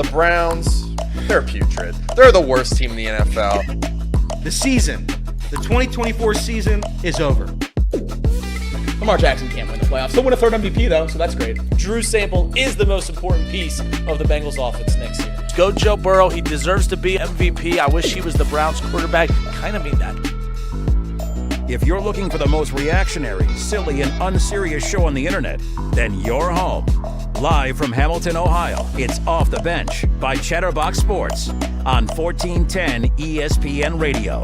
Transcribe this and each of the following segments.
The Browns, they're putrid. They're the worst team in the NFL. The season, the 2024 season is over. Lamar Jackson can't win the playoffs. He'll win a third MVP, though, so that's great. Drew Sample is the most important piece of the Bengals offense next year. Go Joe Burrow. He deserves to be MVP. I wish he was the Browns quarterback. Kind of mean that. If you're looking for the most reactionary, silly, and unserious show on the internet, then you're home. Live from Hamilton, Ohio, it's Off the Bench by Chatterbox Sports on 1410 ESPN Radio.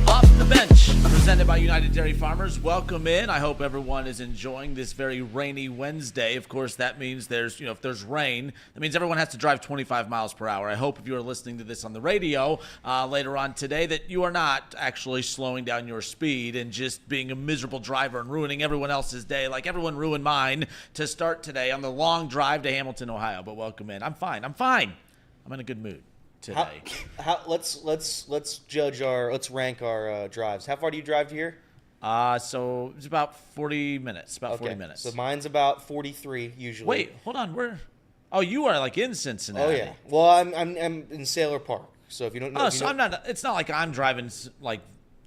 Off the Bench, presented by United Dairy Farmers. Welcome in. I hope everyone is enjoying this very rainy Wednesday. Of course, that means if there's rain, that means everyone has to drive 25 miles per hour. I hope if you are listening to this on the radio later on today that you are not actually slowing down your speed and just being a miserable driver and ruining everyone else's day like everyone ruined mine to start today on the long drive to Hamilton, Ohio. But welcome in. I'm fine. I'm in a good mood today. Let's rank our drives. How far do you drive to here? So it's about 40 minutes. 40 minutes. So mine's about 43 usually. Wait, hold on. You are like in Cincinnati. Oh yeah. Well, I'm in Sailor Park. So if you don't know, I'm not. It's not like I'm driving like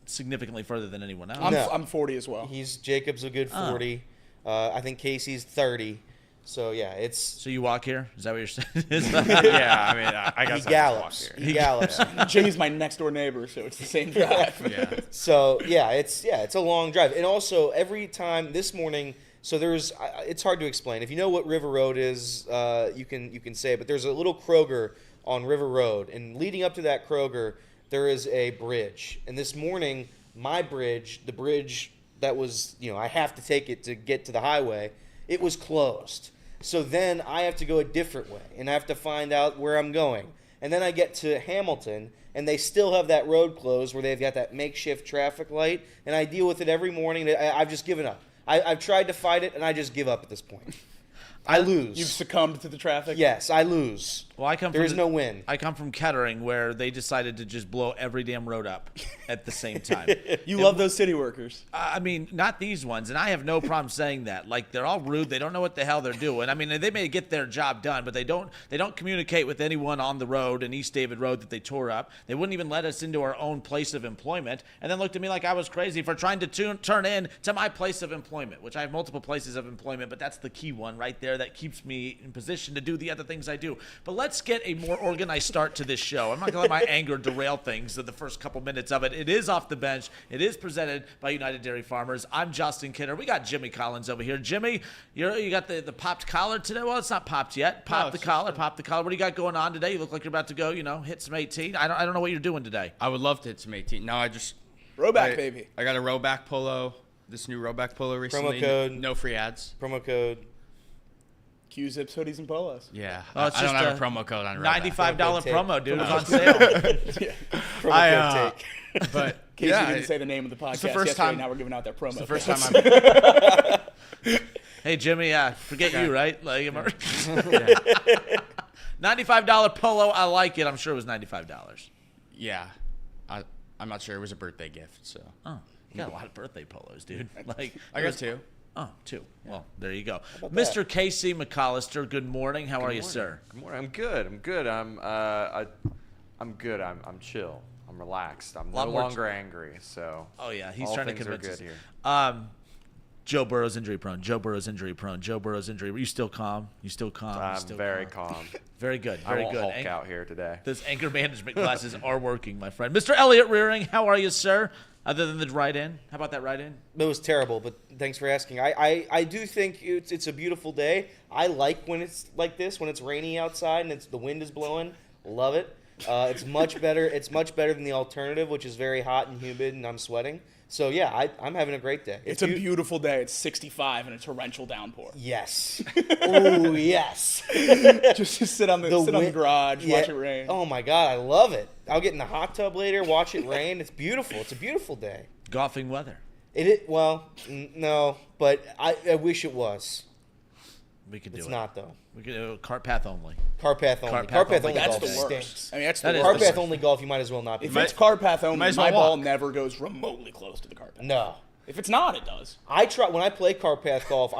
significally further than anyone else. I'm 40 as well. Jacob's a good 40. I think Casey's 30. So yeah, it's. So you walk here? Is that what you're saying? Yeah, I mean, I guess he gallops. He gallops. Jimmy's my next door neighbor, so it's the same drive. Yeah. So it's a long drive, and also every time this morning. So it's hard to explain. If you know what River Road is, you can say it. But there's a little Kroger on River Road, and leading up to that Kroger, there is a bridge. And this morning, my bridge, the bridge that was, I have to take it to get to the highway, it was closed. So then I have to go a different way, and I have to find out where I'm going. And then I get to Hamilton, and they still have that road closed where they've got that makeshift traffic light, and I deal with it every morning. I've just given up. I've tried to fight it, and I just give up at this point. I lose. You've succumbed to the traffic? Yes, I lose. Well, there is no win. I come from Kettering, where they decided to just blow every damn road up at the same time. You love those city workers. I mean, not these ones, and I have no problem saying that. Like, they're all rude. They don't know what the hell they're doing. I mean, they may get their job done, but they don't communicate with anyone on the road in East David Road that they tore up. They wouldn't even let us into our own place of employment, and then looked at me like I was crazy for trying to turn in to my place of employment, which I have multiple places of employment, but that's the key one right there that keeps me in position to do the other things I do. But let's get a more organized start to this show. I'm not going to let my anger derail things in the first couple minutes of it. It is Off the Bench. It is presented by United Dairy Farmers. I'm Justin Kidder. We got Jimmy Collins over here. Jimmy, you got the popped collar today? Well, it's not popped yet. Pop the collar. What do you got going on today? You look like you're about to go, hit some 18. I don't know what you're doing today. I would love to hit some 18. No, Rowback, baby. I got a Rowback polo. This new Rowback polo recently. Promo code. No free ads. Promo code. Q-Zips, hoodies, and polos. Yeah. Oh, it's I don't just have a promo code on Rowback. $95 promo, dude. It's on sale. Promo code take. But Casey didn't say the name of the podcast yesterday. Now we're giving out that promo. It's the first time I'm. Hey, Jimmy, forget you, right? Like, $95 polo. I like it. I'm sure it was $95. Yeah. I'm not sure. It was a birthday gift, so. Oh, you got a lot of birthday polos, dude. Like, I got two. Oh, two. Yeah. Well, there you go. Mr. Casey McAllister, good morning. How are you, sir? Good morning. I'm good. I'm good. I'm chill. I'm relaxed. I'm no longer angry. So. Oh yeah, he's all trying to things convince are us. good here. Joe Burrow's injury prone. Joe Burrow's injury. Are you still calm? I'm very calm. Very good. I won't Hulk out here today. Those anger management classes are working, my friend. Mr. Elliott Rearing, how are you, sir? Other than the ride-in, how about that ride-in? It was terrible, but thanks for asking. I do think it's a beautiful day. I like when it's like this, when it's rainy outside and the wind is blowing. Love it. It's much better. It's much better than the alternative, which is very hot and humid, and I'm sweating. So yeah, I'm having a great day. It's a beautiful day. It's 65 and a torrential downpour. Yes. Oh yes. just sit on the garage, watch it rain. Oh my God, I love it. I'll get in the hot tub later, watch it rain. It's beautiful. It's a beautiful day. Golfing weather. No, but I wish it was. We could do it. It's not though. We could do cart path only. Cart path only. That's golf the worst. stinks. I mean, that's the worst. Cart path only golf. You might as well not be. If it's cart path only, my ball never goes remotely close to the cart path. No. If it's not, it does. I try when I play cart path golf.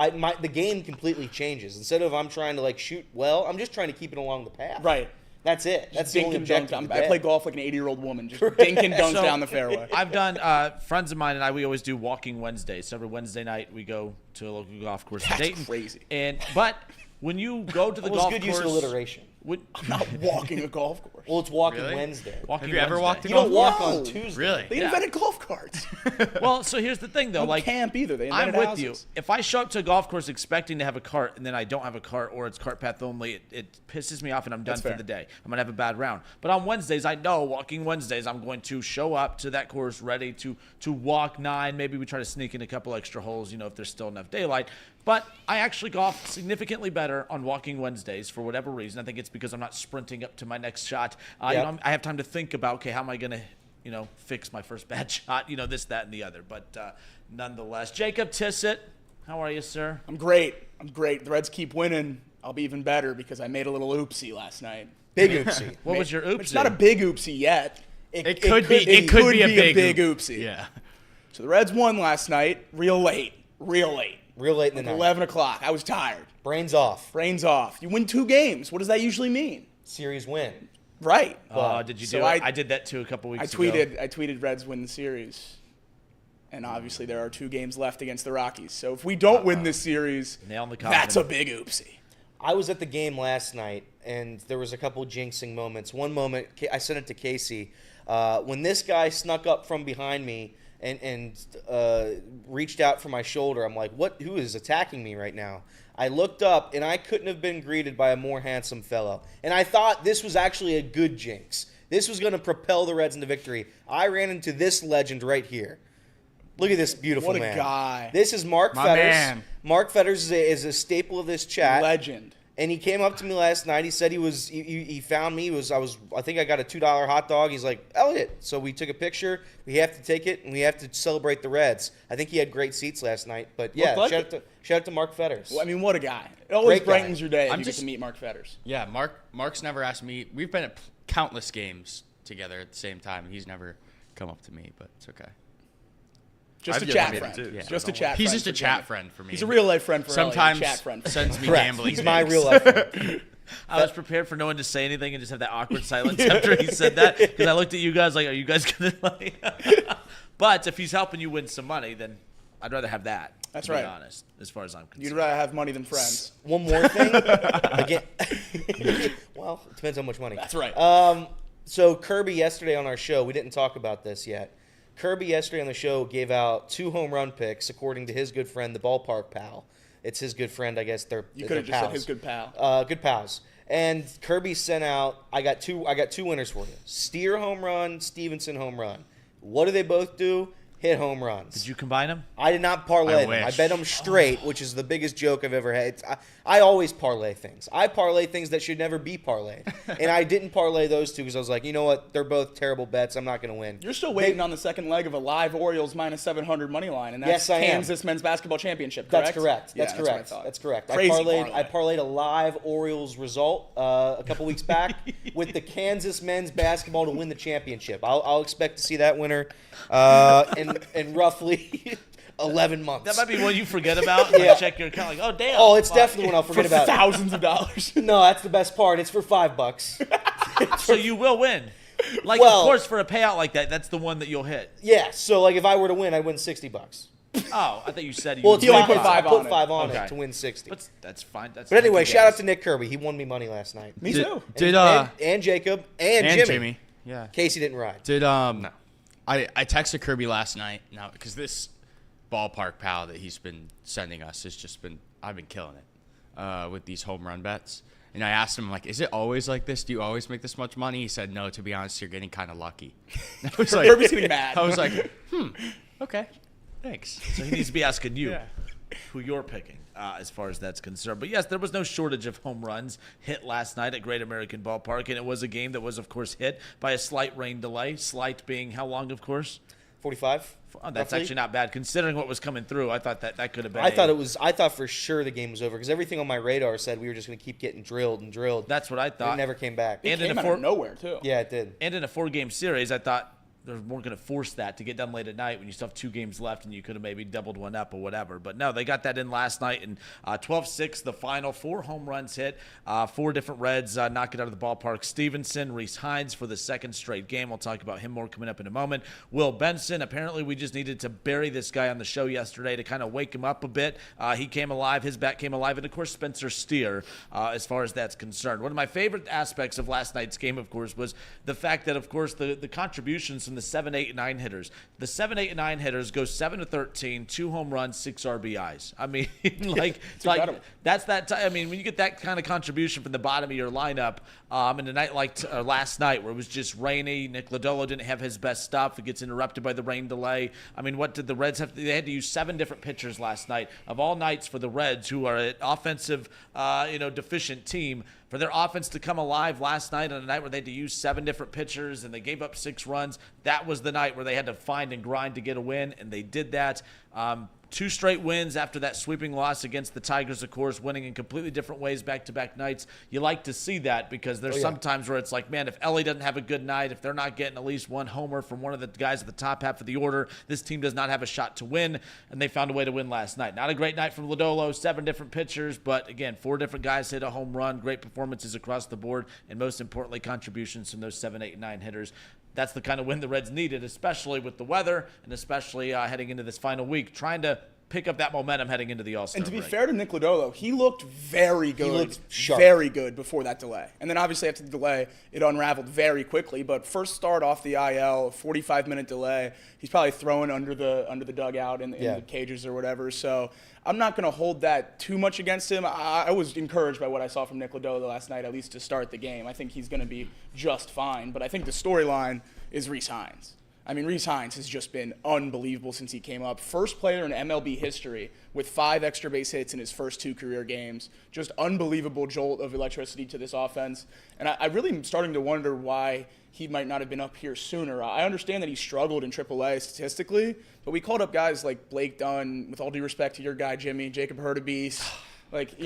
The game completely changes. Instead of I'm trying to like shoot well, I'm just trying to keep it along the path. Right. That's it. That's the only objective. I play golf like an 80-year-old woman, just dink and dunks down the fairway. I've done friends of mine and I. We always do walking Wednesdays. So every Wednesday night we go to a local golf course in That's Dayton. crazy. But when you go to the That was golf good course, use of alliteration. I'm not walking a golf course. Well, it's walking Really? Wednesday. walking Have you ever walked a You golf don't walk No. on Tuesday. Really? They invented golf carts. Well, so here's the thing, though. No like camp either. They I'm invented with you. houses. If I show up to a golf course expecting to have a cart and then I don't have a cart or it's cart path only, it pisses me off and I'm done That's for fair. the day. I'm gonna have a bad round. But on Wednesdays, I know walking Wednesdays, I'm going to show up to that course ready to walk 9. Maybe we try to sneak in a couple extra holes, if there's still enough daylight. But I actually golf significantly better on walking Wednesdays for whatever reason. I think it's because I'm not sprinting up to my next shot. Yep. I have time to think about, okay, how am I going to, fix my first bad shot, this, that, and the other. But nonetheless, Jacob Tissett, how are you, sir? I'm great. The Reds keep winning. I'll be even better because I made a little oopsie last night. Big oopsie. What was your oopsie? It's not a big oopsie yet. It could be a big oopsie. Yeah. So the Reds won last night, real late. Real late in the night. 11 o'clock. I was tired. Brains off. Brains off. You win 2 games. What does that usually mean? Series win. Right. Did you So do it? I did that too a couple weeks ago. I tweeted Reds win the series. And obviously there are 2 games left against the Rockies. So if we don't win this series, Nail in the coffin. that's a big oopsie. I was at the game last night, and there was a couple jinxing moments. One moment, I sent it to Casey. When this guy snuck up from behind me and reached out for my shoulder, I'm like, who is attacking me right now? I looked up, and I couldn't have been greeted by a more handsome fellow. And I thought this was actually a good jinx. This was going to propel the Reds into victory. I ran into this legend right here. Look at this beautiful What a man. guy. This is Mark My Fetters. man. Mark Fetters is a staple of this chat. Legend. And he came up to me last night. He said he found me. I think I got a $2 hot dog. He's like, Elliott. So we took a picture. We have to take it, and we have to celebrate the Reds. I think he had great seats last night. But yeah, Looked like shout out to Mark Fetters. Well, I mean, what a guy. It always Great guy. brightens your day if I'm you just- get to meet Mark Fetters. Yeah, Mark's never asked me. We've been at countless games together at the same time. He's never come up to me, but it's okay. Just I've a yet to chat meet friend. him, too, Yeah. so Just a don't chat friend. He's just a for chat Jimmy. friend for me. He's a real life friend for Elliott, Sometimes a chat friend for sends me Correct. gambling. He's my pics. real life friend. I was prepared for no one to say anything and just have that awkward silence after he said that because I looked at you guys like, are you guys going to like? But if he's helping you win some money, then I'd rather have that. That's to be right. honest, as far as I'm concerned. You'd rather have money than friends. One more thing. Again, well, it depends how much money. That's right. So Kirby yesterday on our show, we didn't talk about this yet. Kirby yesterday on the show gave out 2 home run picks according to his good friend, the ballpark pal. It's his good friend, I guess. You could have just said his good pal. Good pals. And Kirby sent out. I got two winners for you. Steer home run, Stephenson home run. What do they both do? Hit home runs. Did you combine them? I did not parlay I them. I wish. bet them straight, which is the biggest joke I've ever had. I always parlay things. I parlay things that should never be parlayed. And I didn't parlay those 2 because I was like, you know what? They're both terrible bets. I'm not going to win. You're still waiting on the second leg of a live Orioles minus 700 money line, and that's Yes, I am. Kansas men's basketball championship. Correct? That's correct. Yeah, That's what I correct. thought. That's correct. Crazy I parlay. parlayed a live Orioles result a couple weeks back with the Kansas men's basketball to win the championship. I'll expect to see that winner in roughly 11 months. That might be one you forget about. And Yeah. check your account like, oh damn. Oh, it's fuck. definitely one I'll forget For about. thousands of dollars. No, that's the best part. It's for $5. So you will win. Like, Well- of course, for a payout like that, that's the one that you'll hit. Yeah, so like if I were to win, I'd win $60. Oh, I thought you said you Well, would it's He only win put five. five I put on it. 5 on Okay. it to win 60. But that's fine. That's But anyway, that's shout out guess. to Nick Kirby. He won me money last night. Me too. And Jacob and Jimmy. Yeah. Casey didn't ride. I texted Kirby last night now because this ballpark pal that he's been sending us has just been I've been killing it with these home run bets. And I asked him, like, is it always like this? Do you always make this much money? He said, no, to be honest, you're getting kind of lucky. I was like, Kirby's getting mad. I was like, okay, thanks. So he needs to be asking you who you're picking as far as that's concerned. But yes, there was no shortage of home runs hit last night at Great American Ballpark, and it was a game that was, of course, hit by a slight rain delay. Slight being how long, of course? 45. Oh, that's roughly. actually not bad considering what was coming through. I thought that could have been. I thought for sure the game was over because everything on my radar said we were just going to keep getting drilled and drilled. That's what I It thought. never came back. It And in came a out of nowhere, too. Yeah, it did. And in a 4-game series, I thought weren't going to force that to get done late at night when you still have 2 games left and you could have maybe doubled one up or whatever. But no, they got that in last night, and 12-6 the final. 4 home runs hit, 4 different Reds knock it out of the ballpark. Stephenson, Rece Hinds for the 2nd straight game. We'll talk about him more coming up in a moment. Will Benson, apparently we just needed to bury this guy on the show yesterday to kind of wake him up a bit. He came alive, his bat came alive, and of course Spencer Steer as far as that's concerned. One of my favorite aspects of last night's game, of course, was the fact that, of course, the contributions from the 7, 8, and 9 hitters. The 7, 8, and 9 hitters go 7-13, 2 home runs, 6 RBIs. I mean, that's that. I mean, when you get that kind of contribution from the bottom of your lineup, in a night like last night where it was just rainy, Nick Lodolo didn't have his best stuff. It gets interrupted by the rain delay. I mean, what did the Reds have? They had to use 7 different pitchers last night. Of all nights for the Reds, who are an offensive, deficient team, for their offense to come alive last night on a night where they had to use 7 different pitchers and they gave up 6 runs, that was the night where they had to find and grind to get a win, and they did that. 2 straight wins after that sweeping loss against the Tigers, of course, winning in completely different ways back-to-back nights. You like to see that because there's some times where it's like, man, if Elly doesn't have a good night, if they're not getting at least 1 homer from one of the guys at the top half of the order, this team does not have a shot to win, and they found a way to win last night. Not a great night from Lodolo, 7 different pitchers, but again, 4 different guys hit a home run, great performances across the board, and most importantly, contributions from those 7, 8, and 9 hitters. That's the kind of win the Reds needed, especially with the weather and especially heading into this final week, trying to pick up that momentum heading into the All-Star And to be break. fair to Nick Lodolo, he looked very good. He looked sharp. Very good before that delay. And then obviously after the delay, it unraveled very quickly. But first start off the IL, 45-minute delay, he's probably throwing under the dugout in the cages or whatever. So I'm not going to hold that too much against him. I was encouraged by what I saw from Nick Lodolo last night, at least to start the game. I think he's going to be just fine. But I think the storyline is Rece Hinds. I mean, Rece Hinds has just been unbelievable since he came up. First player in MLB history with 5 extra base hits in his first 2 career games. Just unbelievable jolt of electricity to this offense. And I really am starting to wonder why he might not have been up here sooner. I understand that he struggled in AAA statistically, but we called up guys like Blake Dunn, with all due respect to your guy, Jimmy, Jacob Hurtubise,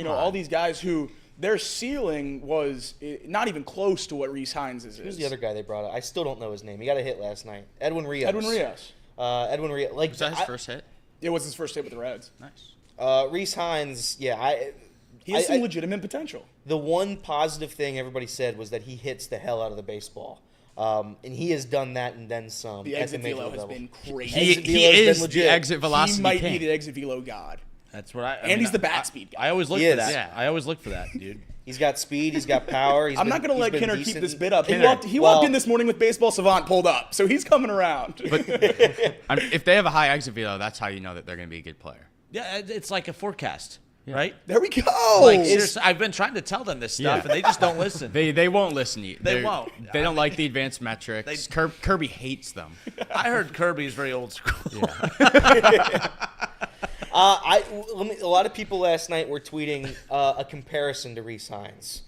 all these guys who their ceiling was not even close to what Rece Hinds is. Who's the other guy they brought up? I still don't know his name. He got a hit last night. Edwin Rios. Edwin Rios. Like, Was that his first hit? It was his first hit with the Reds. Nice. Rece Hinds, he has some legitimate potential. The one positive thing everybody said was that he hits the hell out of the baseball. And he has done that and then some. The exit velo has been crazy. He is the exit velocity He might king. be the exit velo god. That's what He's the bat speed guy. I always look He for is. that. Yeah. I always look for that, dude. He's got speed. He's got power. I'm not going to let Kinner keep this bit up. Kinner. He walked in this morning with Baseball Savant pulled up, so he's coming around. But if they have a high exit velo, that's how you know that they're going to be a good player. Yeah, it's like a forecast, right? There we go. Like, seriously, I've been trying to tell them this stuff, and they just don't listen. They won't listen to you. They won't. They don't like the advanced metrics. Kirby hates them. I heard Kirby is very old school. A lot of people last night were tweeting a comparison to Rece Hinds,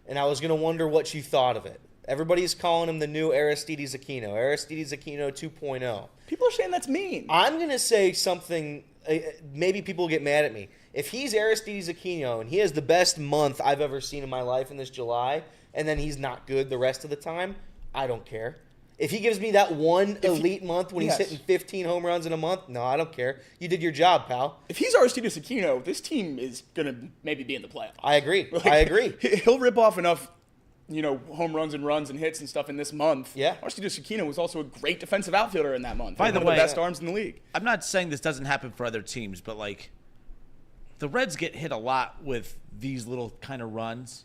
and I was going to wonder what you thought of it. Everybody's calling him the new Aristides Aquino, 2.0. People are saying that's mean. I'm going to say something, maybe people will get mad at me. If he's Aristides Aquino and he has the best month I've ever seen in my life in this July, and then he's not good the rest of the time, I don't care. If he gives me that one elite month when he's hitting 15 home runs in a month, no, I don't care. You did your job, pal. If he's Aristides Aquino, this team is going to maybe be in the playoffs. I agree. I agree. He'll rip off enough, home runs and runs and hits and stuff in this month. Yeah. Aristides Aquino was also a great defensive outfielder in that month. By the one of way, the best arms in the league. I'm not saying this doesn't happen for other teams, but the Reds get hit a lot with these little kind of runs.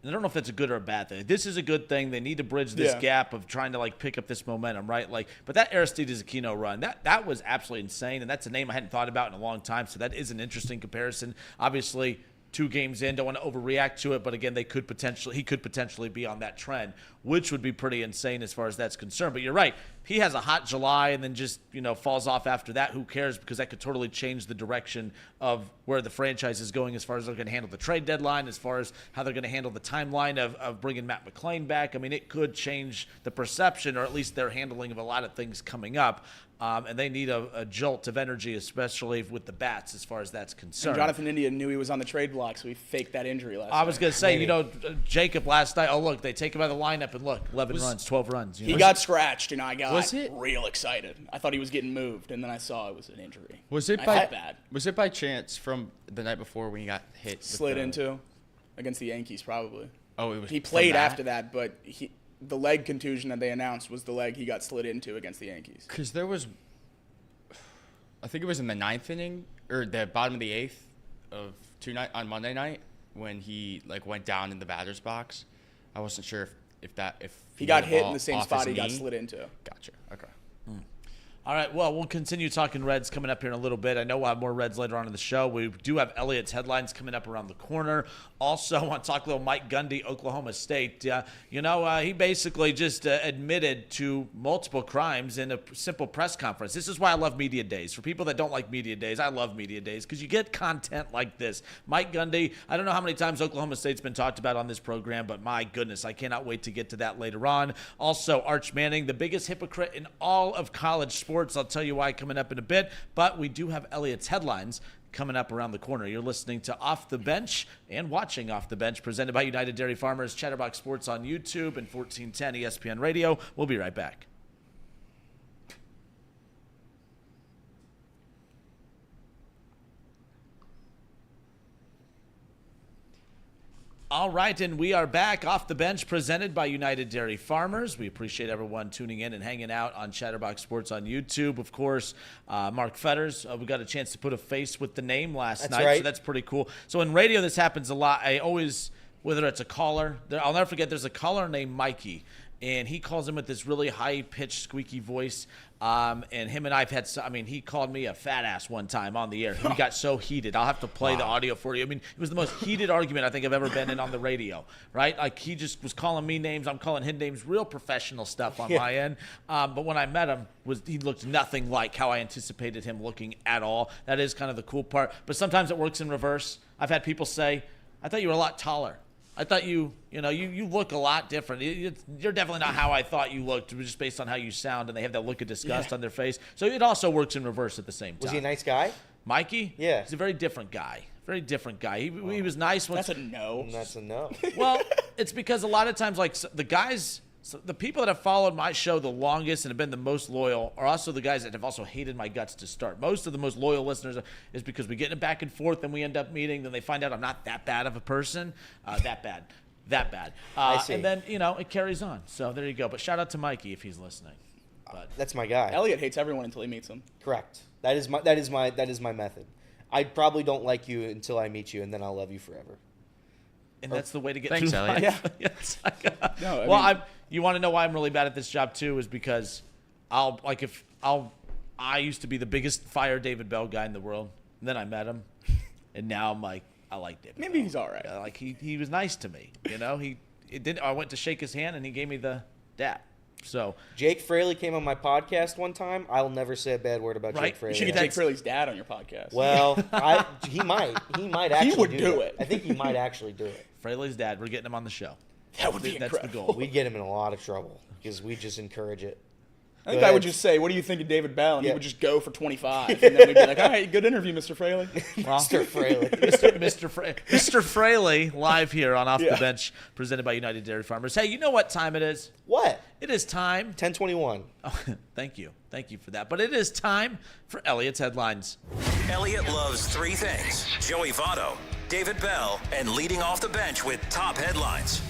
And I don't know if that's a good or a bad thing. This is a good thing. They need to bridge this gap of trying to pick up this momentum, right? But that Aristides Aquino run, that was absolutely insane, and that's a name I hadn't thought about in a long time. So that is an interesting comparison. Obviously, 2 games in, don't want to overreact to it, but again, he could potentially be on that trend, which would be pretty insane as far as that's concerned. But you're right. He has a hot July and then just, falls off after that. Who cares? Because that could totally change the direction of where the franchise is going as far as they're going to handle the trade deadline, as far as how they're going to handle the timeline of bringing Matt McClain back. I mean, it could change the perception or at least their handling of a lot of things coming up. And they need a jolt of energy, especially with the bats, as far as that's concerned. And Jonathan India knew he was on the trade block, so he faked that injury last night. I was going to say, Jacob last night, they take him out of the lineup, and look, 11 runs, 12 runs. He got scratched, and I got Was it? real excited. I thought he was getting moved, and then I saw it was an injury. Was it I by felt bad? Was it by chance from the night before when he got hit? with Slid the- into against the Yankees, probably. Oh, it was. He from played that? after that, but the leg contusion that they announced was the leg he got slid into against the Yankees. Because there was, I think it was in the 9th inning or the bottom of the 8th of on Monday night when he went down in the batter's box. I wasn't sure if He got the hit ball in the same off spot his he got knee. slid into. Gotcha. Okay. All right, well, we'll continue talking Reds coming up here in a little bit. I know we'll have more Reds later on in the show. We do have Elliott's headlines coming up around the corner. Also, I want to talk a little Mike Gundy, Oklahoma State. He basically just admitted to multiple crimes in a simple press conference. This is why I love media days. For people that don't like media days, I love media days because you get content like this. Mike Gundy, I don't know how many times Oklahoma State's been talked about on this program, but my goodness, I cannot wait to get to that later on. Also, Arch Manning, the biggest hypocrite in all of college sports. I'll tell you why coming up in a bit, but we do have Elliott's headlines coming up around the corner. You're listening to Off the Bench and watching Off the Bench, presented by United Dairy Farmers, Chatterbox Sports on YouTube, and 1410 ESPN Radio. We'll be right back. All right, and we are back Off the Bench, presented by United Dairy Farmers. We appreciate everyone tuning in and hanging out on Chatterbox Sports on YouTube. Of course, Mark Fetters, we got a chance to put a face with the name last night, right. so that's pretty cool. So in radio, this happens a lot. I always, whether it's a caller, I'll never forget, there's a caller named Mikey, and he calls in with this really high-pitched, squeaky voice. And him and I've had, he called me a fat ass one time on the air. He got so heated. I'll have to play the audio for you. It was the most heated argument I think I've ever been in on the radio, right? Like, he just was calling me names. I'm calling him names, real professional stuff on my end. But when I met him, he looked nothing like how I anticipated him looking at all. That is kind of the cool part. But sometimes it works in reverse. I've had people say, I thought you were a lot taller. I thought you look a lot different. You're definitely not how I thought you looked, just based on how you sound, and they have that look of disgust on their face. So it also works in reverse at the same time. Was he a nice guy? Mikey? Yeah. He's a very different guy. Very different guy. He was nice. That's a no. That's a no. Well, it's because a lot of times, the people that have followed my show the longest and have been the most loyal are also the guys that have also hated my guts to start. Most of the most loyal listeners is because we get it back and forth and we end up meeting. Then they find out I'm not that bad of a person. That bad. I see. And then, it carries on. So there you go. But shout out to Mikey if he's listening. But That's my guy. Elliott hates everyone until he meets him. Correct. That is my method. I probably don't like you until I meet you, and then I'll love you forever. And that's the way to get Thanks, through Elliott. life. Yes. No, You want to know why I'm really bad at this job too? Is because I used to be the biggest fire David Bell guy in the world. And then I met him, and now I'm like, I like David. Maybe Bell. he's all right. Like he was nice to me. I went to shake his hand, and he gave me the dap. So Jake Fraley came on my podcast one time. I'll never say a bad word about Right. Jake Fraley. You should get Jake Fraley's dad on your podcast. Well, he might actually would do do that. it. I think he might actually do it. Fraley's dad, we're getting him on the show. that would be That's incredible. the goal. We'd get him in a lot of trouble because we just encourage it. I think Go I would ahead. just say, what do you think of David Bell? And Yeah. he would just go for 25. And then we'd be like, all right, good interview, Mr. Fraley. Mr. Fraley. Mr. Fraley, live here on Off the Yeah. Bench, presented by United Dairy Farmers. Hey, you know what time it is? What? It is time. 10:21. Oh, thank you for that. But it is time for Elliott's headlines. Elliott loves three things: Joey Votto, David Bell, and leading off the bench with top headlines.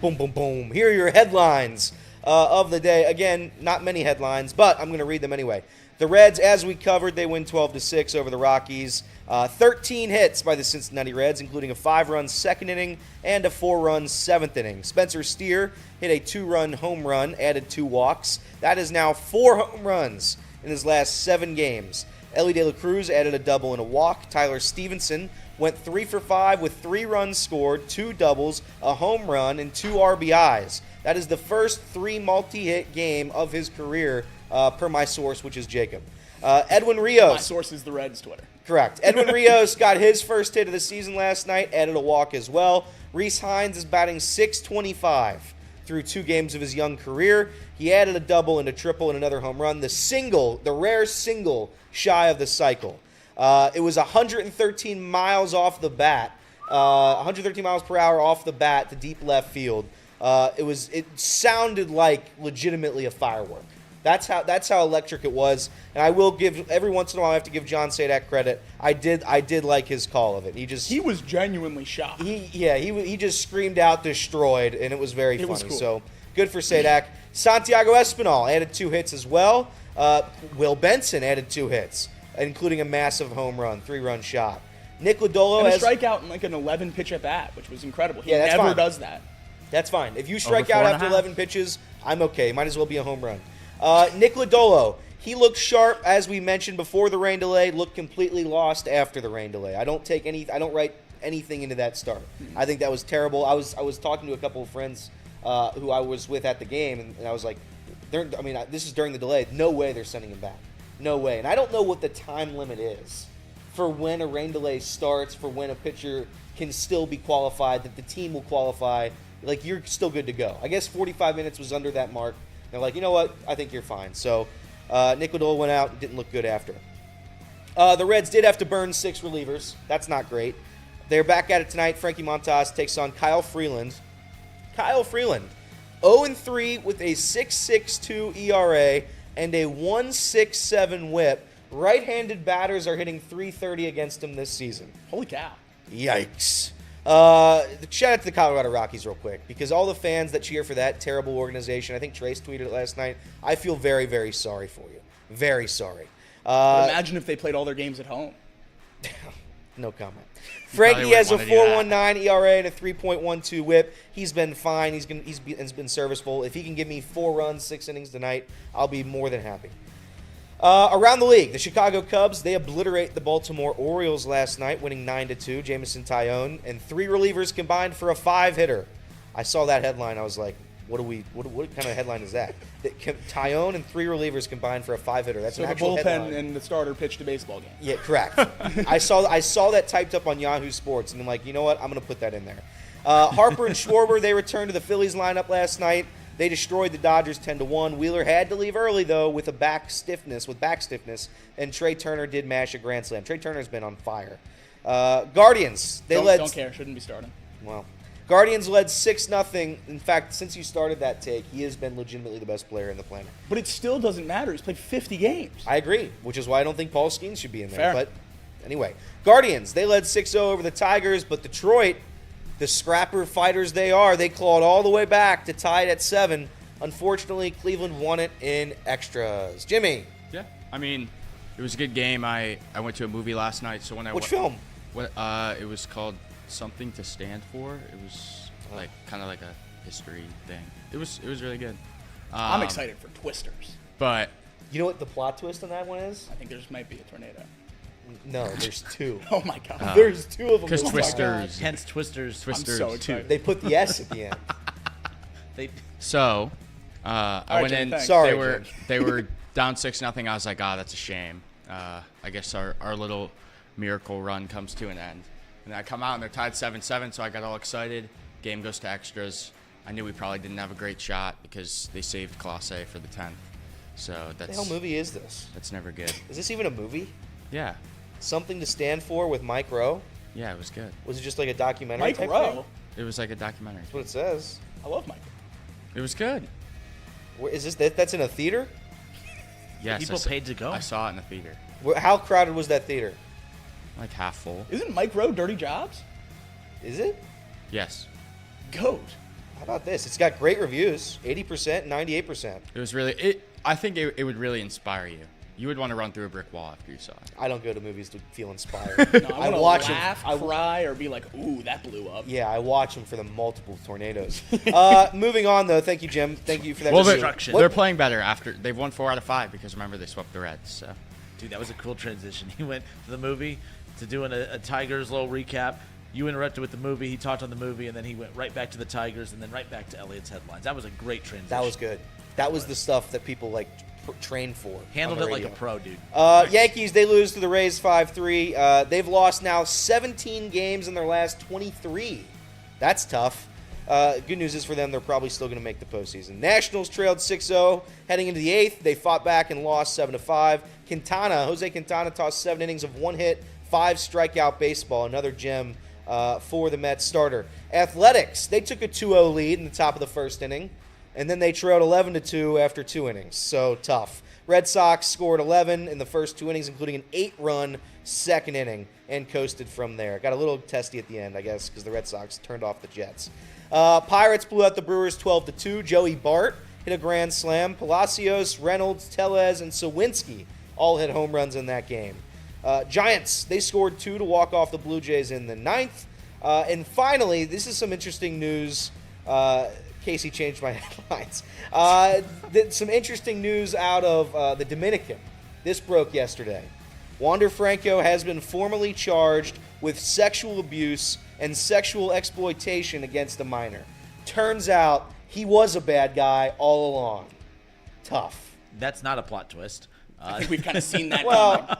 Boom, boom, boom. Here are your headlines of the day. Again, not many headlines, but I'm going to read them anyway. The Reds, as we covered, they win 12-6 over the Rockies. 13 hits by the Cincinnati Reds, including a 5-run second inning and a 4-run seventh inning. Spencer Steer hit a 2-run home run, added 2 walks. That is now 4 home runs in his last 7 games. Elly De La Cruz added a double and a walk. Tyler Stephenson went 3 for 5 with 3 runs scored, 2 doubles, a home run, and 2 RBIs. That is the first 3 multi-hit game of his career, per my source, which is Jacob. Edwin Rios. My source is the Reds' Twitter. Correct. Edwin Rios got his first hit of the season last night, added a walk as well. Rece Hinds is batting .625 through 2 games of his young career. He added a double and a triple and another home run. The rare single shy of the cycle. It was 113 miles off the bat, 113 miles per hour off the bat to deep left field. It sounded like legitimately a firework. That's how electric it was. And I will give every once in a while I have to give John Sadak credit. I did like his call of it. He was genuinely shocked. He just screamed out destroyed, and it was very funny. Was cool. So good for Sadak. Santiago Espinal added 2 hits as well. Will Benson added 2 hits, including a massive home run, 3-run shot. Nick Lodolo and a has strikeout in like an 11-pitch at bat, which was incredible. He that's never fine. does that. That's fine. If you strike out Over 4.5. after 11 pitches, I'm okay. Might as well be a home run. Nick Lodolo, he looked sharp, as we mentioned before the rain delay, looked completely lost after the rain delay. I don't write anything into that start. I think that was terrible. I was talking to a couple of friends who I was with at the game, and I was like, this is during the delay. No way they're sending him back. No way. And I don't know what the time limit is for when a rain delay starts, for when a pitcher can still be qualified, that the team will qualify. Like, you're still good to go. I guess 45 minutes was under that mark. They're like, you know what? I think you're fine. So Nick Lodolo went out and didn't look good after. The Reds did have to burn 6 relievers. That's not great. They're back at it tonight. Frankie Montas takes on Kyle Freeland. Kyle Freeland, 0-3 with a 6.62 ERA and a 1.67 whip. Right-handed batters are hitting .330 against him this season. Holy cow. Yikes. Shout out to the Colorado Rockies real quick, because all the fans that cheer for that terrible organization, I think Trace tweeted it last night, I feel very, very sorry for you. Very sorry. Imagine if they played all their games at home. No comment. Frankie has a wouldn't wanna do 4.19 ERA and a 3.12 whip. He's been fine. He's been serviceable. If he can give me 4 runs, 6 innings tonight, I'll be more than happy. Around the league, the Chicago Cubs, they obliterate the Baltimore Orioles last night, winning 9-2. Jameson Taillon and 3 relievers combined for a 5-hitter. I saw that headline. I was like, what kind of headline is that? Taillon and 3 relievers combined for a 5-hitter. That's So an the actual bullpen headline. and the starter pitched a baseball game. Yeah, correct. I saw that typed up on Yahoo Sports, and I'm like, you know what? I'm going to put that in there. Harper and Schwarber, they returned to the Phillies lineup last night. They destroyed the Dodgers 10-1. Wheeler had to leave early, though, with back stiffness, and Trey Turner did mash a grand slam. Trey Turner's been on fire. Guardians, Don't care. Shouldn't be starting. Well, Guardians led 6-0. In fact, since you started that take, he has been legitimately the best player in the planet. But it still doesn't matter. He's played 50 games. I agree, which is why I don't think Paul Skeens should be in there. Fair. But anyway, Guardians, they led 6-0 over the Tigers, but Detroit, the scrapper fighters they are, they clawed all the way back to tie it at 7. Unfortunately, Cleveland won it in extras. Jimmy. Yeah, I mean, it was a good game. I went to a movie last night, so when I Which film? It was called Something to Stand For. It was like kind of like a history thing. It was really good. I'm excited for Twisters. But You know what the plot twist on that one is? I think there might be a tornado. No, there's 2. Oh my god. There's 2 of them. because Oh my Twisters, Hence Twisters. I'm so too. excited. They put the S at the end. They So I right, went Jim, in. thanks. Sorry, They Jim. were down 6-0. I was like, that's a shame. I guess our little miracle run comes to an end. And I come out and they're tied 7-7, so I got all excited. Game goes to extras. I knew we probably didn't have a great shot because they saved Clase for the 10th. So What the that's hell movie is this? that's never good. Is this even a movie? Yeah, Something to Stand For with Mike Rowe? yeah, it was good. Was it just like a documentary Mike type Rowe. thing? It was like a documentary. That's what it says. I love Mike. It was good. Where, is this that's in a theater? Yes, people paid to go. I saw it in the theater, How crowded was that theater? like half full. Isn't Mike Rowe Dirty Jobs? Is it? Yes, Goat. How about this? It's got great reviews, 80%, 98%. it was really. I think it would really inspire you. You would want to run through a brick wall after you saw it. I don't go to movies to feel inspired. No, I I want watch to 'em. laugh, cry, or be like, ooh, that blew up. Yeah, I watch them for the multiple tornadoes. Moving on, though. Thank you, Jim. Thank you for that. Well, review. Destruction. What- they're playing better after they've won 4 out of 5 because remember they swept the Reds. So Dude, that was a cool transition. He went to the movie to doing a Tigers little recap. You interrupted with the movie. He talked on the movie, and then he went right back to the Tigers, and then right back to Elliott's headlines. That was a great transition. That was good. That was the stuff that people like train for. Handled on it the like a radio. pro, dude. Yankees, they lose to the Rays 5-3. They've lost now 17 games in their last 23. That's tough. Good news is for them, they're probably still going to make the postseason. Nationals trailed 6-0 heading into the 8th. They fought back and lost 7-5. Jose Quintana tossed 7 innings of 1 hit, 5 strikeout baseball. Another gem for the Mets starter. Athletics, they took a 2-0 lead in the top of the first inning. and then they trailed 11-2 after 2 innings. So tough. Red Sox scored 11 in the first 2 innings, including an 8-run second inning, and coasted from there. Got a little testy at the end, I guess, because the Red Sox turned off the Jets. Pirates blew out the Brewers 12-2. Joey Bart hit a grand slam. Palacios, Reynolds, Tellez, and Sawinski all hit home runs in that game. Giants, they scored 2 to walk off the Blue Jays in the 9th. And finally, this is some interesting news. Casey changed my headlines. Some interesting news out of the Dominican. This broke yesterday. Wander Franco has been formally charged with sexual abuse and sexual exploitation against a minor. Turns out he was a bad guy all along. Tough. That's not a plot twist. I think we've kind of seen that. Well,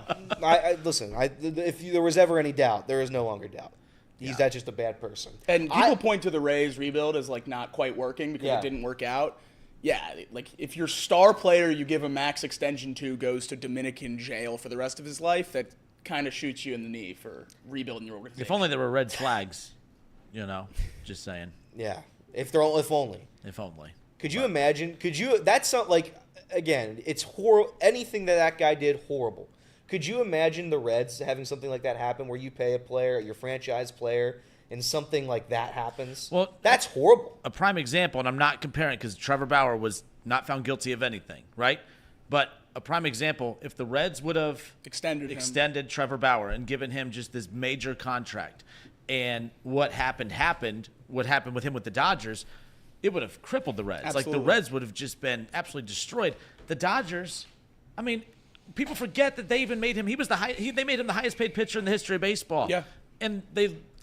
listen, if there was ever any doubt, there is no longer doubt. That's just a bad person. And people point to the Rays rebuild as like not quite working because it didn't work out. Yeah, like if your star player you give a max extension to goes to Dominican jail for the rest of his life, that kind of shoots you in the knee for rebuilding your organization. If only there were red flags, just saying. Yeah, if only. If only. Could you imagine? That's not like, again, it's horrible. Anything that guy did, horrible. Could you imagine the Reds having something like that happen where you pay a player, your franchise player, and something like that happens? Well, that's horrible. A prime example, and I'm not comparing because Trevor Bauer was not found guilty of anything, right? But a prime example, if the Reds would have extended Trevor Bauer and given him just this major contract, and what happened with him with the Dodgers, it would have crippled the Reds. Absolutely. Like the Reds would have just been absolutely destroyed. The Dodgers, I mean, people forget that they even made him. They made him the highest paid pitcher in the history of baseball. Yeah. And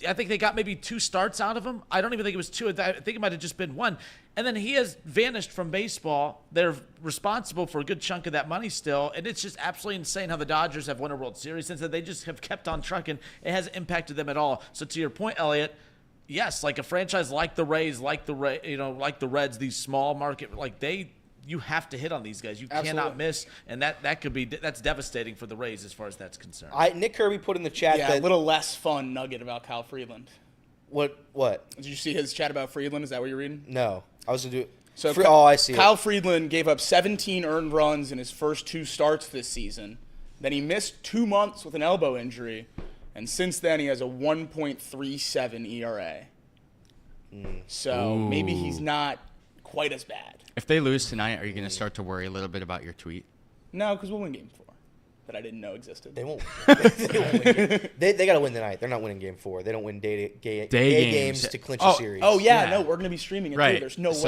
I think they got maybe 2 starts out of him. I don't even think it was 2. I think it might have just been 1. And then he has vanished from baseball. They're responsible for a good chunk of that money still. And it's just absolutely insane how the Dodgers have won a World Series since. They just have kept on trucking. It hasn't impacted them at all. So to your point, Elliott, yes, like a franchise like the Rays, like the Reds, these small market, you have to hit on these guys. You cannot miss, and that's devastating for the Rays as far as that's concerned. Nick Kirby put in the chat a little less fun nugget about Kyle Freeland. What? Did you see his chat about Freeland? Is that what you're reading? No, I was gonna do. So I see. Kyle Freeland gave up 17 earned runs in his first 2 starts this season. Then he missed 2 months with an elbow injury, and since then he has a 1.37 ERA. So maybe he's not quite as bad. If they lose tonight, are you going to start to worry a little bit about your tweet? No, because we'll win Game 4 that I didn't know existed. They won't. They got to win tonight. They're not winning Game 4. They don't win day games to clinch a series. Oh yeah, no, we're going to be streaming it too.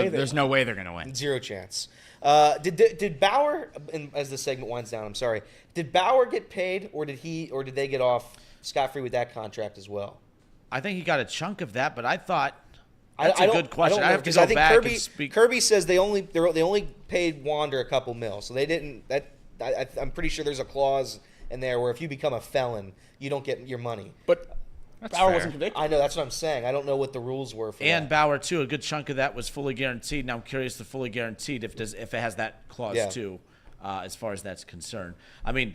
There's no way they're going to win. Zero chance. Did Bauer, as the segment winds down, I'm sorry, did Bauer get paid or did they get off scot-free with that contract as well? I think he got a chunk of that, but I thought that's a good question. I have to go back Kirby, and speak. Kirby says they only paid Wander a couple mil, so they didn't. I'm pretty sure there's a clause in there where if you become a felon, you don't get your money. But Bauer wasn't convicted. I know, that's what I'm saying. I don't know what the rules were for and that. Bauer too. A good chunk of that was fully guaranteed. Now I'm curious, the fully guaranteed if it has that clause too, as far as that's concerned. I mean,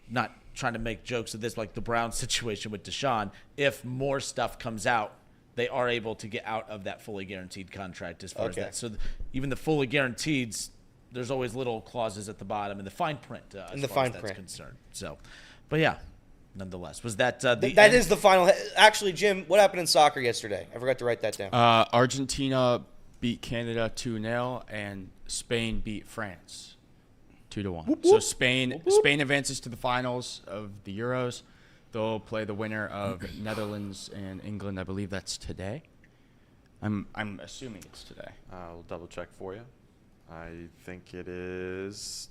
not trying to make jokes of this like the Browns situation with Deshaun. If more stuff comes out, they are able to get out of that fully guaranteed contract as far as that. So even the fully guaranteeds, there's always little clauses at the bottom in the fine print as far as that's concerned. So, but yeah, nonetheless, was that the that is the final? Actually, Jim, what happened in soccer yesterday? I forgot to write that down. Argentina beat Canada 2-0, and Spain beat France 2-1. Whoop, whoop. So Spain advances to the finals of the Euros. They'll play the winner of Netherlands and England. I believe that's today. I'm assuming it's today. I'll double check for you. I think it is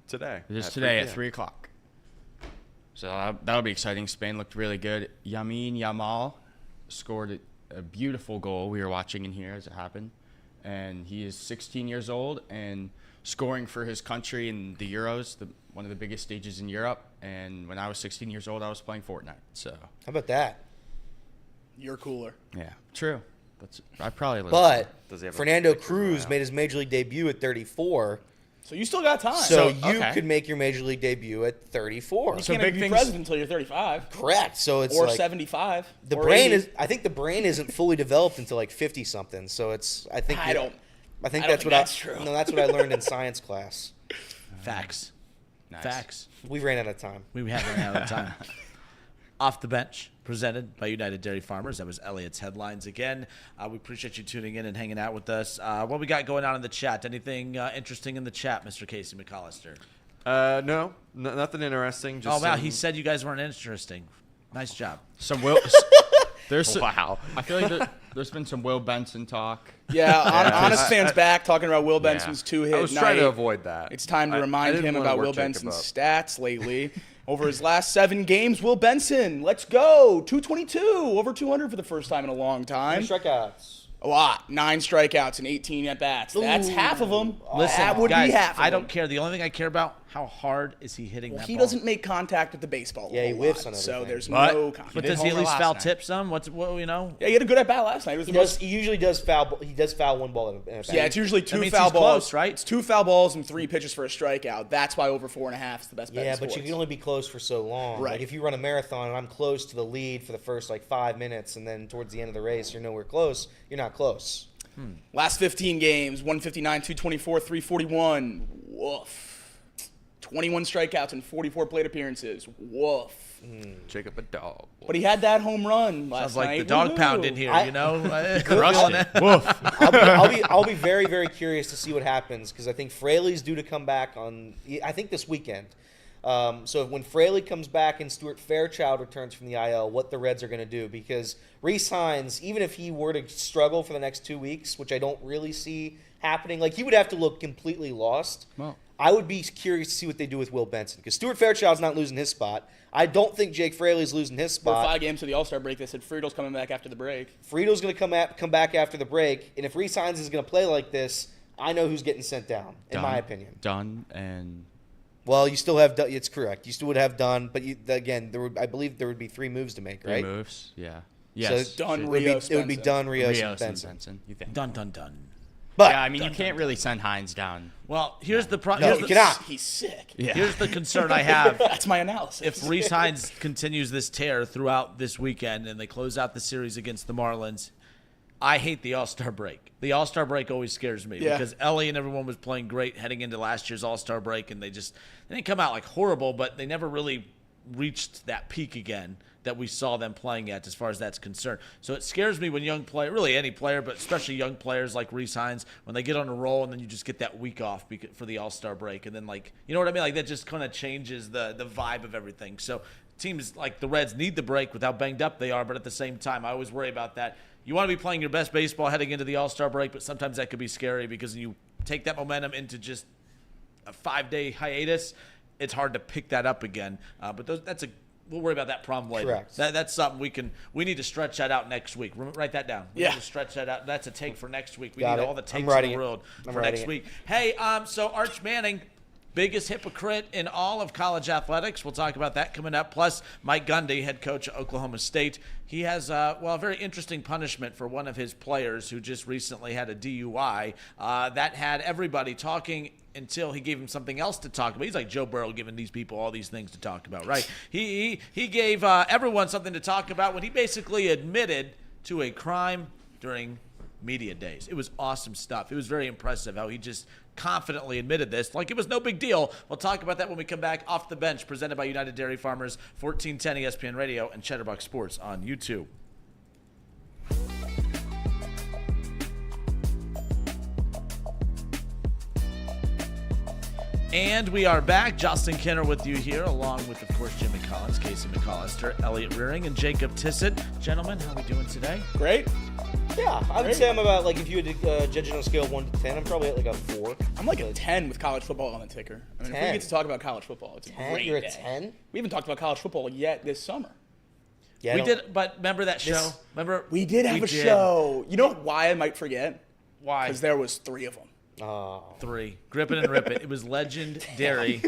today. It is today at 3 o'clock. So that'll be exciting. Spain looked really good. Lamine Yamal scored a beautiful goal. We were watching in here as it happened. And he is 16 years old and scoring for his country in the Euros, one of the biggest stages in Europe. And when I was 16 years old, I was playing Fortnite. So how about that? You're cooler. Yeah, true. I probably. But Fernando Cruz made his major league debut at 34. So you still got time. So you could make your major league debut at 34. You can't be president until you're 35. Correct. So it's or 75. The or brain 80. I think the brain isn't fully developed until like 50 something. So I think I think I don't that's think what that's true. No, that's what I learned in science class. Facts. Nice. Facts. We ran out of time. We have run out of time. Off the Bench, presented by United Dairy Farmers. That was Elliott's headlines again. We appreciate you tuning in and hanging out with us. What we got going on in the chat? Anything interesting in the chat, Mr. Casey McAllister? No, nothing interesting. Just Oh, wow. some- He said you guys weren't interesting. Nice job. There's Wow. I feel like there's been some Will Benson talk. Yeah, Honest Fans back talking about Will Benson's two-hit I was night. trying to avoid that. It's time to I remind didn't him wanna about work Will Jacob Benson's up. stats lately. Over his last 7 games, Will Benson, let's go. 222, over 200 for the first time in a long time. Strikeouts. A lot. 9 strikeouts and 18 at-bats. That's half of them. Listen, that would guys, be half of I don't them. care. The only thing I care about, how hard is he hitting that He ball? doesn't make contact with the baseball. Yeah, he a whole whiffs lot, on so everything. there's But- no But contact. does he at homer least last foul night. tip some? Yeah, he had a good at-bat last night. It was the most He usually does foul. He does foul one ball in a bat. Yeah, it's usually 2 means foul he's balls, close, right? It's 2 foul balls and 3 pitches for a strikeout. That's why over 4.5 is the best bet. Yeah, in but you sports. can only be close for so long. Right. Like if you run a marathon and I'm close to the lead for the first 5 minutes, and then towards the end of the race you're nowhere close, you're not close. Last 15 games, 159, 224, 341. Woof. 21 strikeouts and 44 plate appearances. Woof. Jacob a dog. But he had that home run last Sounds like night. the dog Woohoo. pound in here, you know? Crushed it. Woof. I'll be very, very curious to see what happens because I think Fraley's due to come back I think this weekend. So when Fraley comes back and Stuart Fairchild returns from the IL, what the Reds are going to do, because Rece Hinds, even if he were to struggle for the next 2 weeks, which I don't really see happening, he would have to look completely lost. Well. I would be curious to see what they do with Will Benson because Stuart Fairchild's not losing his spot. I don't think Jake Fraley's losing his For spot. 5 games to the All-Star break, they said Friedel's coming back after the break. Friedel's going to come back after the break, and if Rece Hinds is going to play like this, I know who's getting sent down, in my opinion. Done and Well, you still have it's correct. You still would have done, but again, I believe there would be 3 moves to make, right? 3 moves. Yeah. Yes. So Done, it would be, Rios, it would be Benson. done, Rios, and Rios and Benson. Benson. You think? Dun, dun, dun. But Yeah, I mean, you can't really send Hines down. Well, here's the no, problem. you cannot. He's sick. Yeah. Here's the concern I have. That's my analysis. If Rece Hinds continues this tear throughout this weekend and they close out the series against the Marlins, I hate the All-Star break. The All-Star break always scares me because Elly and everyone was playing great heading into last year's All-Star break, and they didn't come out horrible, but they never really reached that peak again that we saw them playing at as far as that's concerned. So it scares me when young player, really any player, but especially young players like Rece Hinds, when they get on a roll and then you just get that week off for the All-Star break. And then, you know what I mean? That just kind of changes the vibe of everything. So teams like the Reds need the break with how banged up they are, but at the same time, I always worry about that. You want to be playing your best baseball heading into the All-Star break, but sometimes that could be scary because you take that momentum into just a 5-day hiatus. It's hard to pick that up again. But we'll worry about that problem later. Correct. That's something we need to stretch that out next week. Write that down. We Yeah. need to stretch that out. That's a take for next week. We Got need it. all the I'm takes in writing the it. world I'm for writing next it. week. Hey, so Arch Manning, biggest hypocrite in all of college athletics. We'll talk about that coming up. Plus, Mike Gundy, head coach of Oklahoma State. He has a very interesting punishment for one of his players who just recently had a DUI. That had everybody talking until he gave him something else to talk about. He's like Joe Burrow giving these people all these things to talk about, right? He gave everyone something to talk about when he basically admitted to a crime during media days. It was awesome stuff. It was very impressive how he just confidently admitted this like it was no big deal. We'll talk about that when we come back. Off the Bench, presented by United Dairy Farmers, 1410 ESPN Radio and Chatterbox Sports on YouTube. And we are back. Justin Kenner with you here, along with, of course, Jimmy Collins, Casey McAllister, Elliott Rearing, and Jacob Tissett. Gentlemen, how are we doing today? Great. Yeah, I would say I'm about, if you had to judge it on a scale of 1 to 10, I'm probably at a 4. I'm like a 10 with college football on the ticker. I mean, if we 10. get to talk about college football, it's a 10? great You're a day. 10? We haven't talked about college football yet this summer. Yeah, We did, but remember that show? Remember? We did have a show. You know why I might forget? Why? Because there was 3 of them. Oh. 3. Grip it and rip it. It was legendary.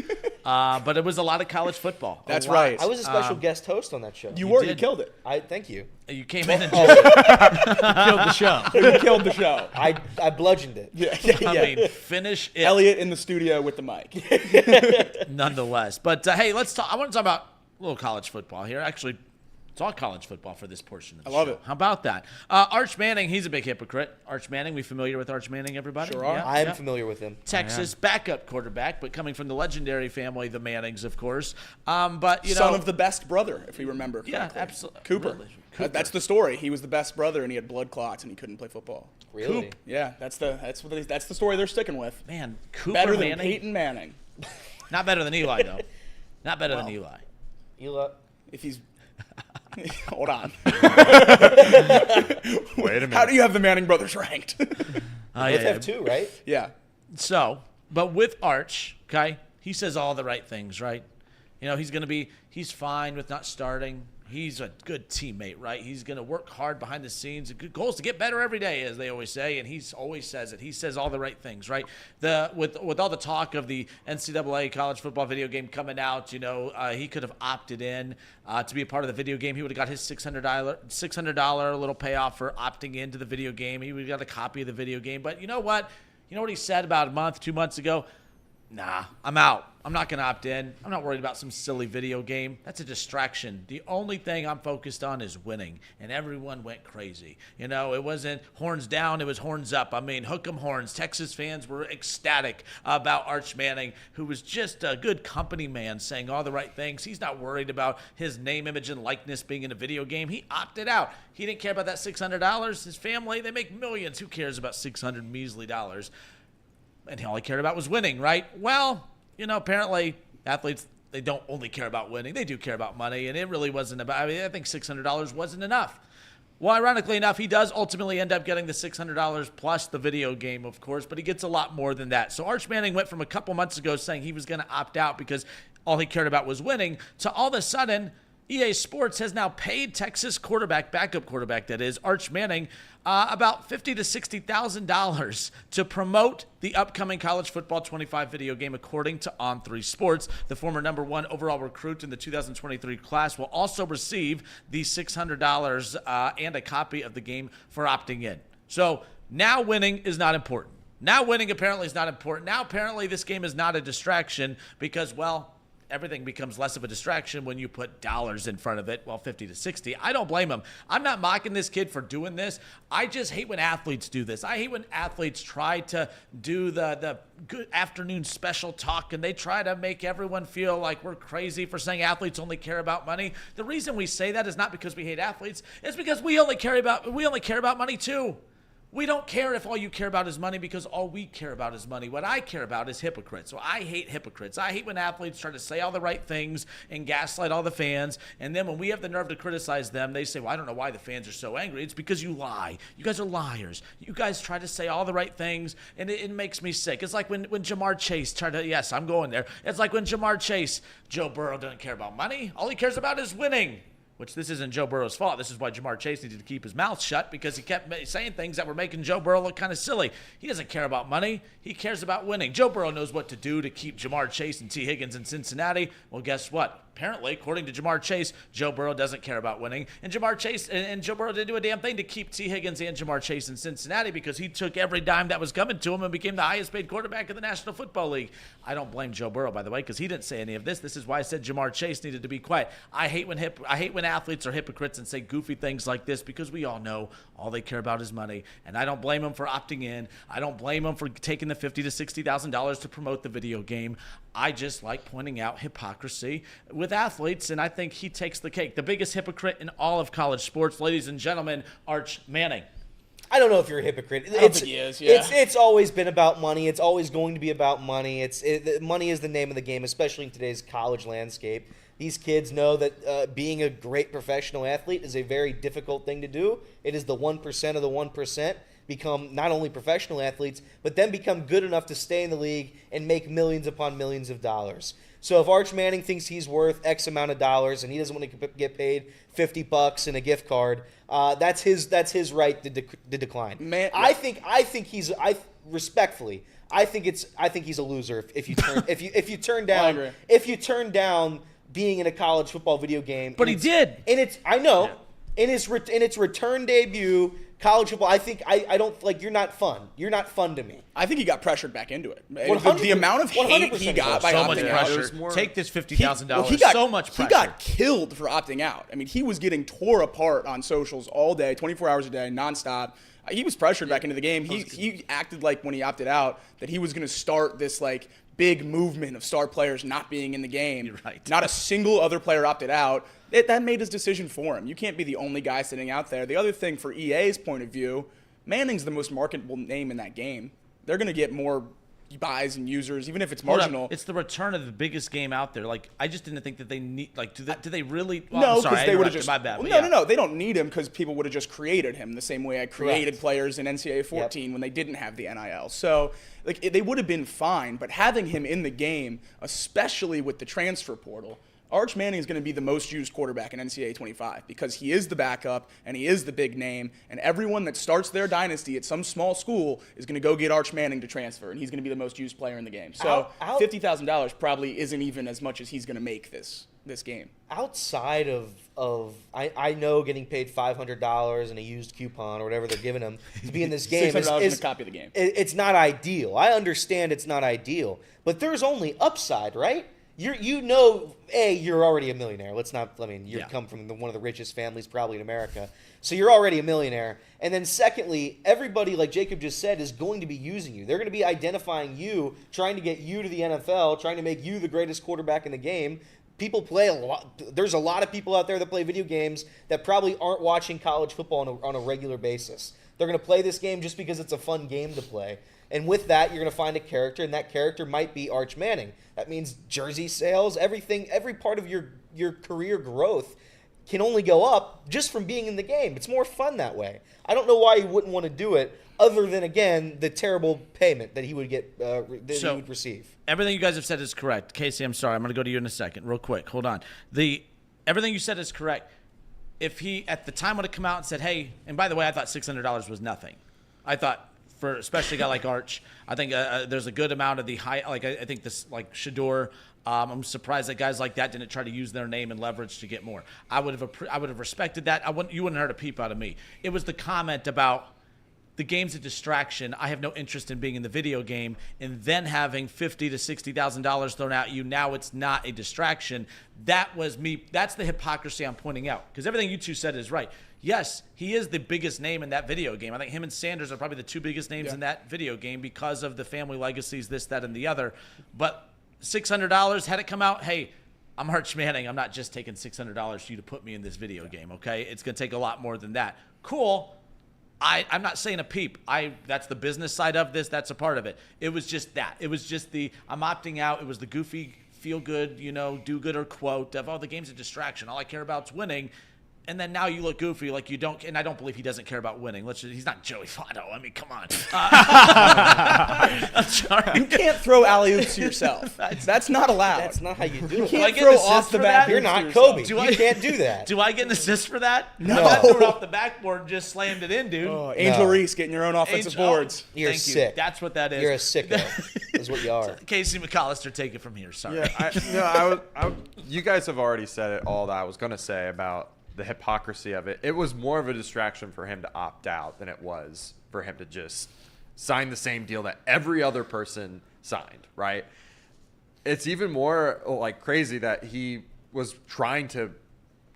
But it was a lot of college football. That's A lot. right. I was a special guest host on that show. You were. You did. killed it. Thank you. You came in and Killed the show. You killed the show. I bludgeoned it. yeah. Finish it. Elliott in the studio with the mic. Nonetheless. But hey, let's talk. I want to talk about a little college football here. Actually, It's all college football for this portion of the I love show. it. How about that? Arch Manning, he's a big hypocrite. Arch Manning, we familiar with Arch Manning, everybody? Sure are. Yeah, I'm yeah. familiar with him. Texas backup quarterback, but coming from the legendary family, the Mannings, of course. But Son of the best brother, if we remember correctly. Yeah, absolutely. Cooper. That's the story. He was the best brother, and he had blood clots, and he couldn't play football. Really? Yeah, that's the story they're sticking with. Man, Cooper Better than Manning. Peyton Manning. Not better than Eli, though. Not better than Eli. Eli. If he's hold on. Wait a minute. How do you have the Manning brothers ranked? Both have 2, right? Yeah. So, but with Arch, okay, he says all the right things, right? You know, he's fine with not starting. He's a good teammate, right? He's going to work hard behind the scenes. The good goal is to get better every day, as they always say, and he always says it. He says all the right things, right? With all the talk of the NCAA college football video game coming out, you know, he could have opted in to be a part of the video game. He would have got his $600 little payoff for opting into the video game. He would have got a copy of the video game. But you know what? You know what he said about a month, 2 months ago? Nah, I'm out. I'm not going to opt in. I'm not worried about some silly video game. That's a distraction. The only thing I'm focused on is winning. And everyone went crazy. You know, it wasn't horns down, it was horns up. I mean, hook 'em horns. Texas fans were ecstatic about Arch Manning, who was just a good company man saying all the right things. He's not worried about his name, image, and likeness being in a video game. He opted out. He didn't care about that $600. His family, they make millions. Who cares about $600 measly dollars? And all he cared about was winning, right? Well, you know, apparently athletes, they don't only care about winning. They do care about money, and it really wasn't about, I mean, I think $600 wasn't enough. Well, ironically enough, he does ultimately end up getting the $600 plus the video game, of course, but he gets a lot more than that. So Arch Manning went from a couple months ago saying he was going to opt out because all he cared about was winning to all of a sudden EA Sports has now paid Texas backup quarterback, that is, Arch Manning, about $50,000 to $60,000 to promote the upcoming College Football 25 video game, according to On3 Sports. The former number 1 overall recruit in the 2023 class will also receive the $600 and a copy of the game for opting in. So now winning is not important. Now winning apparently is not important. Now apparently this game is not a distraction because, well, everything becomes less of a distraction when you put dollars in front of it. Well, 50 to 60. I don't blame him. I'm not mocking this kid for doing this. I just hate when athletes do this. I hate when athletes try to do the good afternoon special talk and they try to make everyone feel like we're crazy for saying athletes only care about money. The reason we say that is not because we hate athletes. It's because we only care about money too. We don't care if all you care about is money because all we care about is money. What I care about is hypocrites. So I hate hypocrites. I hate when athletes try to say all the right things and gaslight all the fans. And then when we have the nerve to criticize them, they say, well, I don't know why the fans are so angry. It's because you lie. You guys are liars. You guys try to say all the right things, and it makes me sick. It's like when Jamar Chase tried to, yes, I'm going there. It's like when Jamar Chase, Joe Burrow doesn't care about money. All he cares about is winning. Which this isn't Joe Burrow's fault. This is why Jamar Chase needed to keep his mouth shut because he kept saying things that were making Joe Burrow look kind of silly. He doesn't care about money. He cares about winning. Joe Burrow knows what to do to keep Jamar Chase and T. Higgins in Cincinnati. Well, guess what? Apparently, according to Jamar Chase, Joe Burrow doesn't care about winning. And Jamar Chase and Joe Burrow didn't do a damn thing to keep T. Higgins and Jamar Chase in Cincinnati because he took every dime that was coming to him and became the highest paid quarterback in the National Football League. I don't blame Joe Burrow, by the way, because he didn't say any of this. This is why I said Jamar Chase needed to be quiet. I hate when athletes are hypocrites and say goofy things like this because we all know all they care about is money. And I don't blame them for opting in. I don't blame them for taking the $50,000 to $60,000 to promote the video game. I just like pointing out hypocrisy with athletes, and I think he takes the cake. The biggest hypocrite in all of college sports, ladies and gentlemen, Arch Manning. I don't know if you're a hypocrite. I don't think he is, yeah. It's always been about money. It's always going to be about money. Money is the name of the game, especially in today's college landscape. These kids know that being a great professional athlete is a very difficult thing to do. It is the 1% of the 1%. Become not only professional athletes, but then become good enough to stay in the league and make millions upon millions of dollars. So if Arch Manning thinks he's worth X amount of dollars and he doesn't want to get paid $50 and a gift card, that's his right to decline. I think he's respectfully. I think he's a loser if you turn down being in a college football video game. But he did. And it's I know in its return debut. college football. I think I don't like. You're not fun. You're not fun to me. I think he got pressured back into it. 100%. The amount of hate he got by So much opting out. pressure. Take this $50,000. Well, he got so much pressure. He got killed for opting out. I mean, he was getting tore apart on socials all day, 24 hours a day, nonstop. He was pressured back into the game. He acted like when he opted out that he was going to start this like big movement of star players not being in the game. You're right. Not a single other player opted out. That made his decision for him. You can't be the only guy sitting out there. The other thing, for EA's point of view, Manning's the most marketable name in that game. They're going to get more buys and users, even if it's marginal. It's the return of the biggest game out there. Like, I just didn't think that they need. Like, do they really? Well, No, I'm sorry, because they would have interrupted, just. My bad. Well, but no. They don't need him because people would have just created him the same way I created Correct. players in NCAA 14 when they didn't have the NIL. So, like, they would have been fine. But having him in the game, especially with the transfer portal, Arch Manning is going to be the most used quarterback in NCAA 25 because he is the backup and he is the big name. And everyone that starts their dynasty at some small school is going to go get Arch Manning to transfer, and he's going to be the most used player in the game. So $50,000 probably isn't even as much as he's going to make this game. Outside of I know getting paid $500 and a used coupon or whatever they're giving him to be in this game $600 in a copy of the game. It's not ideal. I understand it's not ideal, but there's only upside, right? You're already a millionaire. You come from one of the richest families probably in America. So you're already a millionaire. And then secondly, everybody, like Jacob just said, is going to be using you. They're going to be identifying you, trying to get you to the NFL, trying to make you the greatest quarterback in the game. People play a lot. There's a lot of people out there that play video games that probably aren't watching college football on a regular basis. They're going to play this game just because it's a fun game to play. And with that, you're going to find a character, and that character might be Arch Manning. That means jersey sales, everything, every part of your career growth can only go up just from being in the game. It's more fun that way. I don't know why he wouldn't want to do it, other than, again, the terrible payment that he would get, he would receive. Everything you guys have said is correct. Casey, I'm sorry. I'm going to go to you in a second, real quick. Hold on. Everything you said is correct. If he, at the time, would have come out and said, hey, and by the way, I thought $600 was nothing. I thought, for especially a guy like Arch, I think there's a good amount of the high, like I think this, like Shador, I'm surprised that guys like that didn't try to use their name and leverage to get more. I would have respected that. You wouldn't have heard a peep out of me. It was the comment about the game's a distraction. I have no interest in being in the video game, and then having $50,000 to $60,000 thrown at you. Now it's not a distraction. That was me. That's the hypocrisy I'm pointing out, because everything you two said is right. Yes, he is the biggest name in that video game. I think him and Sanders are probably the two biggest names in that video game because of the family legacies, this, that, and the other. But $600, had it come out, hey, I'm Arch Manning. I'm not just taking $600 for you to put me in this video game, okay? It's going to take a lot more than that. Cool. I'm not saying a peep. That's the business side of this. That's a part of it. It was just that. It was just I'm opting out. It was the goofy, feel good, do gooder quote of, oh, the game's a distraction. All I care about is winning. And then now you look goofy, like you don't, and I don't believe he doesn't care about winning. He's not Joey Votto. I mean, come on. I'm sorry. You can't throw alley-oops to yourself. That's not allowed. That's not how you do You it. can't I get throw an assist off the for back. that? You're not Kobe. You can't do that. Do I get an assist for that? No. I threw it off the backboard and just slammed it in, dude. Angel No. Reese getting your own offensive boards. You're Thank you. sick. That's what that is. You're a sicko. Is what you are. Casey McAllister, take it from here. Sorry. Yeah, you guys have already said it all that I was going to say about the hypocrisy of it. It was more of a distraction for him to opt out than it was for him to just sign the same deal that every other person signed, right? It's even more like crazy that he was trying to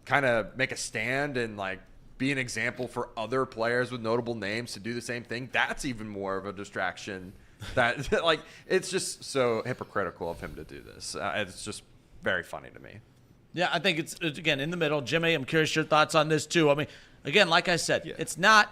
kind of make a stand and like be an example for other players with notable names to do the same thing. That's even more of a distraction. That like it's just so hypocritical of him to do this. It's just very funny to me. Yeah, I think it's again in the middle. Jimmy, I'm curious your thoughts on this too. I mean, again, like I said, it's not.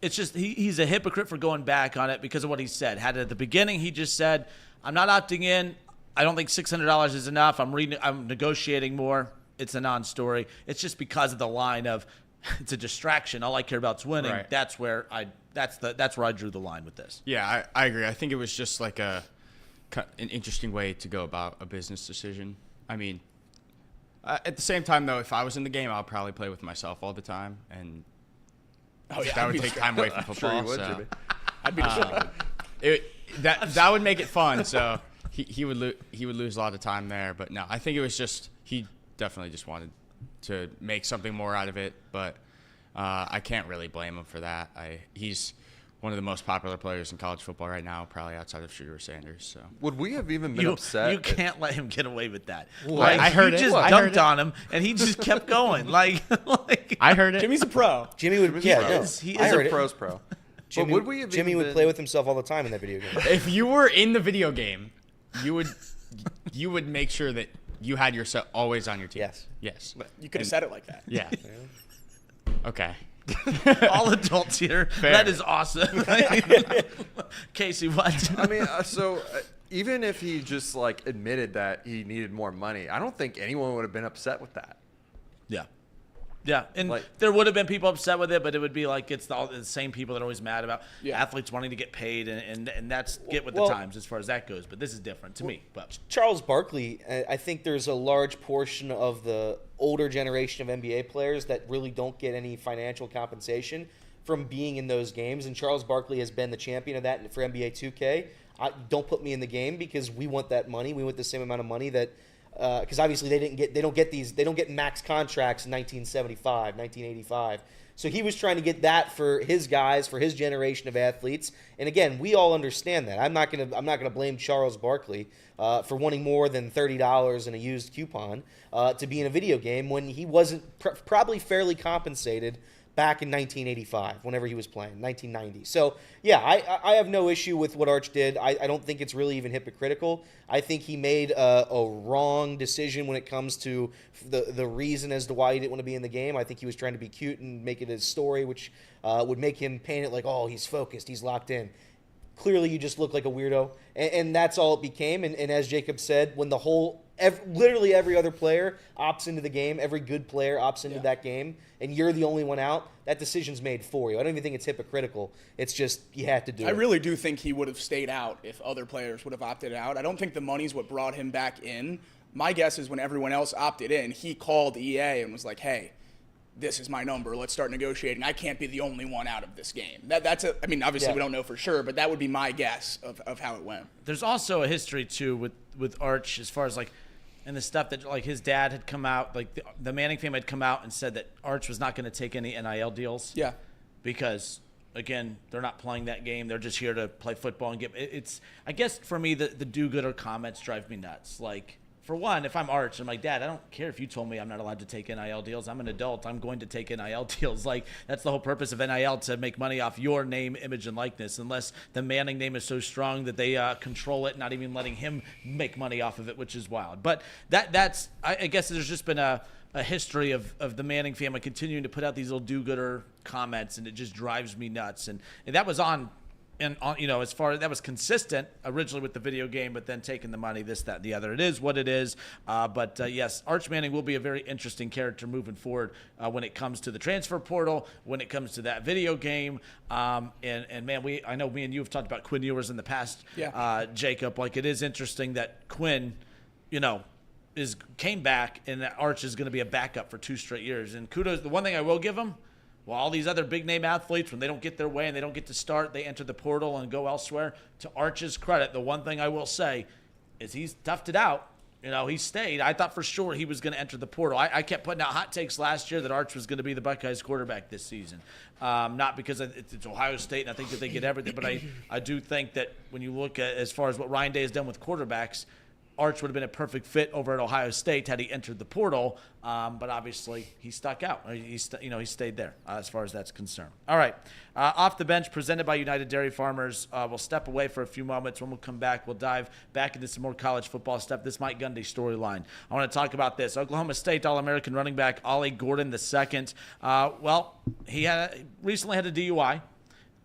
It's just he's a hypocrite for going back on it because of what he said. Had at the beginning, he just said, "I'm not opting in. I don't think $600 is enough. I'm negotiating more." It's a non-story. It's just because of the line of it's a distraction. All I care about is winning. Right. That's where I drew the line with this. Yeah, I agree. I think it was just like an interesting way to go about a business decision. I mean. At the same time, though, if I was in the game, I'd probably play with myself all the time, and that would take time away from football. Sure you would, so. Jimmy. I'd be distracted. That would make it fun. So he would lose a lot of time there. But no, I think it was just he definitely just wanted to make something more out of it. But I can't really blame him for that. He's one of the most popular players in college football right now, probably outside of Shooter Sanders. So would we have even been upset? You can't let him get away with that. Like, I heard you it. just I heard dunked it. on him, and he just kept going. I heard it. Jimmy's a pro. Jimmy would, yeah, no, He I is heard a it. Pro's pro. Jimmy, But would we have Jimmy even would been- play with himself all the time in that video game. If you were in the video game, you would make sure that you had yourself always on your team. Yes. You could have said it like that. Yeah. Okay. All adults here. Fair. That is awesome. Casey, what? I mean, even if he just like admitted that he needed more money, I don't think anyone would have been upset with that. Yeah. Yeah, and Like- there would have been people upset with it, but it would be like it's all the same people that are always mad about Yeah. athletes wanting to get paid, and that's get with Well- the times as far as that goes. But this is different to me. But Charles Barkley, I think there's a large portion of the older generation of NBA players that really don't get any financial compensation from being in those games. And Charles Barkley has been the champion of that for NBA 2K. Don't put me in the game because we want that money. We want the same amount of money that because obviously they don't get max contracts in 1975, 1985. So he was trying to get that for his guys, for his generation of athletes. And again, we all understand that. I'm not gonna blame Charles Barkley for wanting more than $30 in a used coupon to be in a video game when he wasn't probably fairly compensated back in 1985, whenever he was playing, 1990. So, yeah, I have no issue with what Arch did. I don't think it's really even hypocritical. I think he made a wrong decision when it comes to the reason as to why he didn't want to be in the game. I think he was trying to be cute and make it a story, which would make him paint it like, oh, he's focused, he's locked in. Clearly, you just look like a weirdo, and that's all it became. And as Jacob said, when the whole literally every other player opts into the game, every good player opts into that game, and you're the only one out, that decision's made for you. I don't even think it's hypocritical. It's just you had to do it. I really do think he would have stayed out if other players would have opted out. I don't think the money's what brought him back in. My guess is when everyone else opted in, he called EA and was like, hey, this is my number. Let's start negotiating. I can't be the only one out of this game. I mean, obviously we don't know for sure, but that would be my guess of how it went. there's also a history too with Arch as far as like, and the stuff that like his dad had come out, like the Manning family had come out and said that Arch was not going to take any NIL deals. Yeah. Because again, they're not playing that game. They're just here to play football and it's. I guess for me, the do-gooder comments drive me nuts. Like, for one, if I'm Arch, I'm like, Dad, I don't care if you told me I'm not allowed to take NIL deals. I'm an adult. I'm going to take NIL deals. Like, that's the whole purpose of NIL, to make money off your name, image, and likeness, unless the Manning name is so strong that they control it, not even letting him make money off of it, which is wild. But that's I guess there's just been a history of the Manning family continuing to put out these little do-gooder comments, and it just drives me nuts. And that was on as far as that was consistent originally with the video game, but then taking the money, this, that, the other. It is what it is. But yes, Arch Manning will be a very interesting character moving forward when it comes to the transfer portal, when it comes to that video game. And man, I know me and you have talked about Quinn Ewers in the past, Jacob. Like, it is interesting that Quinn, came back, and that Arch is going to be a backup for 2 straight years. And kudos, the one thing I will give him, well, all these other big-name athletes, when they don't get their way and they don't get to start, they enter the portal and go elsewhere. To Arch's credit, the one thing I will say is he's toughed it out. He stayed. I thought for sure he was going to enter the portal. I kept putting out hot takes last year that Arch was going to be the Buckeyes quarterback this season. Not because it's Ohio State and I think that they get everything, but I do think that when you look at as far as what Ryan Day has done with quarterbacks, Arch would have been a perfect fit over at Ohio State had he entered the portal, but obviously he stuck out. He stayed there as far as that's concerned. All right, off the bench, presented by United Dairy Farmers. We'll step away for a few moments. When we'll come back, we'll dive back into some more college football stuff. This Mike Gundy storyline. I want to talk about this. Oklahoma State All-American running back Ollie Gordon II. He recently had a DUI.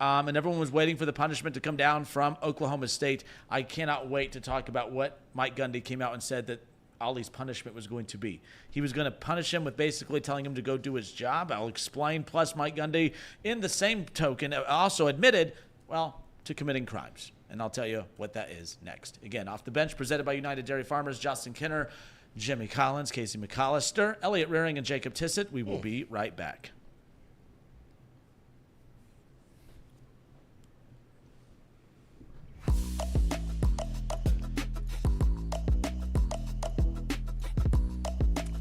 And everyone was waiting for the punishment to come down from Oklahoma State. I cannot wait to talk about what Mike Gundy came out and said that Ollie's punishment was going to be. He was going to punish him with basically telling him to go do his job. I'll explain. Plus, Mike Gundy, in the same token, also admitted, to committing crimes. And I'll tell you what that is next. Again, off the bench, presented by United Dairy Farmers, Justin Kinner, Jimmy Collins, Casey McAllister, Elliott Rearing, and Jacob Tissett. We will be right back.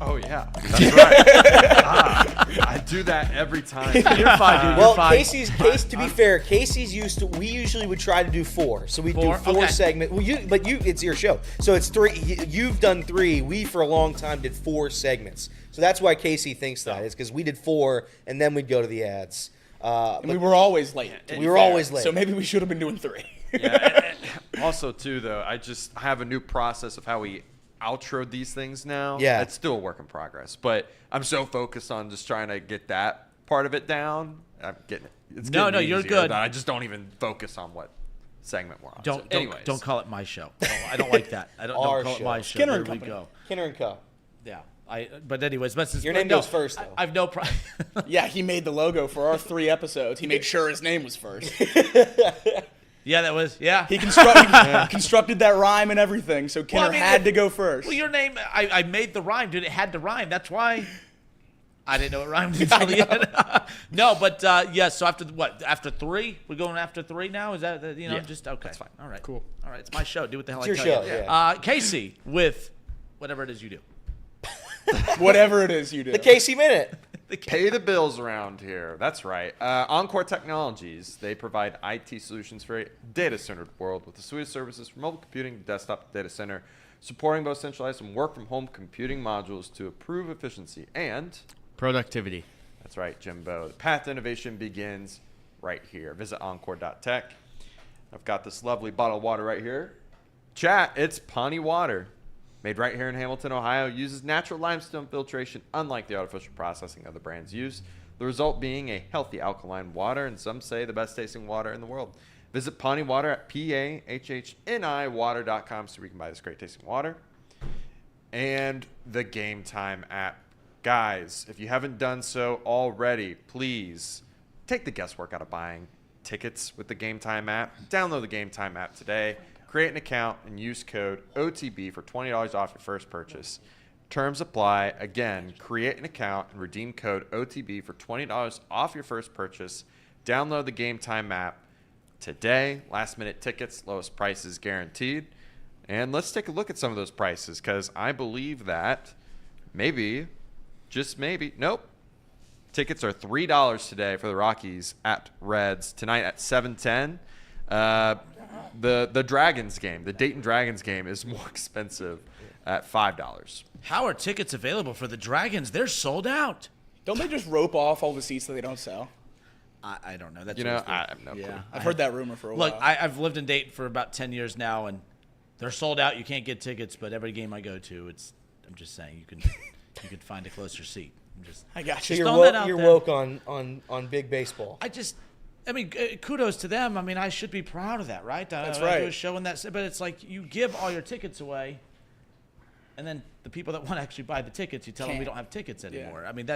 Oh, yeah. That's right. I do that every time. You're fine, dude. Well, You're fine. To be fair, Casey's we usually would try to do 4. So we do 4 Okay. segments. Well, it's your show. So it's 3. You've done 3. We, for a long time, did 4 segments. So that's why Casey thinks that. It's because we did 4, and then we'd go to the ads. And we were always late. We were always late. So maybe we should have been doing 3. Yeah. Also, too, though, I have a new process of how we outro these things now. Yeah. It's still a work in progress, but I'm so focused on just trying to get that part of it down. I'm getting it. It's No, getting you're easier, good. but I just don't even focus on what segment we're on. Don't call it my show. I don't like that. Don't Our call it show. my show. Skinner There and we Company. go. Kinner and Co. Yeah. But anyways, Your name goes first, though. I've no problem. Yeah, he made the logo for our 3 episodes. He made sure his name was first. Yeah, that was. Yeah. He constructed that rhyme and everything, so Kinner Well, I mean, had to go first. Well, your name, I made the rhyme, dude. It had to rhyme. That's why I didn't know it rhymed until the end. No, but yes. So after what? After 3, we're going after 3 now. Is that just okay? That's fine. All right, cool. All right, it's my show. Do what the hell It's I your tell show, you. yeah. Casey with whatever it is you do. Whatever it is you do. The Casey Minute. Pay the bills around here. That's right. Encore Technologies. They provide IT solutions for a data-centered world with a suite of services from mobile computing to desktop to data center, supporting both centralized and work-from-home computing modules to improve efficiency and Productivity. That's right, Jimbo. The path to innovation begins right here. Visit encore.tech. I've got this lovely bottle of water right here. Chat, it's Pawnee water. Made right here in Hamilton, Ohio, uses natural limestone filtration, unlike the artificial processing other brands use. The result being a healthy alkaline water, and some say the best tasting water in the world. Visit Pawnee Water at PAHHNIwater.com so we can buy this great tasting water. And the Game Time app. Guys, if you haven't done so already, please take the guesswork out of buying tickets with the Game Time app. Download the Game Time app today. Create an account and use code OTB for $20 off your first purchase. Terms apply. Again, create an account and redeem code OTB for $20 off your first purchase. Download the Game Time app today. Last minute tickets, lowest prices guaranteed. And let's take a look at some of those prices because I believe that maybe, just maybe, nope. Tickets are $3 today for the Rockies at Reds. Tonight at 7:10. The Dragons game, the Dayton Dragons game, is more expensive at $5. How are tickets available for the Dragons? They're sold out. Don't they just rope off all the seats that they don't sell? I don't know. That's I have no clue. I've heard that rumor for a Look, while. I've lived in Dayton for about 10 years now, and they're sold out. You can't get tickets, but every game I go to, I'm just saying you can find a closer seat. I got So you. you're woke on big baseball. Kudos to them. I mean, I should be proud of that, right? That's I right. do a show in that, but it's like you give all your tickets away, and then the people that want to actually buy the tickets, you tell them we don't have tickets anymore. I mean,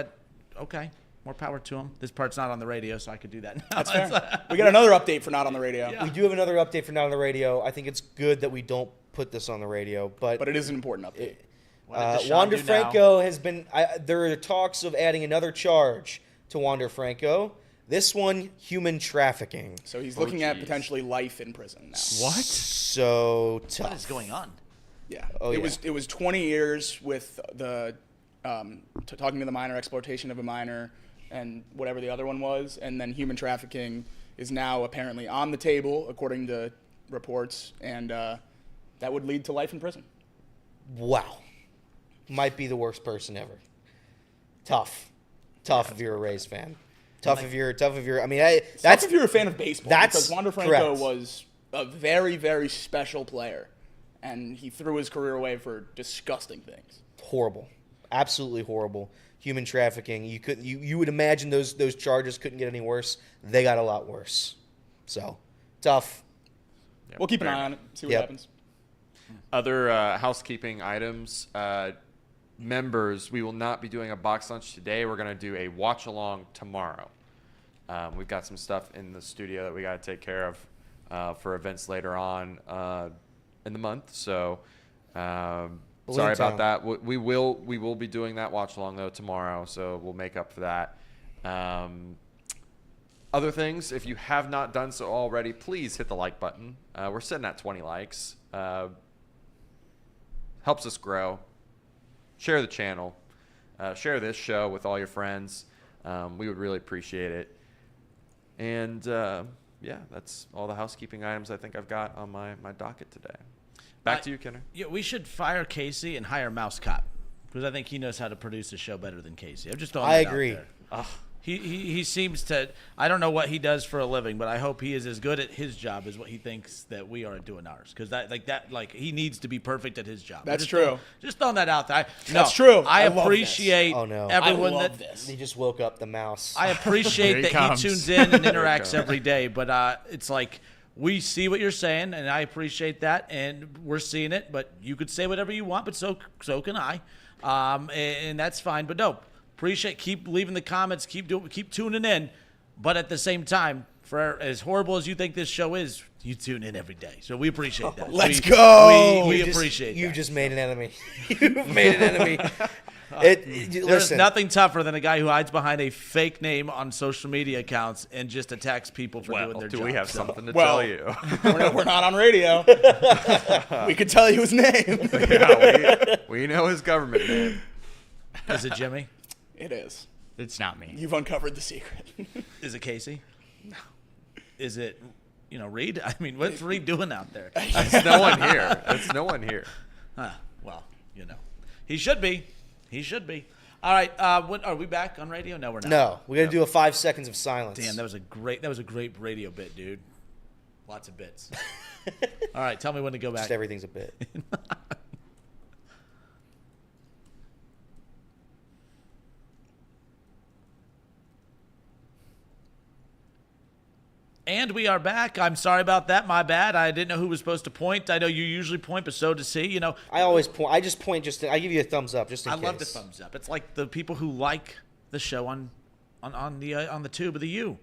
okay, more power to them. This part's not on the radio, so I could do that now. That's fair. We got another update for Not on the Radio. Yeah. We do have another update for Not on the Radio. I think it's good that we don't put this on the radio, but But it is an important update. What did Deshaun Wander do now? Franco has been. There are talks of adding another charge to Wander Franco. This one, human trafficking. So he's looking at potentially life in prison now. What? So tough. What is going on? Yeah. Oh, yeah. It was 20 years with the talking to the minor, exploitation of a minor, and whatever the other one was, and then human trafficking is now apparently on the table according to reports, and that would lead to life in prison. Wow. Might be the worst person ever. Tough if you're a Rays fan. Tough if you're. I mean, That's if you're a fan of baseball. that's because Wander Franco correct. was a very, very special player, and he threw his career away for disgusting things. horrible, absolutely horrible. Human trafficking. You would imagine those charges couldn't get any worse. They got a lot worse. So tough. We'll keep an eye on it. See what happens. Other housekeeping items. Members, we will not be doing a box lunch today. We're going to do a watch along tomorrow. We've got some stuff in the studio that we got to take care of for events later on in the month. So sorry about that. We will be doing that watch along though tomorrow. So we'll make up for that. Other things, if you have not done so already, please hit the like button. We're sitting at 20 likes. Helps us grow. Share the channel. Share this show with all your friends. we would really appreciate it. And yeah, that's all the housekeeping items I think I've got on my docket today. Back to you, Kenner. Yeah, we should fire Casey and hire Mouse Cop because I think he knows how to produce a show better than Casey. I'm just throwing I that agree. out there. He seems to. I don't know what he does for a living, but I hope he is as good at his job as what he thinks that we are at doing ours. Because he needs to be perfect at his job. That's true. Just throwing that out there. That's true. I I love appreciate this. Oh, no. everyone I love that. this. He just woke up the mouse. I appreciate Here he that comes. he tunes in and interacts every day, but it's like we see what you're saying, and I appreciate that, and we're seeing it. But you could say whatever you want, but so can I, and that's fine. But no, appreciate. Keep leaving the comments. Keep tuning in, but at the same time, for as horrible as you think this show is, you tune in every day, so we appreciate that. Let's go. We You appreciate that. You've just made an enemy. You've made an enemy. There's Listen, nothing tougher than a guy who hides behind a fake name on social media accounts and just attacks people for doing their Do job. we have So- something to Well, tell you? We're not on radio. We could tell you his name. Yeah, we know his government name. Is it Jimmy? It is. It's not me. You've uncovered the secret. Is it Casey? No. Is it, Reed? I mean, what's Reed doing out there? That's no one here. That's no one here. Well, he should be. He should be. All right. What are we back on radio? No, we're not. no, we got to do a 5 seconds of silence. Damn, that was a great radio bit, dude. Lots of bits. All right, tell me when to go back. Just everything's a bit. And we are back. I'm sorry about that. My bad. I didn't know who was supposed to point. I know you usually point, but so does he. I always point. I just point. I give you a thumbs up just in I case. love the thumbs up. It's like the people who like the show on the tube of the U.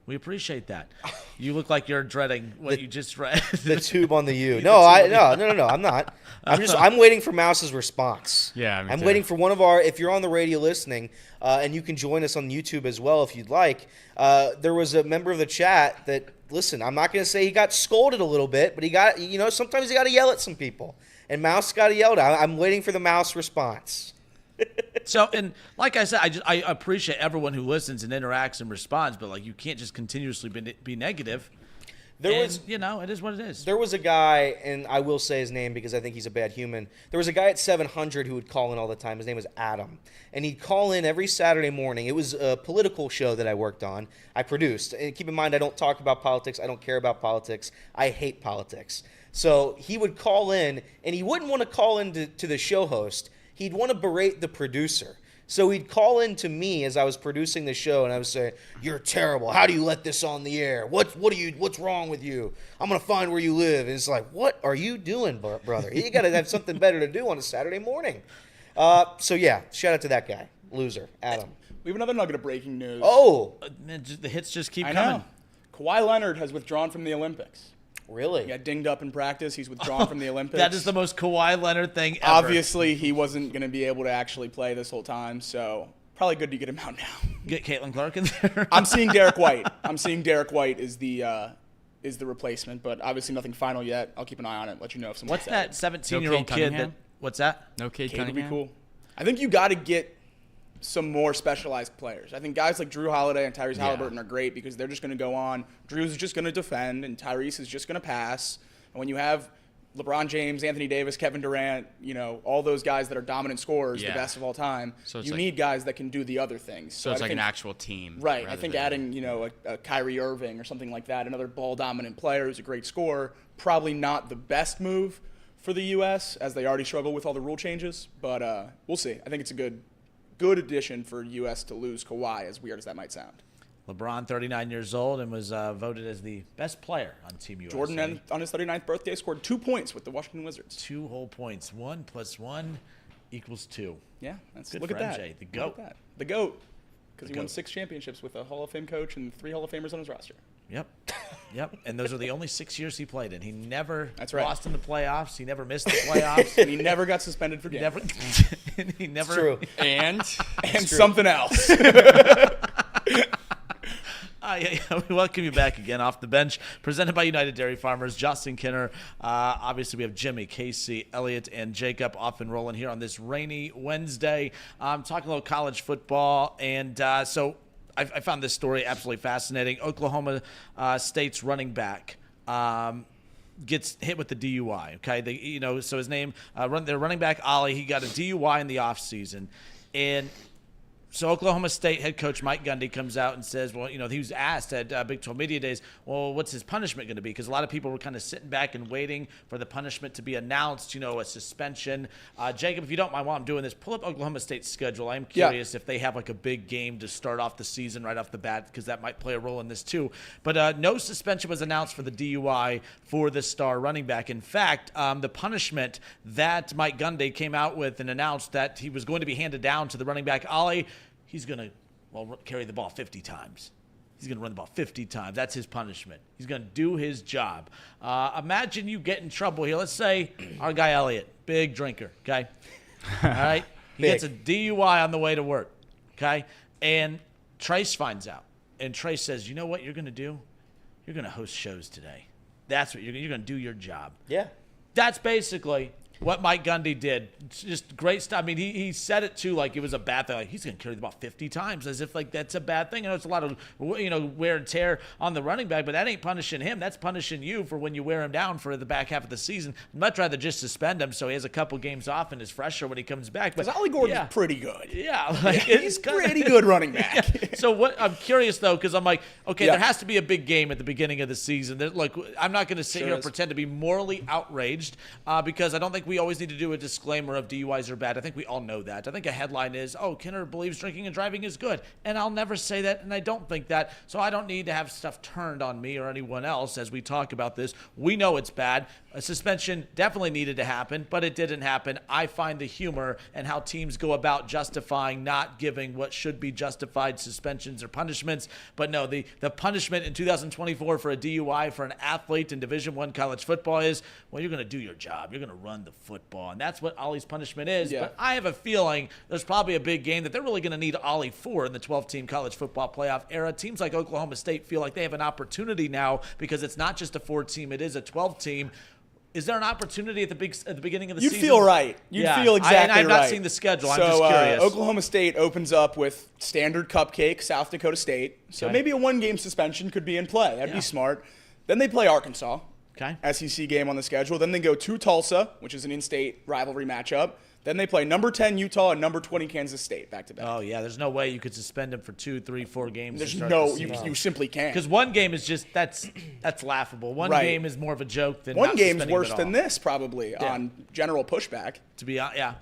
We appreciate that. You look like you're dreading what you just read. The tube on the U. No, I'm not. I'm waiting for Mouse's response. Yeah, me I'm too. waiting for one of our. If you're on the radio listening, and you can join us on YouTube as well if you'd like. There was a member of the chat that listen. I'm not going to say he got scolded a little bit, but he got. Sometimes you got to yell at some people, and Mouse got to yell at. I'm waiting for the Mouse response. So, and like I said, I appreciate everyone who listens and interacts and responds, but you can't just continuously be negative. It is what it is. There was a guy, and I will say his name because I think he's a bad human. There was a guy at 700 who would call in all the time. His name was Adam, and he'd call in every Saturday morning. It was a political show that I worked on. I produced, and keep in mind, I don't talk about politics. I don't care about politics. I hate politics. So he would call in, and he wouldn't want to call in to the show host. He'd want to berate the producer. So he'd call in to me as I was producing the show, and I would say, "You're terrible. How do you let this on the air? What's wrong with you? I'm gonna find where you live." And it's like, what are you doing, brother? You got to have something better to do on a Saturday morning. So yeah, shout out to that guy, loser, Adam. We have another nugget of breaking news. Oh, The hits just keep I coming. know. Kawhi Leonard has withdrawn from the Olympics. really? He got dinged up in practice. He's withdrawn from the Olympics. That is the most Kawhi Leonard thing ever. Obviously, he wasn't going to be able to actually play this whole time, so probably good to get him out now. Get Caitlin Clark in there. I'm seeing Derek White. Is the replacement, but obviously nothing final yet. I'll keep an eye on it. Let you know if someone's What's that 17-year-old No Cade kid? Cunningham? What's that? No Cade Cade would be Cunningham? cool. I think you got to get some more specialized players. I think guys like Drew Holiday and Tyrese Halliburton are great because they're just going to go on. Drew's just going to defend, and Tyrese is just going to pass. And when you have LeBron James, Anthony Davis, Kevin Durant, all those guys that are dominant scorers, the Yeah. best of all time, So it's you like- need guys that can do the other things. So it's I like an think- actual team. Right. I rather think than- adding, a Kyrie Irving or something like that, another ball-dominant player who's a great scorer, probably not the best move for the U.S. as they already struggle with all the rule changes. But we'll see. I think it's a good addition for U.S. to lose Kawhi, as weird as that might sound. LeBron, 39 years old, and was voted as the best player on Team USA. Jordan, on his 39th birthday, scored 2 points with the Washington Wizards. 2 whole points. 1 + 1 = 2. Yeah, that's Good look for at that. MJ, the Look GOAT. at that. The GOAT. Because he won GOAT. 6 championships with a Hall of Fame coach and 3 Hall of Famers on his roster. Yep. And those are the only 6 years he played in. He never That's right. lost in the playoffs. He never missed the playoffs. And he never got suspended for He games. never. True. And And something else. We welcome you back again off the bench. Presented by United Dairy Farmers. Justin Kinner. Obviously, we have Jimmy, Casey, Elliott, and Jacob off and rolling here on this rainy Wednesday. Talking a little college football. And so I found this story absolutely fascinating. Oklahoma State's running back gets hit with the DUI. Okay, so his name, their running back Ollie, he got a DUI in the offseason, and so Oklahoma State head coach Mike Gundy comes out and says, well, he was asked at Big 12 Media Days, well, what's his punishment going to be? Because a lot of people were kind of sitting back and waiting for the punishment to be announced, a suspension. Jacob, if you don't mind, while I'm doing this, pull up Oklahoma State's schedule. I'm curious if they have like a big game to start off the season right off the bat, because that might play a role in this too. But no suspension was announced for the DUI for the star running back. In fact, the punishment that Mike Gundy came out with and announced that he was going to be handed down to the running back Ollie, he's going to, carry the ball 50 times. He's going to run the ball 50 times. That's his punishment. He's going to do his job. Imagine you get in trouble here. Let's say our guy Elliott, big drinker, okay? All right? He gets a DUI on the way to work, okay? And Trace finds out. And Trace says, you know what you're going to do? You're going to host shows today. That's what you're going to do your job. Yeah. That's basically what Mike Gundy did. It's just great stuff. I mean, he said it too like it was a bad thing. Like, he's going to carry the ball 50 times as if like that's a bad thing. It's a lot of wear and tear on the running back, but that ain't punishing him. That's punishing you for when you wear him down for the back half of the season. I'd much rather just suspend him so he has a couple games off and is fresher when he comes back. Because Ollie Gordon's pretty good. Yeah, he's pretty good running back. Yeah. So what I'm curious though, because I'm like, okay, there has to be a big game at the beginning of the season. Like, I'm not going to sit here and pretend to be morally outraged because I don't think we always need to do a disclaimer of DUIs are bad. I think we all know that. I think a headline is, Kinner believes drinking and driving is good. And I'll never say that, and I don't think that. So I don't need to have stuff turned on me or anyone else as we talk about this. We know it's bad. A suspension definitely needed to happen, but it didn't happen. I find the humor and how teams go about justifying not giving what should be justified suspensions or punishments. But no, the punishment in 2024 for a DUI for an athlete in Division I college football is, well, you're going to do your job. You're going to run the football. And that's what Ollie's punishment is. Yeah. But I have a feeling there's probably a big game that they're really going to need Ollie for in the 12-team college football playoff era. Teams like Oklahoma State feel like they have an opportunity now because it's not just a 4-team, it is a 12-team. Is there an opportunity at the beginning of the season? You'd feel right. You'd feel exactly right. I've not seen the schedule. I'm just curious. Oklahoma State opens up with standard cupcake, South Dakota State. So maybe a one-game suspension could be in play. That'd be smart. Then they play Arkansas. Okay. SEC game on the schedule. Then they go to Tulsa, which is an in-state rivalry matchup. Then they play number 10 Utah and number 20 Kansas State back-to-back. Oh, yeah. There's no way you could suspend him for 2, 3, 4 games. There's you simply can't. Because one game is just, that's laughable. One game is more of a joke than one game's worse than this, probably, on general pushback. To be, yeah.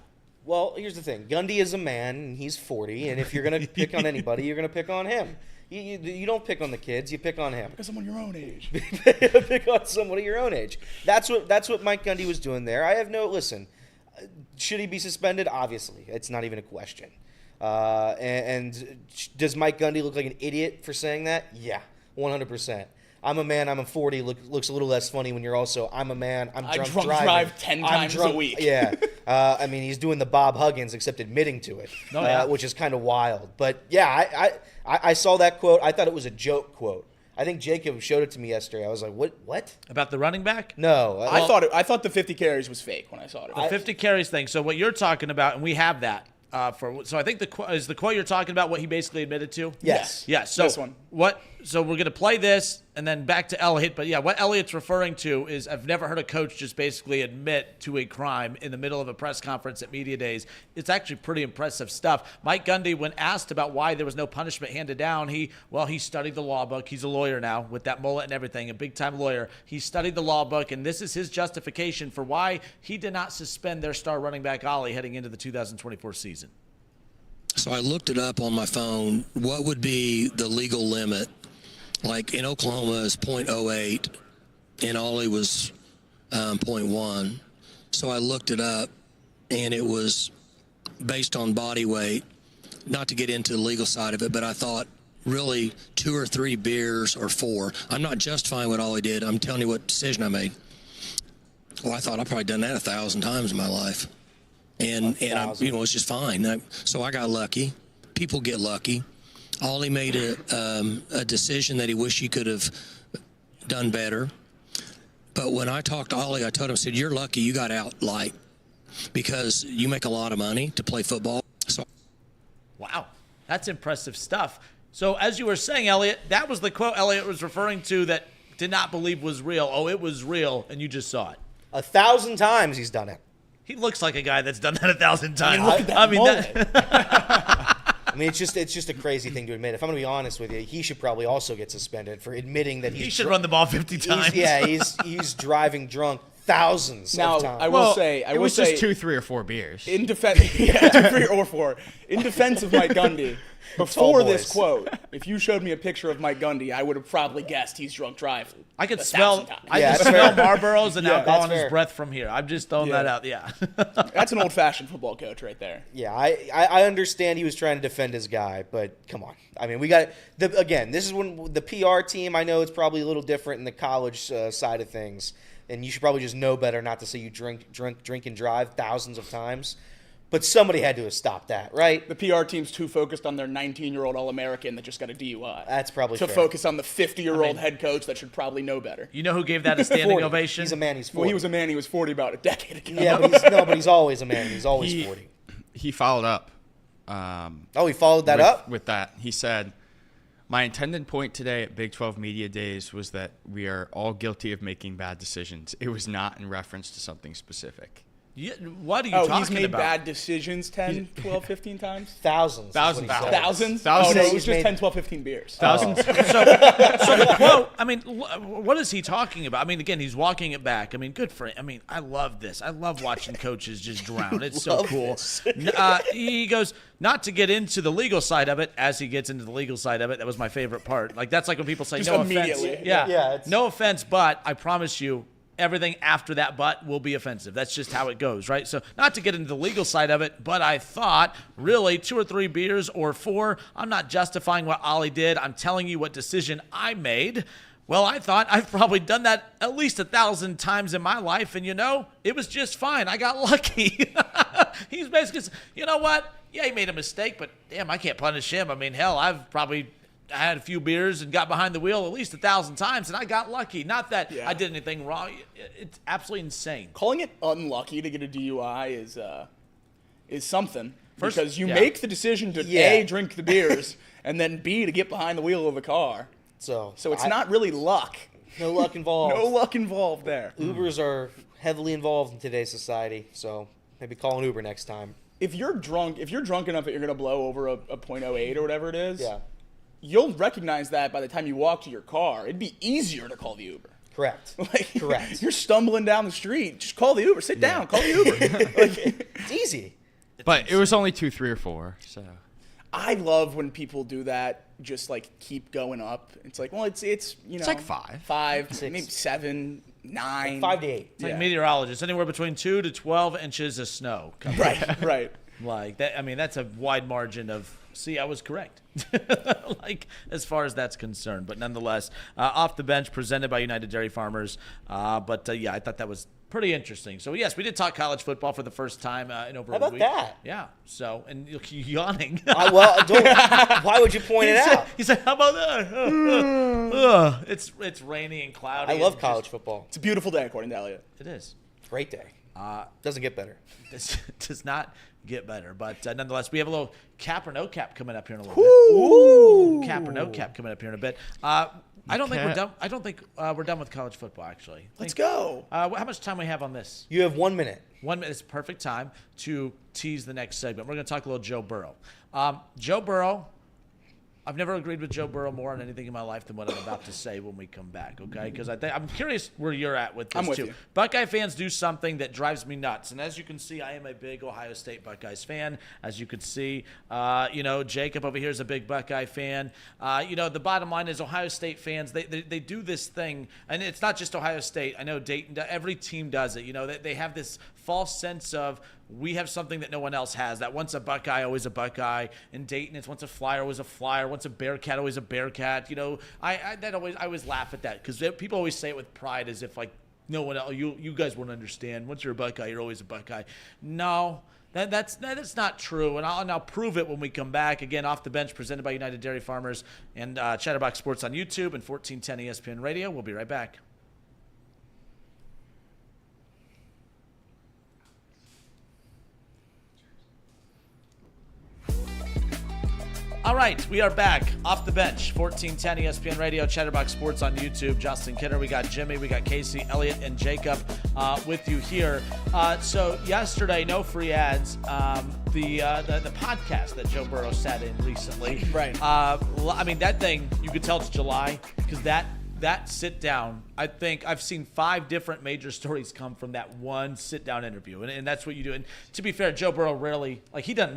Well, here's the thing. Gundy is a man, and he's 40, and if you're going to pick on anybody, you're going to pick on him. You don't pick on the kids, you pick on him. Pick on someone your own age. Pick on somebody your own age. That's what Mike Gundy was doing there. I have listen, should he be suspended? Obviously. It's not even a question. And does Mike Gundy look like an idiot for saying that? Yeah, 100%. I'm a man, I'm 40, looks a little less funny when you're also, I'm a man, I'm drunk driving. Drive 10 times a week. Yeah. I mean, he's doing the Bob Huggins, except admitting to it, which is kind of wild. But, yeah, I saw that quote. I thought it was a joke quote. I think Jacob showed it to me yesterday. I was like, what? About the running back? No. I thought the 50 carries was fake when I saw it. The 50 carries thing. So what you're talking about, and we have that. So I think is the quote you're talking about what he basically admitted to? Yes. Yeah. So this one. So we're gonna play this and then back to Elliott. But yeah, what Elliott's referring to is I've never heard a coach just basically admit to a crime in the middle of a press conference at media days. It's actually pretty impressive stuff. Mike Gundy, when asked about why there was no punishment handed down, he studied the law book. He's a lawyer now with that mullet and everything, a big time lawyer. He studied the law book, and this is his justification for why he did not suspend their star running back Ollie heading into the 2024 season. So I looked it up on my phone. What would be the legal limit? Like in Oklahoma is 0.08, and Ollie was 0.1. So I looked it up, and it was based on body weight. Not to get into the legal side of it, but I thought really 2 or 3 beers or 4. I'm not justifying what Ollie did. I'm telling you what decision I made. Well, I thought I've probably done that 1,000 times in my life. And I, it's just fine. So I got lucky. People get lucky. Ollie made a decision that he wished he could have done better. But when I talked to Ollie, I told him, I said, you're lucky you got out light because you make a lot of money to play football. So, wow, that's impressive stuff. So as you were saying, Elliott, that was the quote Elliott was referring to that did not believe was real. Oh, it was real, and you just saw it. 1,000 times he's done it. He looks like a guy that's done that 1,000 times. Look at that I mean, it's just a crazy thing to admit. If I'm going to be honest with you, he should probably also get suspended for admitting that he should run the ball 50 times. He's driving drunk thousands Now, of times. I will say, it was just 2, 3, or 4 beers. in defense, 2, 3, or 4. In defense of Mike Gundy, before this boys. quote, if you showed me a picture of Mike Gundy, I would have probably guessed he's drunk driving. I could 1,000 smell. times. I Yeah, can that's smell fair. Marlboros and Yeah, alcohol that's in his fair. breath from here. I'm just throwing that out. Yeah. That's an old-fashioned football coach right there. Yeah, I understand he was trying to defend his guy, but come on. I mean, we got again. This is when the PR team. I know it's probably a little different in the college side of things, and you should probably just know better not to say you drink and drive thousands of times. But somebody had to have stopped that, right? The PR team's too focused on their 19-year-old All-American that just got a DUI. That's probably to fair. focus on the 50-year-old head coach that should probably know better. You know who gave that a standing 40. ovation? He's a man. He's 40. Well, he was a man. He was 40 about a decade ago. Yeah, but he's always a man. He's always 40. He followed up. Oh, he followed that up? With that. He said, my intended point today at Big 12 Media Days was that we are all guilty of making bad decisions. It was not in reference to something specific. Yeah, what are you Oh, talking he's made about? bad decisions 10, 12, 15 times? Thousands. is what he said. Thousands? Thousands. Oh, no, it He's was just made- 10, 12, 15 beers. Thousands. So the quote, I mean, what is he talking about? I mean, again, he's walking it back. I mean, good for him. I mean, I love this. I love watching coaches just drown. It's so Love cool. this. He goes, not to get into the legal side of it, as he gets into the legal side of it. That was my favorite part. Like, that's like when people say, Just no offense. immediately. Yeah, Yeah, it's- no offense, but I promise you, everything after that but will be offensive. That's just how it goes, right? So not to get into the legal side of it, but I thought really 2 or 3 beers or 4, I'm not justifying what Ollie did. I'm telling you what decision I made. Well, I thought I've probably done that at least 1,000 times in my life, and it was just fine. I got lucky. He's basically, you know what? Yeah, he made a mistake, but damn, I can't punish him. I mean, hell, I had a few beers and got behind the wheel at least 1,000 times, and I got lucky. Not that I did anything wrong. It's absolutely insane. Calling it unlucky to get a DUI is something. Because you yeah. make the decision to A, drink the beers, and then B, to get behind the wheel of the car. So it's not really luck. no luck involved. No luck involved there. Ubers are heavily involved in today's society, so maybe call an Uber next time. If you're drunk enough that you're going to blow over a .08 or whatever it is, Yeah, you'll recognize that by the time you walk to your car. It'd be easier to call the Uber. correct. Correct. You're stumbling down the street. Just call the Uber. Sit down. Call the Uber. It's easy. But it was only 2, 3, or 4. So I love when people do that. Just like keep going up. It's like, well, it's like 5. 5, 6. maybe 7, 9, 5 to 8. It's like meteorologists, anywhere between 2 to 12 inches of snow. Right. Like that. I mean, that's a wide margin of. See, I was correct. Like as far as that's concerned, but nonetheless, off the bench, presented by United Dairy Farmers. But I thought that was pretty interesting. So yes, we did talk college football for the first time in over How about a week. that? Yeah. So and you're yawning. Why would you point it out? He said, "How about that?" It's rainy and cloudy. I love and college football. It's a beautiful day, according to Elliott. It is. Great day. Doesn't get better. This does not get better, but nonetheless, we have a little cap or no cap coming up here in a little bit. Ooh. Cap or no cap coming up here in a bit. I don't think we're done. I don't think we're done with college football. Actually, Let's go. How much time we have on this? You have 1 minute. 1 minute is perfect time to tease the next segment. We're going to talk a little Joe Burrow. Joe Burrow. I've never agreed with Joe Burrow more on anything in my life than what I'm about to say when we come back, okay? Because I'm curious where you're at with this, I'm with too. you. Buckeye fans do something that drives me nuts. And as you can see, I am a big Ohio State Buckeyes fan. As you can see, Jacob over here is a big Buckeye fan. The bottom line is Ohio State fans, they do this thing. And it's not just Ohio State. I know Dayton, every team does it. They have this false sense of we have something that no one else has. That once a Buckeye, always a Buckeye. In Dayton, it's once a Flyer, always a Flyer. Once a Bearcat, always a Bearcat. I always laugh at that because people always say it with pride as if like no one else. You guys won't understand. Once you're a Buckeye, you're always a Buckeye. No. That's not true, and I'll prove it when we come back. Again, Off the Bench, presented by United Dairy Farmers and Chatterbox Sports on YouTube and 1410 ESPN Radio. We'll be right back. All right, we are back off the bench. 1410 ESPN Radio, Chatterbox Sports on YouTube. Justin Kidder, we got Jimmy, we got Casey, Elliott, and Jacob with you here. So yesterday, no free ads. The podcast that Joe Burrow sat in recently. Right. I mean, that thing, you could tell it's July because that sit down, I think I've seen 5 different major stories come from that one sit down interview. And that's what you do. And to be fair, Joe Burrow rarely, like he doesn't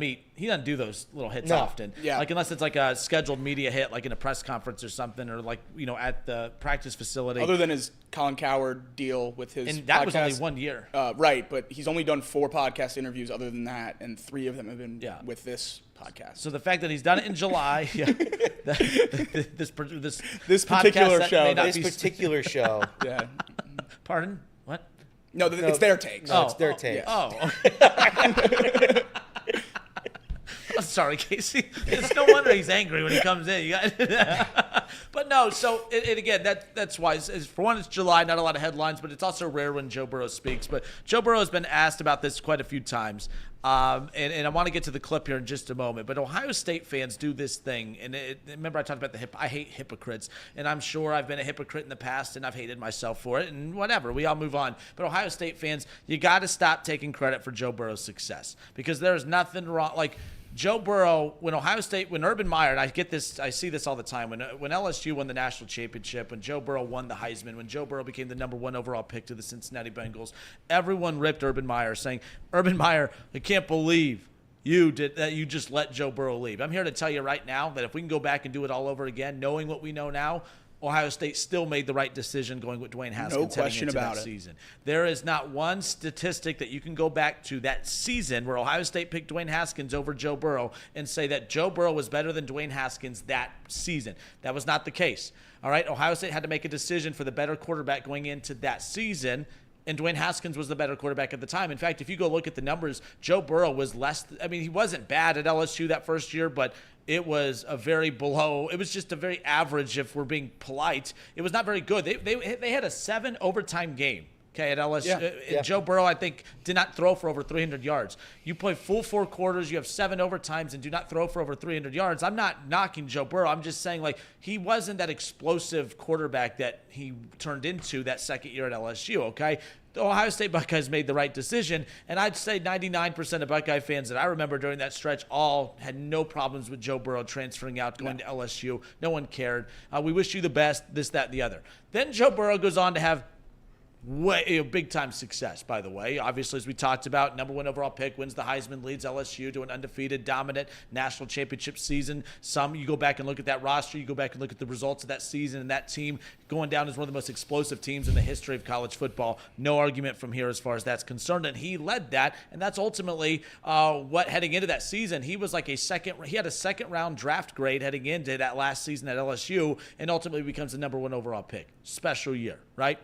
do those little hits often. Yeah. Like unless it's like a scheduled media hit, like in a press conference or something, or like, at the practice facility. Other than his Colin Cowherd deal with his and that podcast, was only 1 year. Right, but he's only done 4 podcast interviews other than that, and 3 of them have been with this podcast. So the fact that he's done it in July, this particular show, particular show. Yeah. Pardon? What? No, it's their takes. No, it's their takes. Oh. Okay. I'm sorry, Casey. It's no wonder he's angry when he comes in. But no, so it again, that's why. For one, it's July, not a lot of headlines, but it's also rare when Joe Burrow speaks. But Joe Burrow has been asked about this quite a few times. And I want to get to the clip here in just a moment. But Ohio State fans do this thing. And remember I talked about I hate hypocrites. And I'm sure I've been a hypocrite in the past, and I've hated myself for it. And whatever, we all move on. But Ohio State fans, you got to stop taking credit for Joe Burrow's success. Because there's nothing wrong. Like, Joe Burrow, when Urban Meyer, and I see this all the time, when LSU won the national championship, when Joe Burrow won the Heisman, when Joe Burrow became the number 1 overall pick to the Cincinnati Bengals, everyone ripped Urban Meyer, saying, Urban Meyer, I can't believe you just let Joe Burrow leave. I'm here to tell you right now that if we can go back and do it all over again, knowing what we know now, Ohio State still made the right decision going with Dwayne Haskins heading into that season. There is not one statistic that you can go back to that season where Ohio State picked Dwayne Haskins over Joe Burrow and say that Joe Burrow was better than Dwayne Haskins that season. That was not the case. All right, Ohio State had to make a decision for the better quarterback going into that season, and Dwayne Haskins was the better quarterback at the time. In fact, if you go look at the numbers, Joe Burrow was he wasn't bad at LSU that first year, but it was it was just a very average, if we're being polite. It was not very good. They had a 7 overtime game, okay, at LSU. Yeah. Joe Burrow, I think, did not throw for over 300 yards. You play full 4 quarters, you have 7 overtimes, and do not throw for over 300 yards. I'm not knocking Joe Burrow. I'm just saying, like, he wasn't that explosive quarterback that he turned into that second year at LSU, okay? The Ohio State Buckeyes made the right decision, and I'd say 99% of Buckeye fans that I remember during that stretch all had no problems with Joe Burrow transferring out, going to LSU. No one cared. We wish you the best, this, that, and the other. Then Joe Burrow goes on to have big-time success, by the way. Obviously, as we talked about, number 1 overall pick, wins the Heisman, leads LSU to an undefeated, dominant national championship season. You go back and look at that roster, you go back and look at the results of that season, and that team going down as one of the most explosive teams in the history of college football. No argument from here as far as that's concerned, and he led that, and that's ultimately what, heading into that season, he had a second-round draft grade heading into that last season at LSU, and ultimately becomes the number 1 overall pick. Special year, right?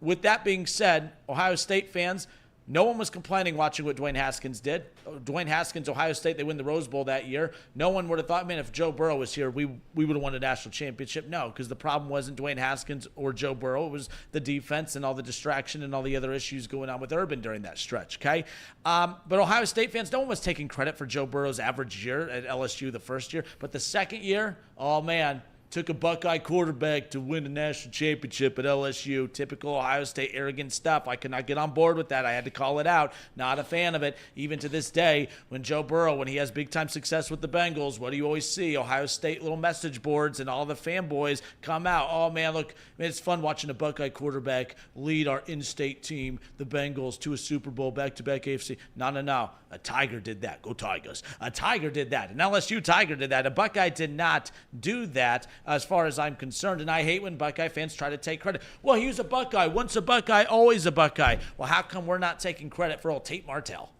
With that being said, Ohio State fans, no one was complaining watching what Dwayne Haskins did. Dwayne Haskins, Ohio State, they win the Rose Bowl that year. No one would have thought, man, if Joe Burrow was here, we would have won a national championship. No, because the problem wasn't Dwayne Haskins or Joe Burrow. It was the defense and all the distraction and all the other issues going on with Urban during that stretch, okay? But Ohio State fans, no one was taking credit for Joe Burrow's average year at LSU the first year. But the second year, oh, man, took a Buckeye quarterback to win a national championship at LSU. Typical Ohio State arrogant stuff. I could not get on board with that. I had to call it out. Not a fan of it. Even to this day, when Joe Burrow, when he has big-time success with the Bengals, what do you always see? Ohio State little message boards and all the fanboys come out. Oh, man, look, it's fun watching a Buckeye quarterback lead our in-state team, the Bengals, to a Super Bowl, back-to-back AFC. No. A Tiger did that. Go Tigers. A Tiger did that. An LSU Tiger did that. A Buckeye did not do that, as far as I'm concerned. And I hate when Buckeye fans try to take credit. Well, he was a Buckeye. Once a Buckeye, always a Buckeye. Well, how come we're not taking credit for old Tate Martell?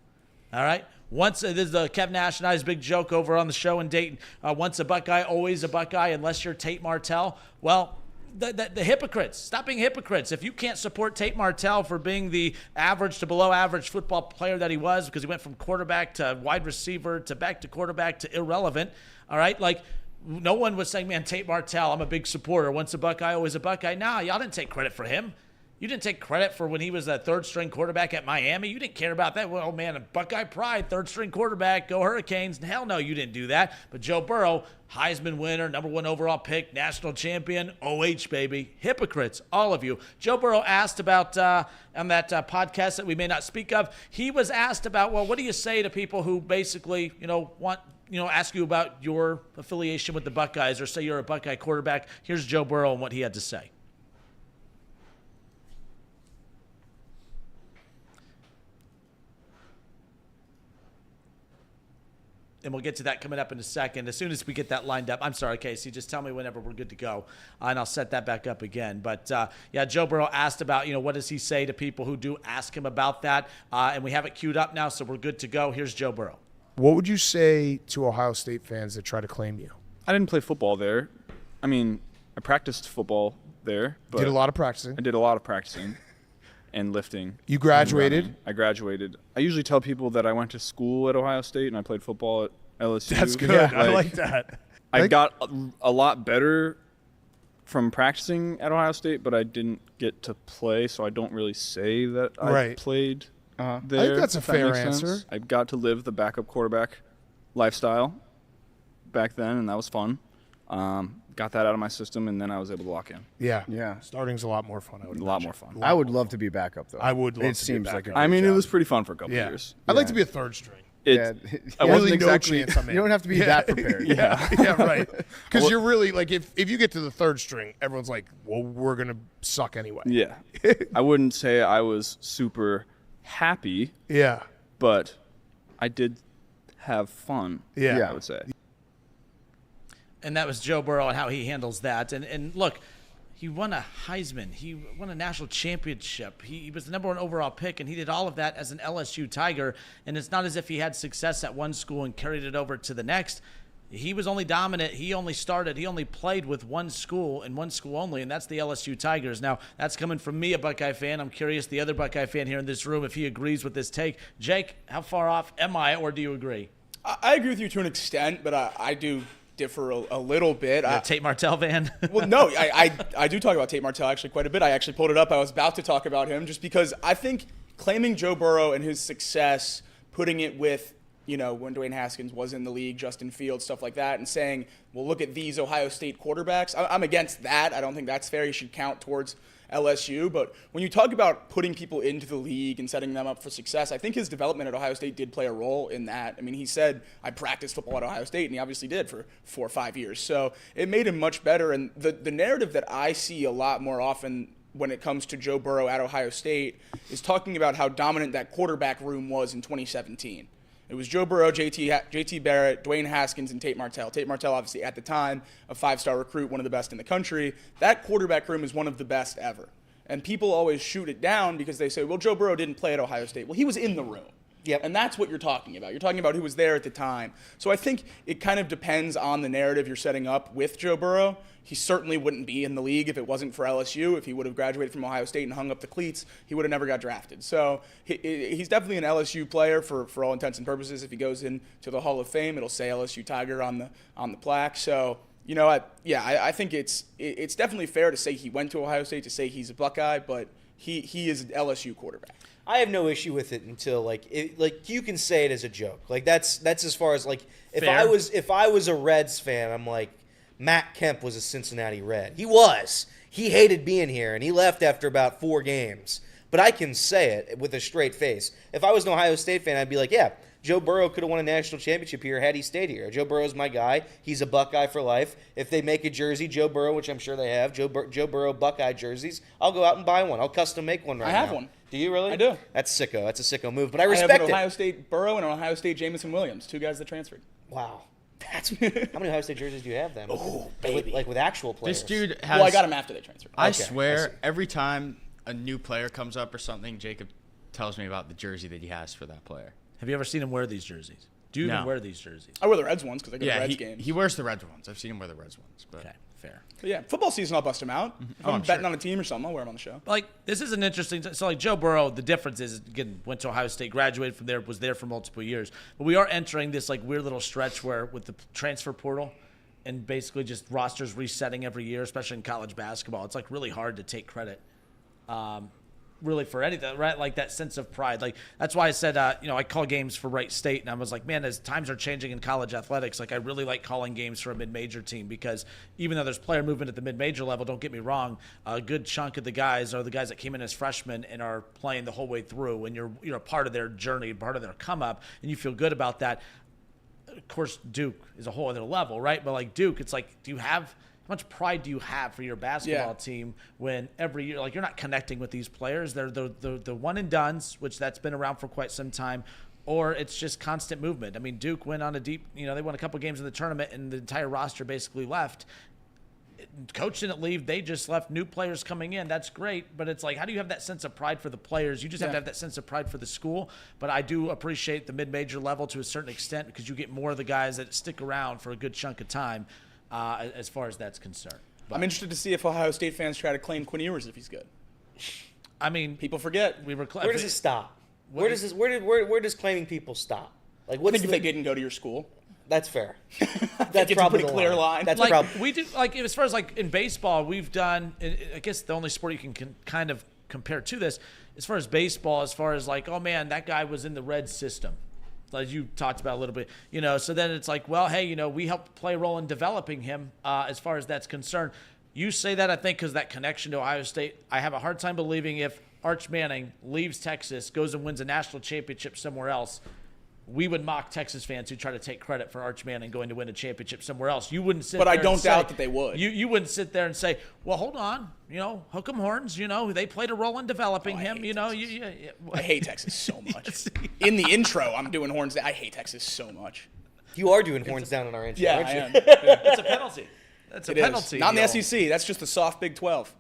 All right? This is the Kev Nash and I's big joke over on the show in Dayton. Once a Buckeye, always a Buckeye, unless you're Tate Martell. Well, the hypocrites. Stop being hypocrites. If you can't support Tate Martell for being the average to below average football player that he was, because he went from quarterback to wide receiver to back to quarterback to irrelevant, all right? Like, no one was saying, man, Tate Martell, I'm a big supporter. Once a Buckeye, always a Buckeye. Nah, y'all didn't take credit for him. You didn't take credit for when he was a third-string quarterback at Miami. You didn't care about that. Well, man, a Buckeye pride, third-string quarterback, go Hurricanes. Hell no, you didn't do that. But Joe Burrow, Heisman winner, #1 overall pick, national champion, OH, baby. Hypocrites, all of you. Joe Burrow asked about, on that podcast that we may not speak of, he was asked about, well, what do you say to people who basically, ask you about your affiliation with the Buckeyes or say you're a Buckeye quarterback? Here's Joe Burrow and what he had to say. And we'll get to that coming up in a second. As soon as we get that lined up. I'm sorry, Casey. Just tell me whenever we're good to go, and I'll set that back up again. But, Joe Burrow asked about, what does he say to people who do ask him about that? And we have it queued up now, so we're good to go. Here's Joe Burrow. What would you say to Ohio State fans that try to claim you? I didn't play football there. I mean, I practiced football there. But did a lot of practicing. I did a lot of practicing and lifting. You graduated? I graduated. I usually tell people that I went to school at Ohio State and I played football at LSU. That's good. Yeah, I like that. I got a lot better from practicing at Ohio State, but I didn't get to play, so I don't really say that I played there. I think that's a fair answer. I got to live the backup quarterback lifestyle back then, and that was fun. Got that out of my system, and then I was able to lock in. Yeah. Starting's a lot more fun. A lot more fun. I would love to be backup, though. I would love it to seems be like backup. a I mean, job. it was pretty fun for a couple years. I'd like to be a third string. I wasn't really exactly. no chance I'm in. You don't have to be that prepared. Yeah, right. Because you're really like, if you get to the third string, everyone's like, well, we're gonna suck anyway. Yeah, I wouldn't say I was super happy. Yeah, but I did have fun. Yeah, I would say. And that was Joe Burrow and how he handles that. And look, he won a Heisman. He won a national championship. He was the #1 overall pick, and he did all of that as an LSU Tiger. And it's not as if he had success at one school and carried it over to the next. He was only dominant. He only played with one school and one school only, and that's the LSU Tigers. Now, that's coming from me, a Buckeye fan. I'm curious, the other Buckeye fan here in this room, if he agrees with this take. Jake, how far off am I, or do you agree? I agree with you to an extent, but I do differ a little bit. Tate Martell fan? Well, no, I do talk about Tate Martell actually quite a bit. I actually pulled it up. I was about to talk about him just because I think claiming Joe Burrow and his success, putting it with, when Dwayne Haskins was in the league, Justin Fields, stuff like that, and saying, well, look at these Ohio State quarterbacks. I'm against that. I don't think that's fair. You should count towards LSU. But when you talk about putting people into the league and setting them up for success, I think his development at Ohio State did play a role in that. I mean, he said, I practiced football at Ohio State, and he obviously did for 4 or 5 years. So it made him much better. And the narrative that I see a lot more often when it comes to Joe Burrow at Ohio State is talking about how dominant that quarterback room was in 2017. It was Joe Burrow, JT Barrett, Dwayne Haskins, and Tate Martell. Tate Martell, obviously, at the time, a 5-star recruit, one of the best in the country. That quarterback room is one of the best ever. And people always shoot it down because they say, well, Joe Burrow didn't play at Ohio State. Well, he was in the room. Yep. And that's what you're talking about. You're talking about who was there at the time. So I think it kind of depends on the narrative you're setting up with Joe Burrow. He certainly wouldn't be in the league if it wasn't for LSU. If he would have graduated from Ohio State and hung up the cleats, he would have never got drafted. So he's definitely an LSU player for all intents and purposes. If he goes into the Hall of Fame, it'll say LSU Tiger on the plaque. So, I think it's definitely fair to say he went to Ohio State, to say he's a Buckeye, but he is an LSU quarterback. I have no issue with it until you can say it as a joke. Like that's as far as if I was a Reds fan, I'm like, Matt Kemp was a Cincinnati Red. He hated being here and he left after about 4 games. But I can say it with a straight face. If I was an Ohio State fan, I'd be like, yeah, Joe Burrow could have won a national championship here had he stayed here. Joe Burrow's my guy. He's a Buckeye for life. If they make a jersey, Joe Burrow, which I'm sure they have, Joe Burrow Buckeye jerseys, I'll go out and buy one. I'll custom make one right now. I have one. Do you really? I do. That's sicko. That's a sicko move. But I respect it. I have an Ohio State Burrow and an Ohio State Jamison Williams, 2 guys that transferred. Wow. How many Ohio State jerseys do you have then? Oh, baby. With actual players. This dude has. Well, I got them after they transferred. I swear, every time a new player comes up or something, Jacob tells me about the jersey that he has for that player. Have you ever seen him wear these jerseys? Do you even wear these jerseys? I wear the Reds ones because I go to Reds games. He wears the Reds ones. I've seen him wear the Reds ones. But. Okay, fair. But yeah, football season, I'll bust him out. If I'm betting on a team or something, I'll wear them on the show. This is an interesting. So, Joe Burrow, the difference is, again, went to Ohio State, graduated from there, was there for multiple years. But we are entering this weird little stretch where with the transfer portal and basically just rosters resetting every year, especially in college basketball, it's really hard to take credit really for anything, right? Like that sense of pride. Like that's why I said, I call games for Wright State, and I was like, man, as times are changing in college athletics, like I really like calling games for a mid-major team because even though there's player movement at the mid-major level, don't get me wrong, a good chunk of the guys are the guys that came in as freshmen and are playing the whole way through, and you're a part of their journey, part of their come up, and you feel good about that. Of course, Duke is a whole other level, right? But like Duke, it's like, how much pride do you have for your basketball team when every year, like you're not connecting with these players? They're the one and dones, which that's been around for quite some time, or it's just constant movement. I mean, Duke went on a deep, they won a couple games in the tournament and the entire roster basically left. Coach didn't leave. They just left. New players coming in. That's great. But it's like, how do you have that sense of pride for the players? You just have to have that sense of pride for the school. But I do appreciate the mid-major level to a certain extent because you get more of the guys that stick around for a good chunk of time. As far as that's concerned. But I'm interested to see if Ohio State fans try to claim Quinn Ewers if he's good. I mean, people forget. Where does it stop? Where does claiming people stop? Like, I think if they didn't go to your school. That's fair. That's probably a pretty clear line. That's like, probably we do, like, as far as like in baseball, we've done, I guess the only sport you can kind of compare to this, as far as baseball, as far as like, oh man, that guy was in the red system. As you talked about a little bit, so then it's like, well, hey, we helped play a role in developing him as far as that's concerned. You say that, I think, because that connection to Ohio State, I have a hard time believing if Arch Manning leaves Texas, goes and wins a national championship somewhere else, we would mock Texas fans who try to take credit for Arch Manning going to win a championship somewhere else. You wouldn't sit there But I don't and say, doubt that they would. You wouldn't sit there and say, well, hold on, hook 'em horns, they played a role in developing him, I hate Texas so much. In the intro, I'm doing horns down. I hate Texas so much. You are doing horns down in our intro, aren't you? I am. It's a penalty. That's a penalty. Not in the SEC. That's just a soft Big 12.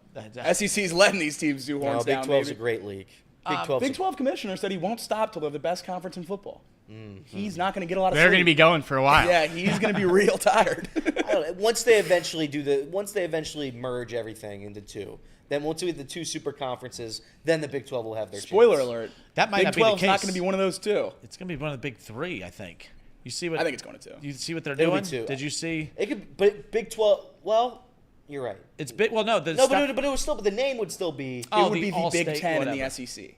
SEC's letting these teams do horns down. Big 12's a great league. Big 12 commissioner said he won't stop till they're the best conference in football. He's not going to get a lot of They're sleep. going to be going for a while. Yeah, he's going to be real tired. I don't know. Once they eventually merge everything into two, then once we have the two super conferences, then the Big 12 will have their Spoiler chance. alert. That might Big not be the 12's case. not going to be one of those two. It's going to be one of the big three, I think. You see what I think it's going to. You see what they're It'll be doing? two. Did you see? It could, but Big 12. Well, you're right. It's big. Well, no, But it was still. But the name would still be. Oh, it would be the Big All-State, 10 whatever. and the SEC.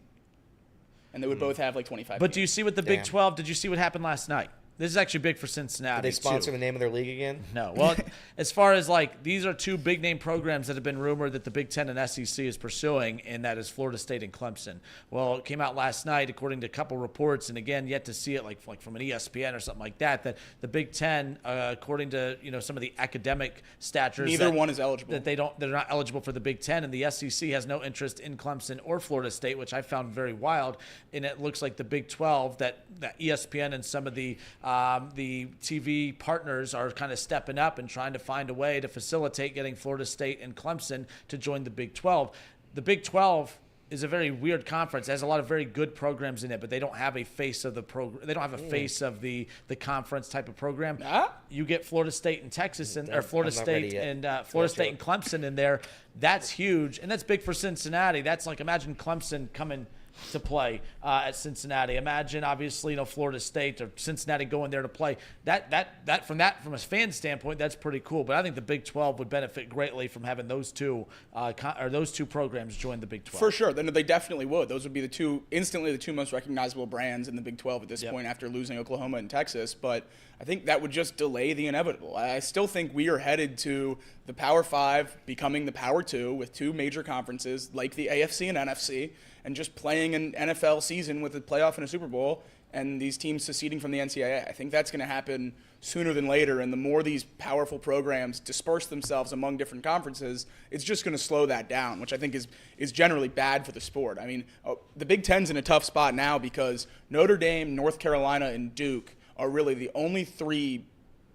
And they would both have like 25 But games. do you see what the Big 12? Did you see what happened last night? This is actually big for Cincinnati. Did they sponsor too. the name of their league again? No. Well, as far as like these are two big name programs that have been rumored that the Big Ten and SEC is pursuing, and that is Florida State and Clemson. Well, it came out last night, according to a couple reports, and again, yet to see it like from an ESPN or something like that. That the Big Ten, according to some of the academic statures, neither one is eligible. That they're not eligible for the Big Ten, and the SEC has no interest in Clemson or Florida State, which I found very wild. And it looks like the Big 12 that ESPN and some of the TV partners are kind of stepping up and trying to find a way to facilitate getting Florida State and Clemson to join the Big 12. The Big 12 is a very weird conference. It has a lot of very good programs in it, but they don't have a face of the program. They don't have a face of the conference type of program. You get Florida State and Texas, or Florida State and Florida State and Clemson in there. That's huge, and that's big for Cincinnati. That's like, imagine Clemson coming to play at Cincinnati. Imagine, obviously, Florida State or Cincinnati going there to play. That from a fan standpoint, that's pretty cool. But I think the Big 12 would benefit greatly from having those two programs join the Big 12. For sure, they definitely would. Those would be instantly the two most recognizable brands in the Big 12 at this point after losing Oklahoma and Texas. But I think that would just delay the inevitable. I still think we are headed to the Power 5 becoming the Power 2 with two major conferences like the AFC and NFC, and just playing an NFL season with a playoff and a Super Bowl, and these teams seceding from the NCAA. I think that's going to happen sooner than later, and the more these powerful programs disperse themselves among different conferences, it's just going to slow that down, which I think is generally bad for the sport. I mean, the Big Ten's in a tough spot now because Notre Dame, North Carolina, and Duke are really the only three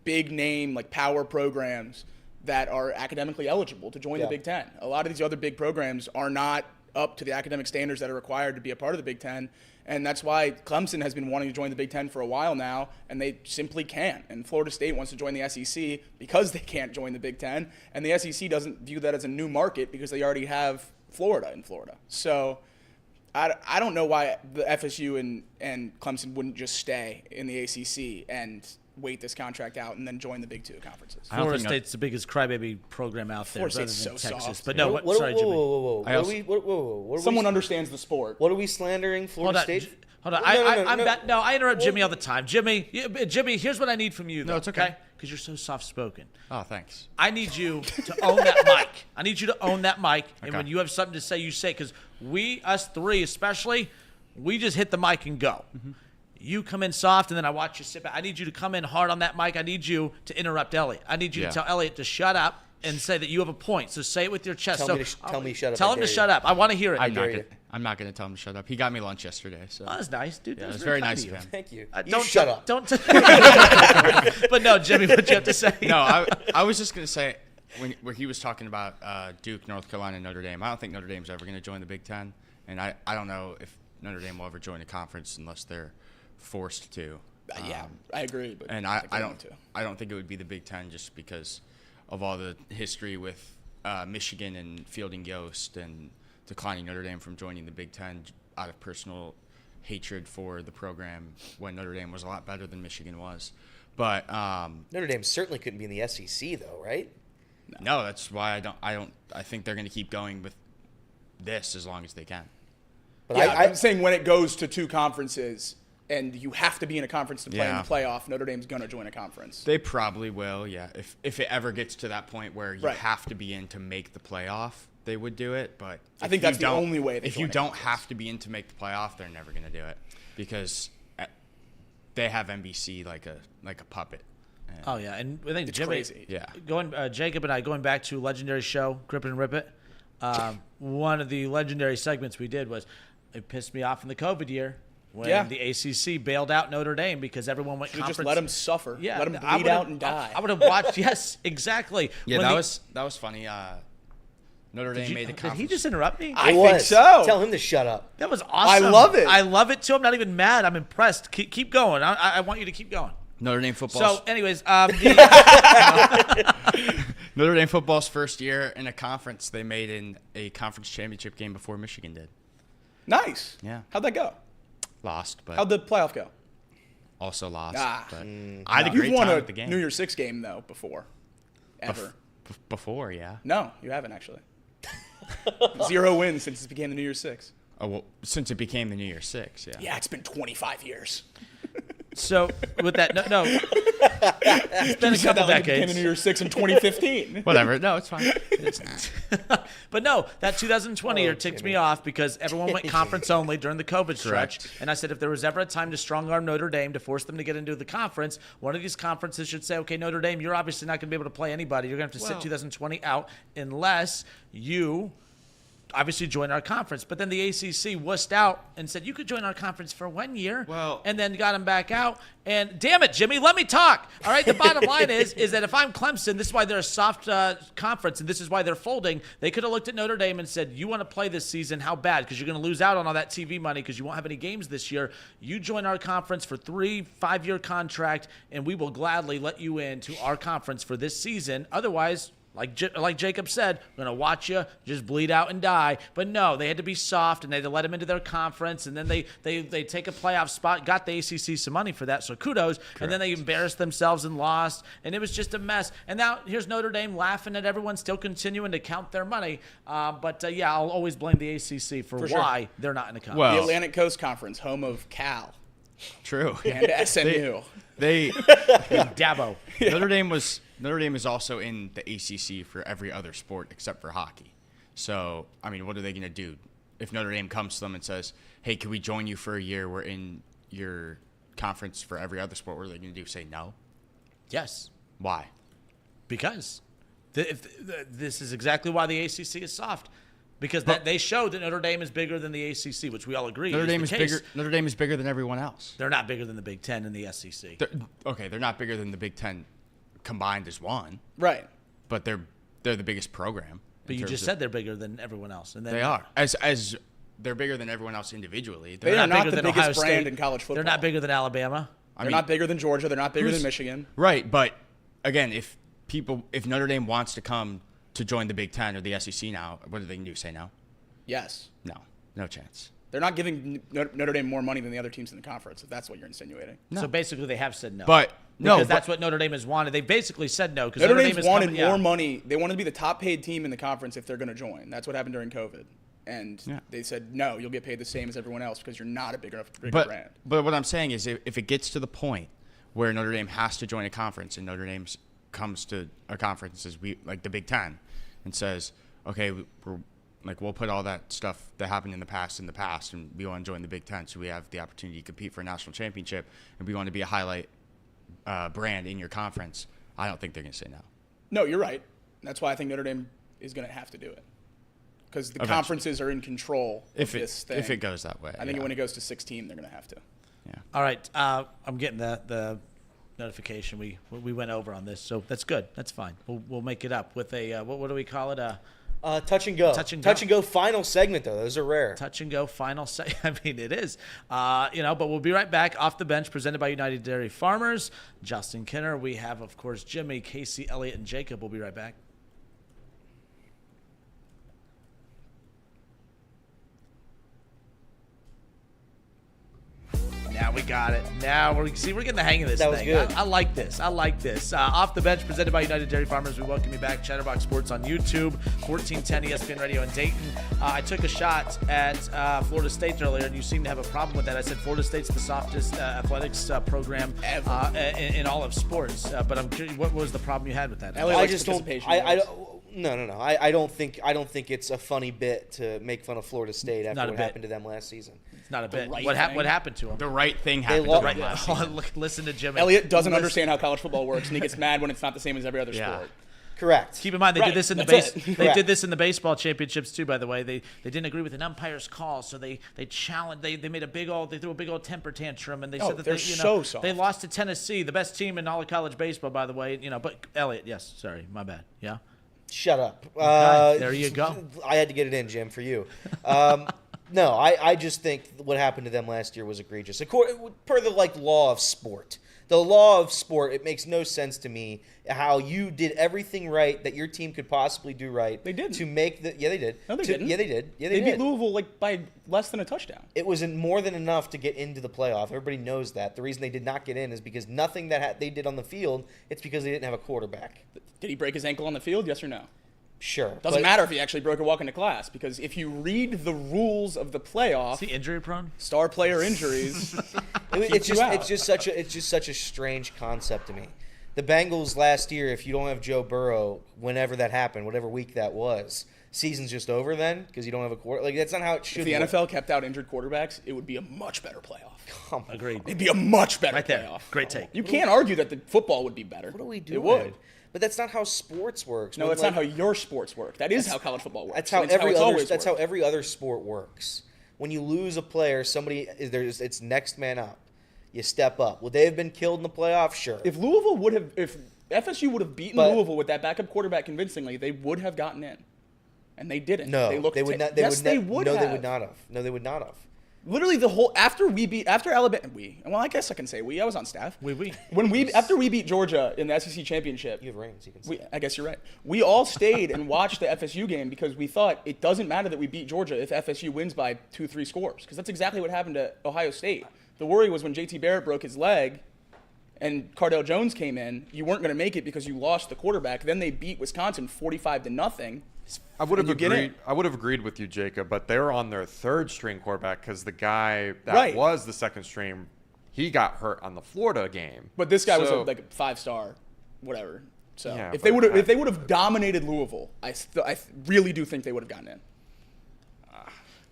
big-name, power programs that are academically eligible to join the Big Ten. A lot of these other big programs are not up to the academic standards that are required to be a part of the Big Ten. And that's why Clemson has been wanting to join the Big Ten for a while now, and they simply can't. And Florida State wants to join the SEC because they can't join the Big Ten. And the SEC doesn't view that as a new market because they already have Florida in Florida. So I don't know why the FSU and Clemson wouldn't just stay in the ACC and wait this contract out and then join the Big Two conferences. Florida State's the biggest crybaby program out there, Florida rather State's than so Texas. soft. But no, sorry, Jimmy. Someone understands the sport. What are we slandering Florida State? Hold on. I interrupt Jimmy all the time. Jimmy, here's what I need from you, though. No, it's okay. Because you're so soft-spoken. Oh, thanks. I need you to own that mic. I need you to own that mic. And when you have something to say, you say it. Because us three especially, we just hit the mic and go. Mm-hmm. You come in soft, and then I watch you sit back. I need you to come in hard on that mic. I need you to interrupt Elliott. I need you to tell Elliott to shut up and say that you have a point. So say it with your chest. Tell me to shut up. Tell him to shut up. I want to hear it. I'm not going to tell him to shut up. He got me lunch yesterday. So. Oh, that's nice, dude. Yeah, it was very nice of him. Thank you. Don't shut up. Don't. But no, Jimmy, what you have to say? No, I was just going to say, where he was talking about Duke, North Carolina, and Notre Dame, I don't think Notre Dame's ever going to join the Big Ten. And I don't know if Notre Dame will ever join a conference unless they're forced to. I agree. But and I don't think it would be the Big Ten just because of all the history with Michigan and fielding Yost and declining Notre Dame from joining the Big Ten out of personal hatred for the program when Notre Dame was a lot better than Michigan was. But Notre Dame certainly couldn't be in the SEC though, right? No, that's why I think they're going to keep going with this as long as they can. But I'm saying when it goes to two conferences and you have to be in a conference to play in the playoff, Notre Dame's going to join a conference. They probably will, yeah. If it ever gets to that point where you have to be in to make the playoff, they would do it. But I think that's the only way. If you don't have to be in to make the playoff, they're never going to do it because they have NBC like a puppet. Oh yeah, and I think Jimmy, crazy. Yeah. Jacob and I going back to legendary show Grip it and Rip It. One of the legendary segments we did was it pissed me off in the COVID year when the ACC bailed out Notre Dame because everyone went conference. Just let them suffer. Yeah, let them bleed out and die. I would have watched. Yes, exactly. Yeah, that was funny. Notre Dame made the conference. Did he just interrupt me? I think so. Tell him to shut up. That was awesome. I love it. I love it too. I'm not even mad. I'm impressed. Keep going. I want you to keep going. Notre Dame football. So, anyways, Notre Dame football's first year in a conference, they made in a conference championship game before Michigan did. Nice. Yeah. How'd that go? Lost, but How'd the playoff go? Also lost. But I had a great You've won time a at the game. New Year's Six game though before, ever. Before, yeah. No, you haven't actually. 0 wins since it became the New Year's Six. Oh well, since it became the New Year's Six, yeah. Yeah, it's been 25 years. So with that, no, it's been a couple decades. It became the New Year's Six in 2015. Whatever. No, it's fine. But no, that 2020 year ticked me off because everyone went conference only during the COVID stretch. Correct. And I said if there was ever a time to strong-arm Notre Dame to force them to get into the conference, one of these conferences should say, okay, Notre Dame, you're obviously not going to be able to play anybody. You're going to have to sit 2020 out unless you obviously join our conference. But then the ACC wussed out and said, you could join our conference for 1 year, and then got him back out. And damn it, Jimmy, let me talk. All right, the bottom line is that if I'm Clemson, this is why they're a soft conference, and this is why they're folding. They could have looked at Notre Dame and said, you want to play this season, how bad? Because you're going to lose out on all that TV money because you won't have any games this year. You join our conference for 3-5-year contract, and we will gladly let you into our conference for this season. Otherwise, like Jacob said, we're going to watch you just bleed out and die. But no, they had to be soft, and they had to let them into their conference, and then they take a playoff spot, got the ACC some money for that, so kudos. Correct. And then they embarrassed themselves and lost, and it was just a mess. And now here's Notre Dame laughing at everyone, still continuing to count their money. But I'll always blame the ACC for why they're not in the conference. The Atlantic Coast Conference, home of Cal. True. And SMU. They Dabo. Notre Dame is also in the ACC for every other sport except for hockey. So, I mean, what are they going to do? If Notre Dame comes to them and says, hey, can we join you for a year? We're in your conference for every other sport. What are they going to do? Say no? Yes. Why? Because this is exactly why the ACC is soft. Because they showed that Notre Dame is bigger than the ACC, which we all agree Notre Dame is the case. bigger. Notre Dame is bigger than everyone else. They're not bigger than the Big Ten and the SEC. They're not bigger than the Big Ten combined as one. Right. But they're the biggest program. But you just said they're bigger than everyone else. And then they are. As they're bigger than everyone else individually. They are not the biggest brand in college football. They're not bigger than Alabama. They're not bigger than Georgia. They're not bigger than Michigan. Right. But, again, if Notre Dame wants to come to join the Big Ten or the SEC now, what are they going to do? Say no? Yes. No chance. They're not giving Notre Dame more money than the other teams in the conference, if that's what you're insinuating. No. So basically they have said no. But Because that's what Notre Dame has wanted. They basically said no because Notre Dame Dame's has wanted more money. They wanted to be the top paid team in the conference if they're going to join. That's what happened during COVID. And they said, no, you'll get paid the same as everyone else because you're not a bigger brand. But what I'm saying is if it gets to the point where Notre Dame has to join a conference and Notre Dame comes to a conference as like the Big Ten and says, okay, we'll put all that stuff that happened in the past and we want to join the Big Ten so we have the opportunity to compete for a national championship and we want to be a highlight brand in your conference, I don't think they're going to say no. No, you're right. That's why I think Notre Dame is going to have to do it. Because the conferences are in control of this thing. If it goes that way. I think when it goes to 16, they're going to have to. Yeah. All right. I'm getting the notification. We went over on this, so that's good. That's fine. We'll make it up with a what do we call it? Touch and go. Touch and go final segment though. Those are rare. Touch and go final segment. I mean, it is. But we'll be right back. Off the Bench, presented by United Dairy Farmers. Justin Kinner. We have, of course, Jimmy, Casey, Elliott, and Jacob. We'll be right back. Now we got it. Now we're getting the hang of this thing. Was good. I like this. Off the Bench, presented by United Dairy Farmers. We welcome you back. Chatterbox Sports on YouTube, 1410 ESPN Radio in Dayton. I took a shot at Florida State earlier, and you seem to have a problem with that. I said Florida State's the softest athletics program in all of sports. But I'm curious, what was the problem you had with that? I just don't. No. I don't think it's a funny bit to make fun of Florida State after what happened to them last season. It's not a bit. What happened to them? The right thing happened to them last season. Listen to Jimmy. Elliott doesn't understand how college football works, and he gets mad when it's not the same as every other sport. Correct. Keep in mind they did this in they did this in the baseball championships too. By the way, they didn't agree with an umpire's call, so they challenged. They made they threw a big old temper tantrum, and they said that they're so soft. They lost to Tennessee, the best team in all of college baseball, by the way. But Elliott, yes, sorry, my bad. Yeah. Shut up. Okay, there you go. I had to get it in, Jim, for you. No, I just think what happened to them last year was egregious. Per the law of sport. The law of sport, it makes no sense to me how you did everything right that your team could possibly do right. They did. To make the they did. No, they didn't. Yeah, they did. Yeah, they beat Louisville by less than a touchdown. It was more than enough to get into the playoff. Everybody knows that. The reason they did not get in is because nothing that they did on the field. It's because they didn't have a quarterback. Did he break his ankle on the field? Yes or no? Sure. Doesn't matter if he actually broke a walk into class, because if you read the rules of the playoff, is he injury prone? Star player injuries. It's just such a strange concept to me. The Bengals last year, if you don't have Joe Burrow, whenever that happened, whatever week that was, season's just over then because you don't have a quarter. That's not how it should. If the NFL kept out injured quarterbacks, it would be a much better playoff. Agreed. It'd be a much better playoff. Great take. You can't argue that the football would be better. What are we doing? It would. But that's not how sports works. No, that's not how your sports work. That's how college football works. That's how every other sport works. When you lose a player, it's next man up. You step up. Would they have been killed in the playoffs? Sure. If FSU would have beaten Louisville with that backup quarterback convincingly, they would have gotten in, and they didn't. No, they would not. They would not have. No, they would not have. Literally after Alabama, well, I guess I can say I was on staff. After we beat Georgia in the SEC championship. You have rings, you can say. I guess you're right. We all stayed and watched the FSU game because we thought it doesn't matter that we beat Georgia if FSU wins by 2-3 scores, because that's exactly what happened to Ohio State. The worry was when JT Barrett broke his leg and Cardale Jones came in, you weren't going to make it because you lost the quarterback. Then they beat Wisconsin 45-0. I would have agreed. I would have agreed with you, Jacob, but they were on their third string quarterback because the guy that was the second string, he got hurt on the Florida game. But this guy was a 5-star, whatever. So if they would have dominated Louisville, I really do think they would have gotten in.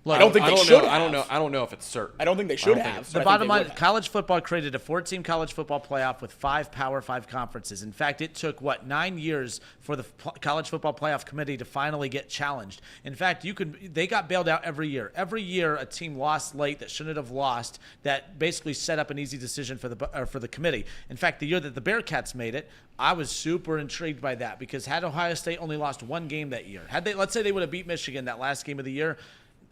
Look, I don't think they should have. I don't know if it's certain. I don't think they should have. The bottom line, college football created a 4-team college football playoff with 5 Power 5 conferences. In fact, it took, 9 years for the college football playoff committee to finally get challenged. In fact, they got bailed out every year. Every year, a team lost late that shouldn't have lost, that basically set up an easy decision for the committee. In fact, the year that the Bearcats made it, I was super intrigued by that, because had Ohio State only lost one game that year, let's say they would have beat Michigan that last game of the year,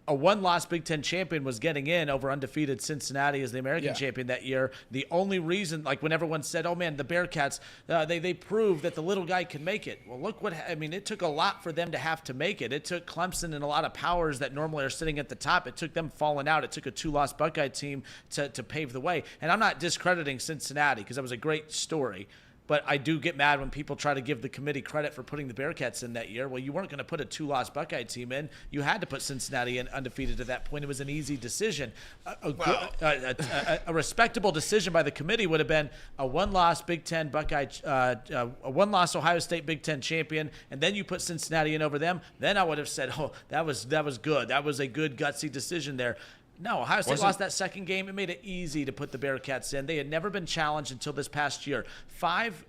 a one-loss Big Ten champion was getting in over undefeated Cincinnati as the American champion that year. The only reason, like when everyone said, oh, man, the Bearcats, they proved that the little guy can make it. Well, look it took a lot for them to have to make it. It took Clemson and a lot of powers that normally are sitting at the top. It took them falling out. It took a 2-loss Buckeye team to pave the way. And I'm not discrediting Cincinnati because that was a great story. But I do get mad when people try to give the committee credit for putting the Bearcats in that year. Well, you weren't going to put a 2-loss Buckeye team in. You had to put Cincinnati in undefeated at that point. It was an easy decision. A respectable decision by the committee would have been a 1-loss Big Ten Buckeye, a 1-loss Ohio State Big Ten champion, and then you put Cincinnati in over them. Then I would have said, oh, that was good. That was a good gutsy decision there. No, Ohio State lost that second game. It made it easy to put the Bearcats in. They had never been challenged until this past year. Five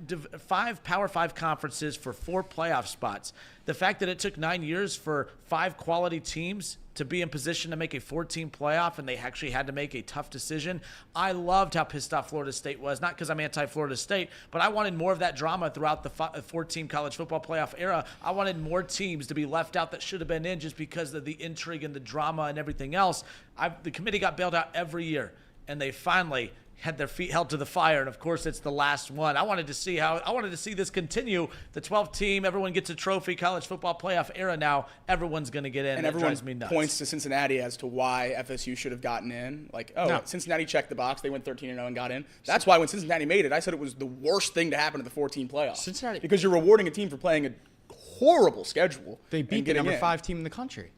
Power 5 conferences for 4 playoff spots. The fact that it took 9 years for 5 quality teams to be in position to make a 14 playoff, and they actually had to make a tough decision. I loved how pissed off Florida State was, not because I'm anti-Florida State, but I wanted more of that drama throughout the 14 college football playoff era. I wanted more teams to be left out that should have been in just because of the intrigue and the drama and everything else. The committee got bailed out every year, and they finally had their feet held to the fire, and of course it's the last one. I wanted to see this continue. The 12th team, everyone gets a trophy. College football playoff era now. Everyone's going to get in. And everyone points to Cincinnati as to why FSU should have gotten in. Cincinnati checked the box. They went 13-0 and got in. That's why when Cincinnati made it, I said it was the worst thing to happen to the 14 playoffs. Cincinnati, because you're rewarding a team for playing a horrible schedule. They beat the number 5 team in the country.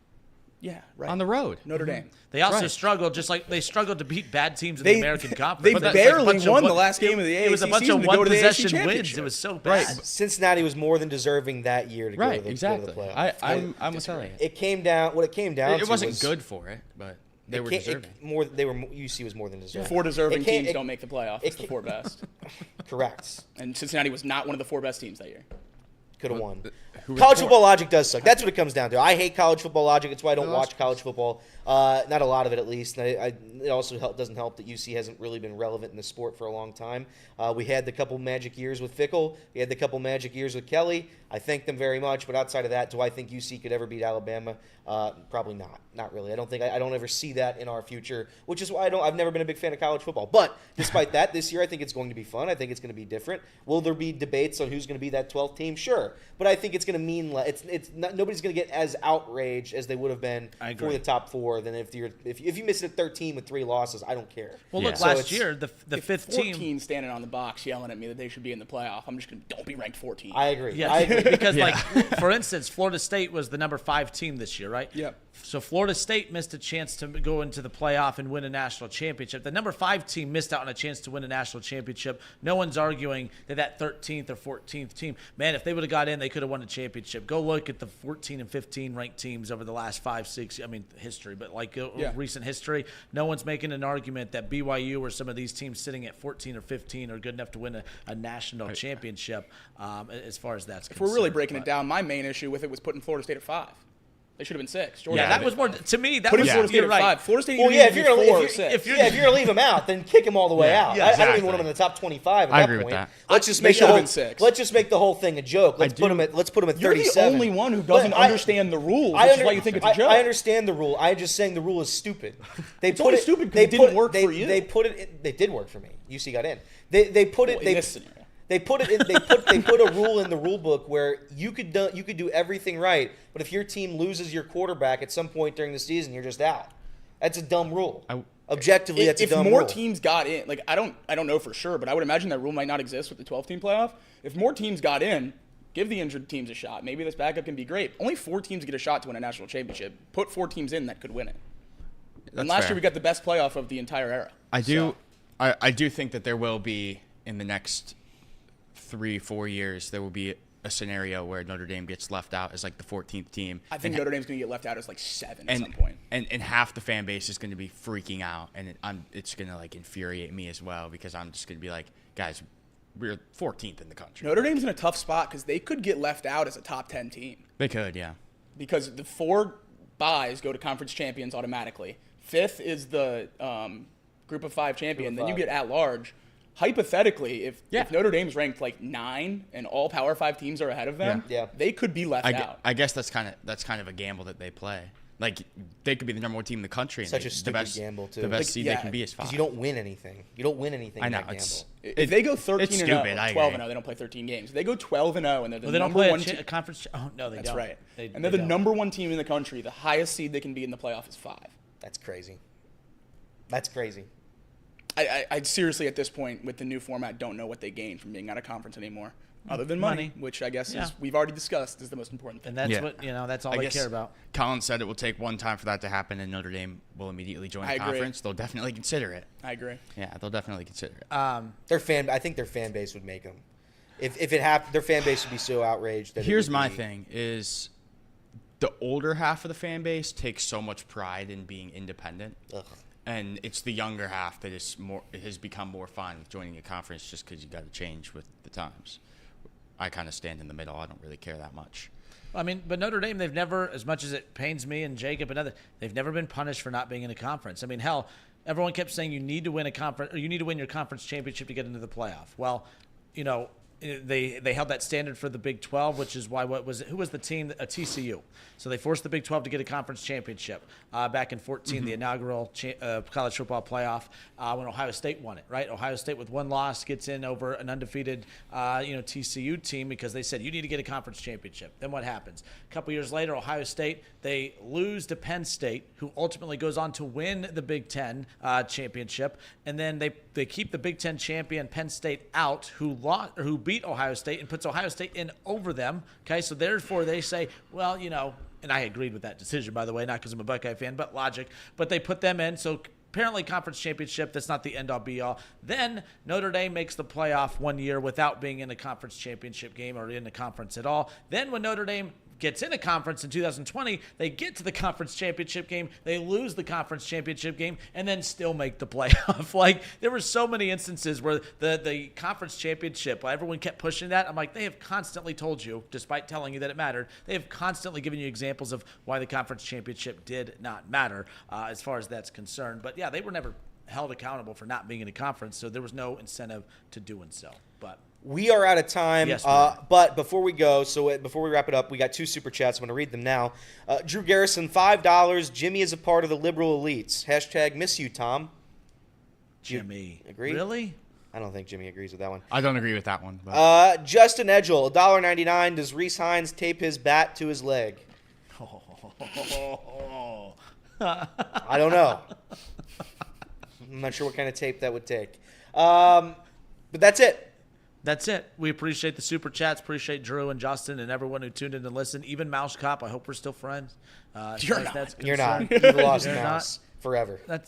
Yeah, right. On the road. Notre Dame. They also struggled, just like they struggled to beat bad teams in the American Conference. They barely won the last game of the AAC. It was a bunch of one-possession wins. It was so bad. Right. Cincinnati was more than deserving that year to go to the playoffs. I'm with Elliott. It came down to it wasn't good for it, but they were deserving. UC was more than deserving. 4 deserving teams don't make the playoff. It's the 4 best. Correct. And Cincinnati was not one of the 4 best teams that year. Could have won. College football logic does suck. That's what it comes down to. I hate college football logic. It's why I don't watch college football. Not a lot of it, at least. It also doesn't help that UC hasn't really been relevant in the sport for a long time. We had the couple magic years with Fickle. We had the couple magic years with Kelly. I thank them very much. But outside of that, do I think UC could ever beat Alabama? Probably not. Not really. I don't ever see that in our future, which is why I've never been a big fan of college football. But despite that, this year I think it's going to be fun. I think it's going to be different. Will there be debates on who's going to be that 12th team? Sure. But I think it's going to mean nobody's going to get as outraged as they would have been for the top 4 than if you miss it at 13 with 3 losses. I don't care. Well, look, last year the 5th team 14 standing on the box yelling at me that they should be in the playoff. I'm just going to don't be ranked 14. I agree. Yeah, I agree. Because for instance, Florida State was the number 5 team this year, right? Yep. So Florida State missed a chance to go into the playoff and win a national championship. The number 5 team missed out on a chance to win a national championship. No one's arguing that 13th or 14th team, man, if they would have got in, they could have won a championship. Go look at the 14 and 15 ranked teams over the last 5, 6, history, but recent history. No one's making an argument that BYU or some of these teams sitting at 14 or 15 are good enough to win a national championship as far as that's concerned. If we're really breaking it down, my main issue with it was putting Florida State at 5. They should have been 6. That was more to me. That putting was Florida State at 5. Florida State. Well, if you're gonna leave them out, then kick them all the way out. Exactly. I don't even want them in the top 25. I agree with that. Let's just make the whole thing a joke. Let's put them at 37. You're the only one who doesn't understand the rules. Which is why you think it's a joke. I understand the rule. I'm just saying the rule is stupid. It's only stupid because it didn't work for you. They put it. They did work for me. UC got in. They put it. They put a rule in the rule book where you could do everything right, but if your team loses your quarterback at some point during the season, you're just out. That's a dumb rule. Objectively, that's a dumb rule. If more teams got in, I don't know for sure, but I would imagine that rule might not exist with the 12-team playoff. If more teams got in, give the injured teams a shot. Maybe this backup can be great. Only 4 teams get a shot to win a national championship. Put 4 teams in that could win it. And last year we got the best playoff of the entire era. I do think that there will be in the next 3-4 years, there will be a scenario where Notre Dame gets left out as like the 14th team. I think Notre Dame's going to get left out as like 7 at some point. And half the fan base is going to be freaking out, and it's going to like infuriate me as well because I'm just going to be like, guys, we're 14th in the country. Notre Dame's in a tough spot because they could get left out as a top 10 team. They could, yeah. Because the 4 byes go to conference champions automatically. 5th is the group of 5 champion. Then you get at large. Hypothetically, if Notre Dame's ranked like 9 and all Power 5 teams are ahead of them, they could be left out. I guess that's kind of a gamble that they play. Like, they could be the number 1 team in the country. Such and a stupid gamble, too. The best Like, seed they can be is 5. Because you don't win anything. You don't win anything I know. in that gamble. If they go 13-0, stupid, I 12-0, agree. they don't play 13 games. If they go 12-0, and they're the They don't number play one a conference. Oh no, they That's don't. right. They And they're the don't. number 1 team in the country. The highest seed they can be in the playoff is 5. That's crazy. That's crazy. I seriously, at this point, with the new format, don't know what they gain from being out of conference anymore, other than money, which I guess is we've already discussed is the most important thing. And that's what that's all I they guess care about. Colin said it will take one time for that to happen, and Notre Dame will immediately join the conference. They'll definitely consider it. I agree. Yeah, they'll definitely consider it. I think their fan base would make them. If it happened, their fan base would be so outraged. That Here's my thing: is the older half of the fan base takes so much pride in being independent. Ugh. And it's the younger half that has become more fine with joining a conference just because you got to change with the times. I kind of stand in the middle. I don't really care that much. I mean, but Notre Dame, they've never, as much as it pains me and Jacob and others, they've never been punished for not being in a conference. I mean, hell, everyone kept saying you need to win a conference, or you need to win your conference championship to get into the playoff. Well, they held that standard for the Big 12, which is why who was the team? TCU. So they forced the Big 12 to get a conference championship back in 2014, the inaugural college football playoff when Ohio State won it. Right, Ohio State with 1 loss gets in over an undefeated TCU team because they said you need to get a conference championship. Then what happens? A couple years later, Ohio State they lose to Penn State, who ultimately goes on to win the Big 10 championship, and then they keep the Big 10 champion Penn State out, who beat Ohio State and puts Ohio State in over them. Okay, so therefore they say, well, and I agreed with that decision, by the way, not because I'm a Buckeye fan, but logic. But they put them in, so apparently conference championship, that's not the end-all be-all. Then Notre Dame makes the playoff 1 year without being in a conference championship game or in the conference at all. Then when Notre Dame gets in a conference in 2020, they get to the conference championship game, they lose the conference championship game, and then still make the playoff. Like, there were so many instances where the conference championship, everyone kept pushing that. I'm like, they have constantly told you, despite telling you that it mattered, they have constantly given you examples of why the conference championship did not matter as far as that's concerned. But yeah, they were never held accountable for not being in a conference, so there was no incentive to doing so. But we are out of time, yes, but before we go, before we wrap it up, we got 2 super chats. I'm going to read them now. Drew Garrison, $5. Jimmy is a part of the liberal elites. # miss you, Tom. Jimmy. Agree? Really? I don't think Jimmy agrees with that one. I don't agree with that one. But. Justin Edgel, $1.99. Does Rece Hinds tape his bat to his leg? I don't know. I'm not sure what kind of tape that would take. But that's it. That's it. We appreciate the super chats. Appreciate Drew and Justin and everyone who tuned in to listen. Even Mouse Cop. I hope we're still friends. You're not. You're not. You've lost Mouse forever. And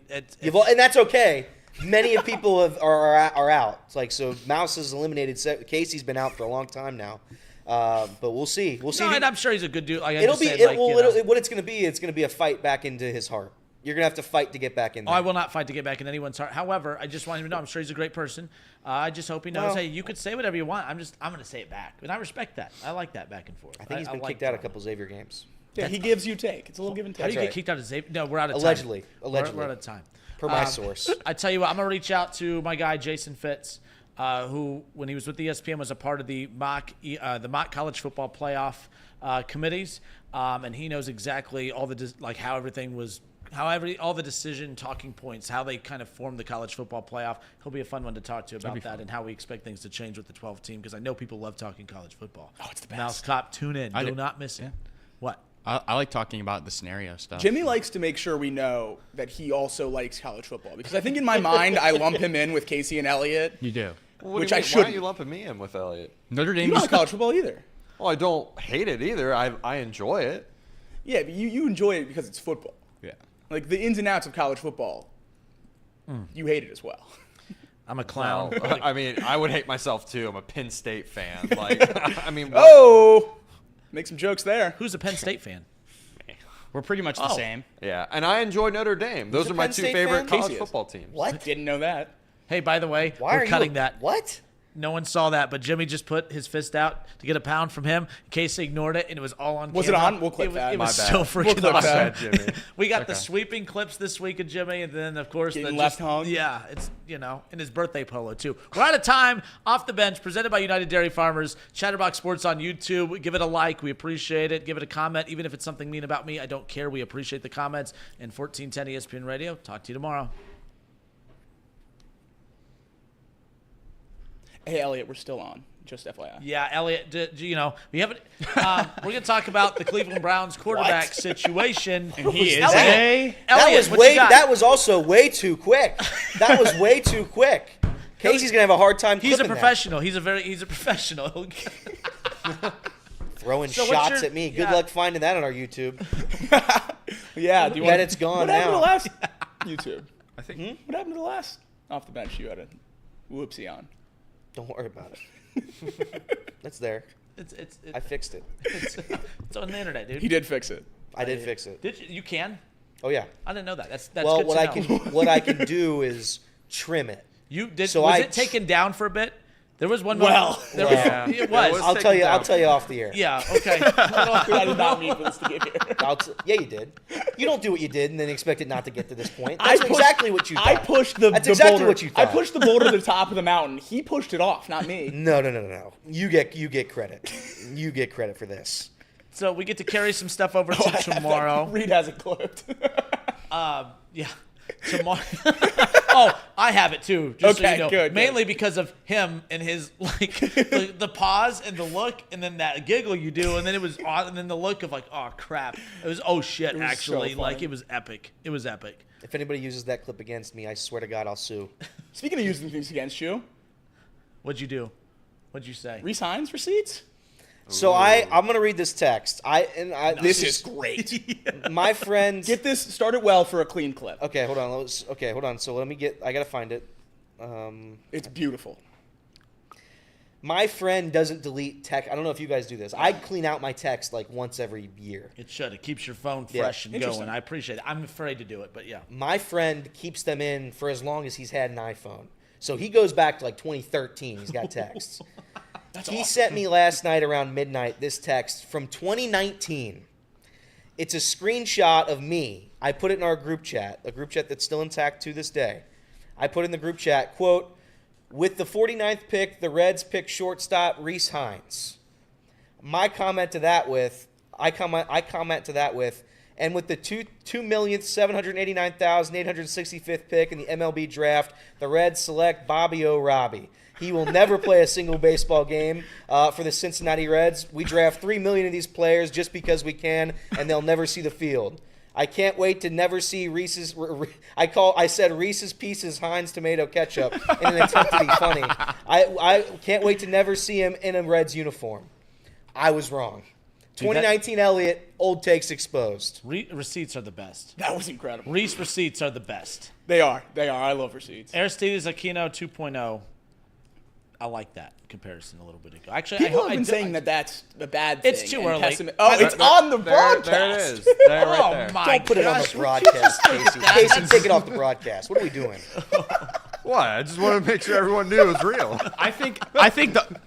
that's okay. Many of people are out. It's like, so Mouse is eliminated. Casey's been out for a long time now. But we'll see. We'll see. No, and I'm sure he's a good dude. Like, what it's going to be a fight back into his heart. You're going to have to fight to get back in there. I will not fight to get back in anyone's heart. However, I just want him to know I'm sure he's a great person. I just hope he knows, hey, you could say whatever you want. I'm going to say it back. And I respect that. I like that back and forth. I think he's been kicked out a couple Xavier games. Yeah, he gives you take. It's a little give and take. How do you get kicked out of Xavier? No, we're out of time. Allegedly. We're out of time. Per my source. I tell you what, I'm going to reach out to my guy, Jason Fitz, who, when he was with ESPN, was a part of the mock college football playoff committees. And he knows exactly all how everything was, all the decision talking points, how they kind of formed the college football playoff. He'll be a fun one to talk to about that and how we expect things to change with the 12 team, because I know people love talking college football. Oh, it's the best. Mouse Cop, tune in. Do not miss it. Yeah. What? I like talking about the scenario stuff. Jimmy likes to make sure we know that he also likes college football, because I think in my mind I lump him in with Casey and Elliott. You do. Which I should. Why are you lumping me in with Elliott? Notre Dame. You don't like college football either. Well, I don't hate it either. I enjoy it. Yeah, but you enjoy it because it's football. Yeah. Like the ins and outs of college football, you hate it as well. I'm a clown. Well, I mean, I would hate myself too. I'm a Penn State fan. Like, I mean, Make some jokes there. Who's a Penn State fan? We're pretty much the same. Yeah, and I enjoy Notre Dame. Those are my 2 favorite college football teams. What? Didn't know that. Hey, by the way, Why we're are cutting you that. What? No one saw that, but Jimmy just put his fist out to get a pound from him. Casey ignored it, and it was all on Was camera. it on? We'll clip that. It was My so bad. freaking We'll clip awesome. that. Jimmy. We got the sweeping clips this week of Jimmy, and then, of course, Getting the left hung. Yeah, it's, in his birthday polo, too. We're out of time. Off the Bench, presented by United Dairy Farmers. Chatterbox Sports on YouTube. Give it a like. We appreciate it. Give it a comment. Even if it's something mean about me, I don't care. We appreciate the comments. And 1410 ESPN Radio. Talk to you tomorrow. Hey, Elliott, we're still on. Just FYI. Yeah, Elliott, we haven't. We're going to talk about the Cleveland Browns quarterback situation. And he is Elliott, That was also way too quick. That was way too quick. Casey's gonna have a hard time. He's a clipping professional. He's a professional. Throwing So shots at me. Good luck finding that on our YouTube. Yeah. Do you Bet it's gone what happened to now. the last YouTube? I think What happened to the last off the bench you had a whoopsie on? Don't worry about it. It's there. I fixed it. It's on the internet, dude. He did fix it. I did fix it. Did you can? Oh yeah. I didn't know that. That's Well, good to know. what I can do is trim it. You did. So was I- it taken down for a bit? There was one. Well, there yeah. was. It It was. was- I'll tell you. I'll tell you off the air. Yeah. Okay. I did not mean for this to get here. Yeah, you did. You don't do what you did and then expect it not to get to this point. That's exactly what you thought. I pushed the. That's the exactly boulder. what you thought. I pushed the boulder to the top of the mountain. He pushed it off, not me. No. You get credit. You get credit for this. So we get to carry some stuff over to tomorrow. Reed has it clipped. Yeah. Tomorrow. Oh, I have it too. Just so Okay, you know. good. Mainly because of him and his the pause and the look and then that giggle you do and then it was odd and then the look of like, oh crap. It was oh shit was actually. so Like funny. it was epic. It was epic. If anybody uses that clip against me, I swear to God, I'll sue. Speaking of using things against you, What'd you do? What'd you say? Rece Hinds receipts. So I'm gonna read this text. This is great. My friend. Get this started well for a clean clip. Okay, hold on. Hold on. So I gotta find it. It's beautiful. My friend doesn't delete text. I don't know if you guys do this. I clean out my text like once every year. It should. It keeps your phone Yeah. fresh and Interesting. going. I appreciate it. I'm afraid to do it, but yeah. My friend keeps them in for as long as he's had an iPhone. So he goes back to like 2013. He's got texts. He sent me last night around midnight this text from 2019. It's a screenshot of me. I put it in our group chat, a group chat that's still intact to this day. I put in the group chat, quote, with the 49th pick, the Reds pick shortstop Rece Hinds. I comment to that with, and with the 2,789,865th pick in the MLB draft, the Reds select Bobby O'Robbie. He will never play a single baseball game for the Cincinnati Reds. We draft 3 million of these players just because we can, and they'll never see the field. I can't wait to never see Reese's. I said Reese's Pieces Heinz tomato ketchup in an attempt to be funny. I can't wait to never see him in a Reds uniform. I was wrong. 2019 Elliott, old takes exposed. Receipts are the best. That was incredible. Reese receipts are the best. They are. I love receipts. Aristides Aquino 2.0. I like that comparison a little bit ago. Actually, People have been saying that that's a bad thing. It's too and early. Oh, it's on the broadcast. There it is. There, right there. Oh my Don't put it on the gosh, broadcast, Casey. Casey, take it off the broadcast. What are we doing? What? I just wanted to make sure everyone knew it was real. I think the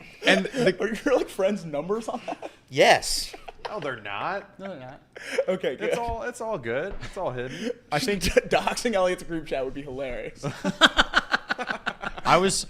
Are your friends' numbers on that? Yes. No, they're not. No, they're not. Okay, good. It's all good. It's all hidden. I think Doxing Elliott's group chat would be hilarious. I was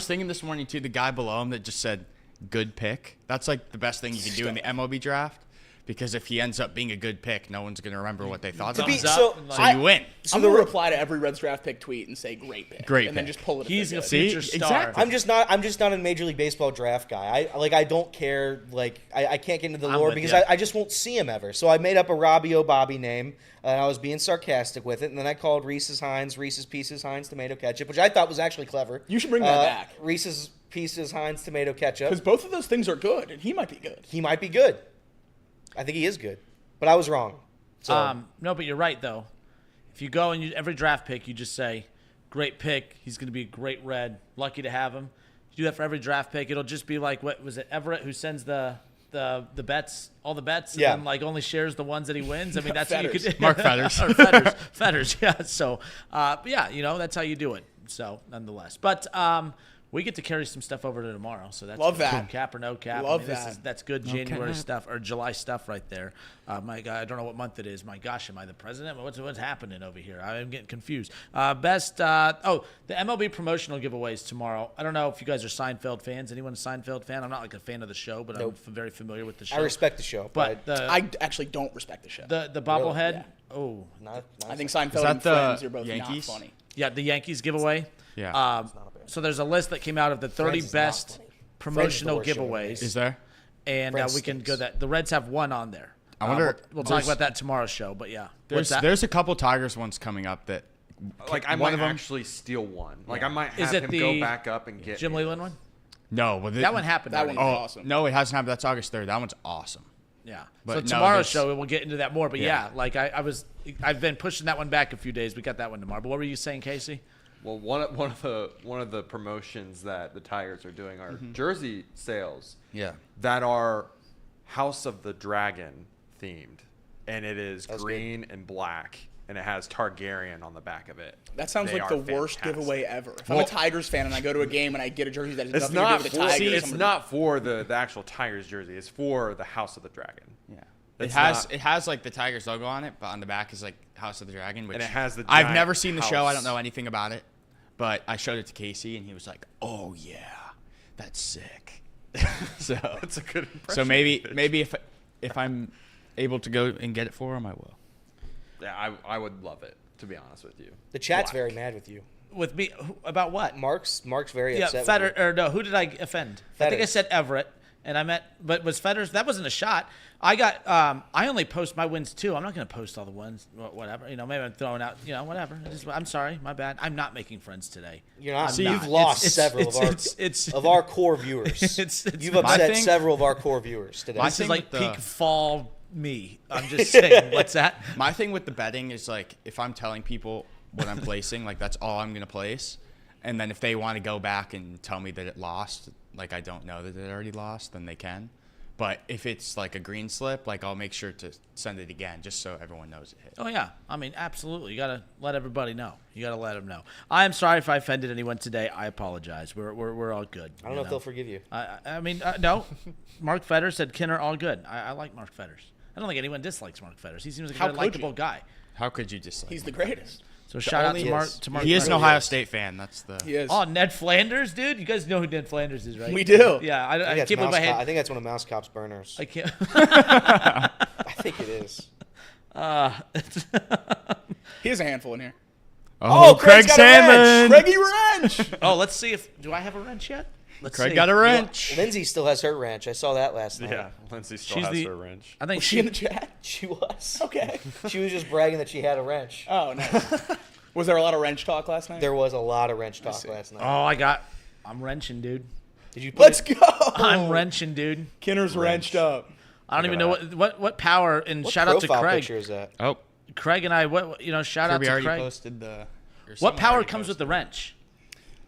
thinking this morning too. The guy below him that just said "good pick." That's like the best thing you can do in the MLB draft, because if he ends up being a good pick, no one's gonna remember what they thought. To be, of him. so So you win. I'm gonna reply to every Reds draft pick tweet and say great pick. Great and then pick. just pull it. He's if a they're good. future See? star. Exactly. I'm just not a Major League Baseball draft guy. I don't care. Like I can't get into the I'm lore with because ya. I just won't see him ever. So I made up a Robbie O'Bobby name, and I was being sarcastic with it. And then I called Reese's Heinz, Reese's Pieces Heinz tomato ketchup, which I thought was actually clever. You should bring that back. Reese's Pieces Heinz tomato ketchup. Because both of those things are good, and he might be good. He might be good. I think he is good, but I was wrong. So No, but you're right though. If you go and every draft pick, you just say, "Great pick. He's going to be a great Red. Lucky to have him." You do that for every draft pick. It'll just be like, what was it, Everett, who sends the bets, all the bets, Yeah. and then, like only shares the ones that he wins. I mean, that's what you could do. Mark Fetters. Or Fetters, yeah. So, but yeah, that's how you do it. So, nonetheless, but We get to carry some stuff over to tomorrow, so that's Love good. that. Cap or no cap. Love I mean, that. That's good January stuff or July stuff right there. My God, I don't know what month it is. My gosh, am I the president? What's happening over here? I'm getting confused. The MLB promotional giveaways tomorrow. I don't know if you guys are Seinfeld fans. Anyone a Seinfeld fan? I'm not like a fan of the show, but I'm very familiar with the show. I respect the show, but I actually don't respect the show. The bobblehead. Yeah. Oh, I think Seinfeld and Friends are both Yankees? not funny. yeah, the Yankees giveaway. Yeah. So there's a list that came out of the 30 Friends is best not funny. promotional Friends is the worst show giveaways. ever. Is there? And Friends we can stinks. go that. The Reds have one on there. I wonder. We'll talk about that tomorrow's show, but yeah. What's that? There's a couple Tigers ones coming up that. Like I one might of them. actually steal one. Like I might Is have it him go the back up and get Jim me. Leland one? No, but That one happened. That already. one- Oh, Awesome. no, it hasn't happened. That's August 3rd. That one's awesome. Yeah. But So no, tomorrow's there's- show, we'll get into that more. But Yeah. like I've been pushing that one back a few days. We got that one tomorrow. But what were you saying, Casey? Well, one of the promotions that the Tigers are doing are jersey sales. Yeah. That are House of the Dragon themed, and it is green and black, and it has Targaryen on the back of it. That sounds They like are the worst fantastic. giveaway ever. If I'm a Tigers fan and I go to a game and I get a jersey that has It's nothing to do not with the for, Tigers, it's not for the actual Tigers jersey. It's for the House of the Dragon. Yeah. It's It has like the Tigers logo on it, but on the back is like House of the Dragon, which And it has the I've giant never seen the show. I don't house. know anything about it, but I showed it to Casey and he was like, "Oh yeah, that's sick." So That's a good impression. So maybe if I'm able to go and get it for him, I will. Yeah, I would love it, to be honest with you. The chat's very mad with you. With me about what? Mark's very Yeah, upset. Fetter with you. or no? Who did I offend? I think I Fetters. said Everett, and I meant, but was Fetters? That wasn't a shot. I got. I only post my wins too. I'm not going to post all the ones. Whatever. You know, maybe I'm throwing out. You know, whatever. I'm sorry. My bad. I'm not making friends today. You're not. I'm You've not. lost It's- several of our core viewers. You've upset several of our core viewers today. This is like peak fall me. I'm just saying. What's that? My thing with the betting is like if I'm telling people what I'm placing, like that's all I'm gonna place, and then if they want to go back and tell me that it lost, like I don't know that it already lost, then they can. But if it's like a green slip, like I'll make sure to send it again just so everyone knows it hit. Oh yeah, I mean absolutely. You gotta let everybody know. You gotta let them know. I am sorry if I offended anyone today. I apologize. We're all good. I don't know if they'll forgive you. I mean no. Mark Fetters said Kinner all good. I like Mark Fetters. I don't think anyone dislikes Mark Fetters. He seems like a very likable guy. How could you dislike? He's the greatest. So shout out to Mark. He is an Fetters. Ohio State fan. That's the. He is. Oh, Ned Flanders, dude. You guys know who Ned Flanders is, right? We do. Yeah, I that's can't believe I had. I think that's one of Mouse Cop's burners. I can't. I think it is. He has a handful in here. Oh, Craig Craig's got a Salmon. wrench. Craigie wrench. Oh, let's see if do I have a wrench yet? Let's Craig see. got a wrench. Lindsay still has her wrench. I saw that last night. Yeah, Lindsay still She's has the- her wrench. I think Was she in the chat? She was. Okay. She was just bragging that she had a wrench. Oh, nice. Was there a lot of wrench talk last night? There was a lot of wrench talk last night. Oh, I'm wrenching, dude. Did you? Let's go. I'm wrenching, dude. Kinner's wrenched up. I don't even know what power. And What shout out to profile Craig. picture is that? Oh, Craig and I. Shout out Kirby to already Craig. posted the. or What someone power already comes with posted the wrench?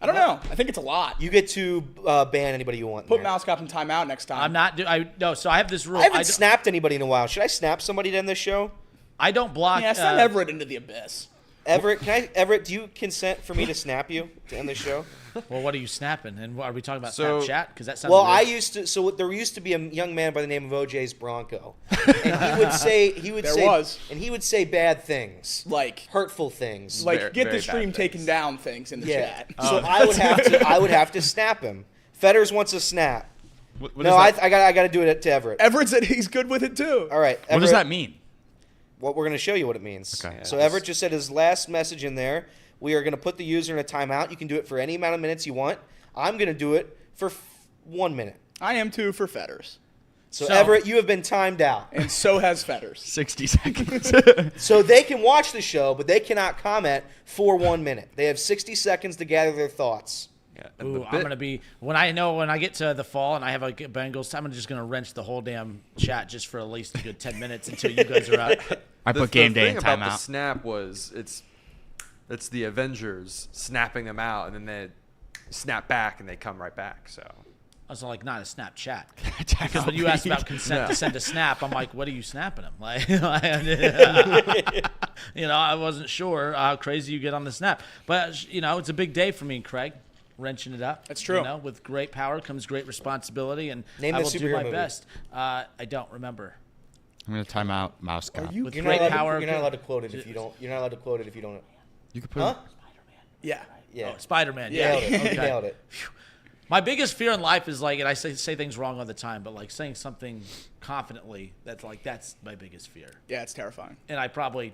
I don't know. I think it's a lot. You get to ban anybody you want. in Put there. Mouse Cop in timeout next time. I'm not. So I have this rule. I haven't don't- snapped anybody in a while. Should I snap somebody to end this show? I don't block. Yeah, send Everett into the abyss. Everett, do you consent for me to snap you to end the show? Well, what are you snapping? And are we talking about So- Snapchat? Because that sounds. Well, weird. there used to be a young man by the name of OJ's Bronco, and he would say bad things, Like hurtful things. Like Very- get very the stream bad taken things. down things in the Yeah. chat. So I would have to snap him. Fetters wants a snap. What No, is that? I got to do it to Everett. Everett said he's good with it too. All right. What does Everett, that mean? Well, we're going to show you what it means. Okay. So Everett just said his last message in there. We are going to put the user in a timeout. You can do it for any amount of minutes you want. I'm going to do it for 1 minute. I am too for Fetters. So Everett, you have been timed out. And so has Fetters. 60 seconds. So they can watch the show, but they cannot comment for 1 minute. They have 60 seconds to gather their thoughts. Yeah, and Ooh, the I'm bit- gonna be when I get to the fall and I have a Bengals. I'm just gonna wrench the whole damn chat just for at least a good 10 minutes until you guys are out. I put game day in The thing about the timeout. snap was it's the Avengers snapping them out, and then they snap back, and they come right back. So I was like, not a Snapchat. Because when you asked about consent to send a snap, I'm like, what are you snapping them? Like, I wasn't sure how crazy you get on the snap. But, it's a big day for me and Craig. wrenching it up. That's true. You know, with great power comes great responsibility, and Name I the will do superhero my movie. best. I don't remember. I'm gonna time out Mouse Cop. With You're great not, power. you're not allowed to quote it if you don't. You're not allowed to quote it if you don't. You could put. Huh? Yeah. Yeah. Oh, Spider-Man. Nailed Yeah. it. Okay. You nailed it. My biggest fear in life is like, and I say things wrong all the time, but like saying something confidently, that's my biggest fear. Yeah, it's terrifying. And I probably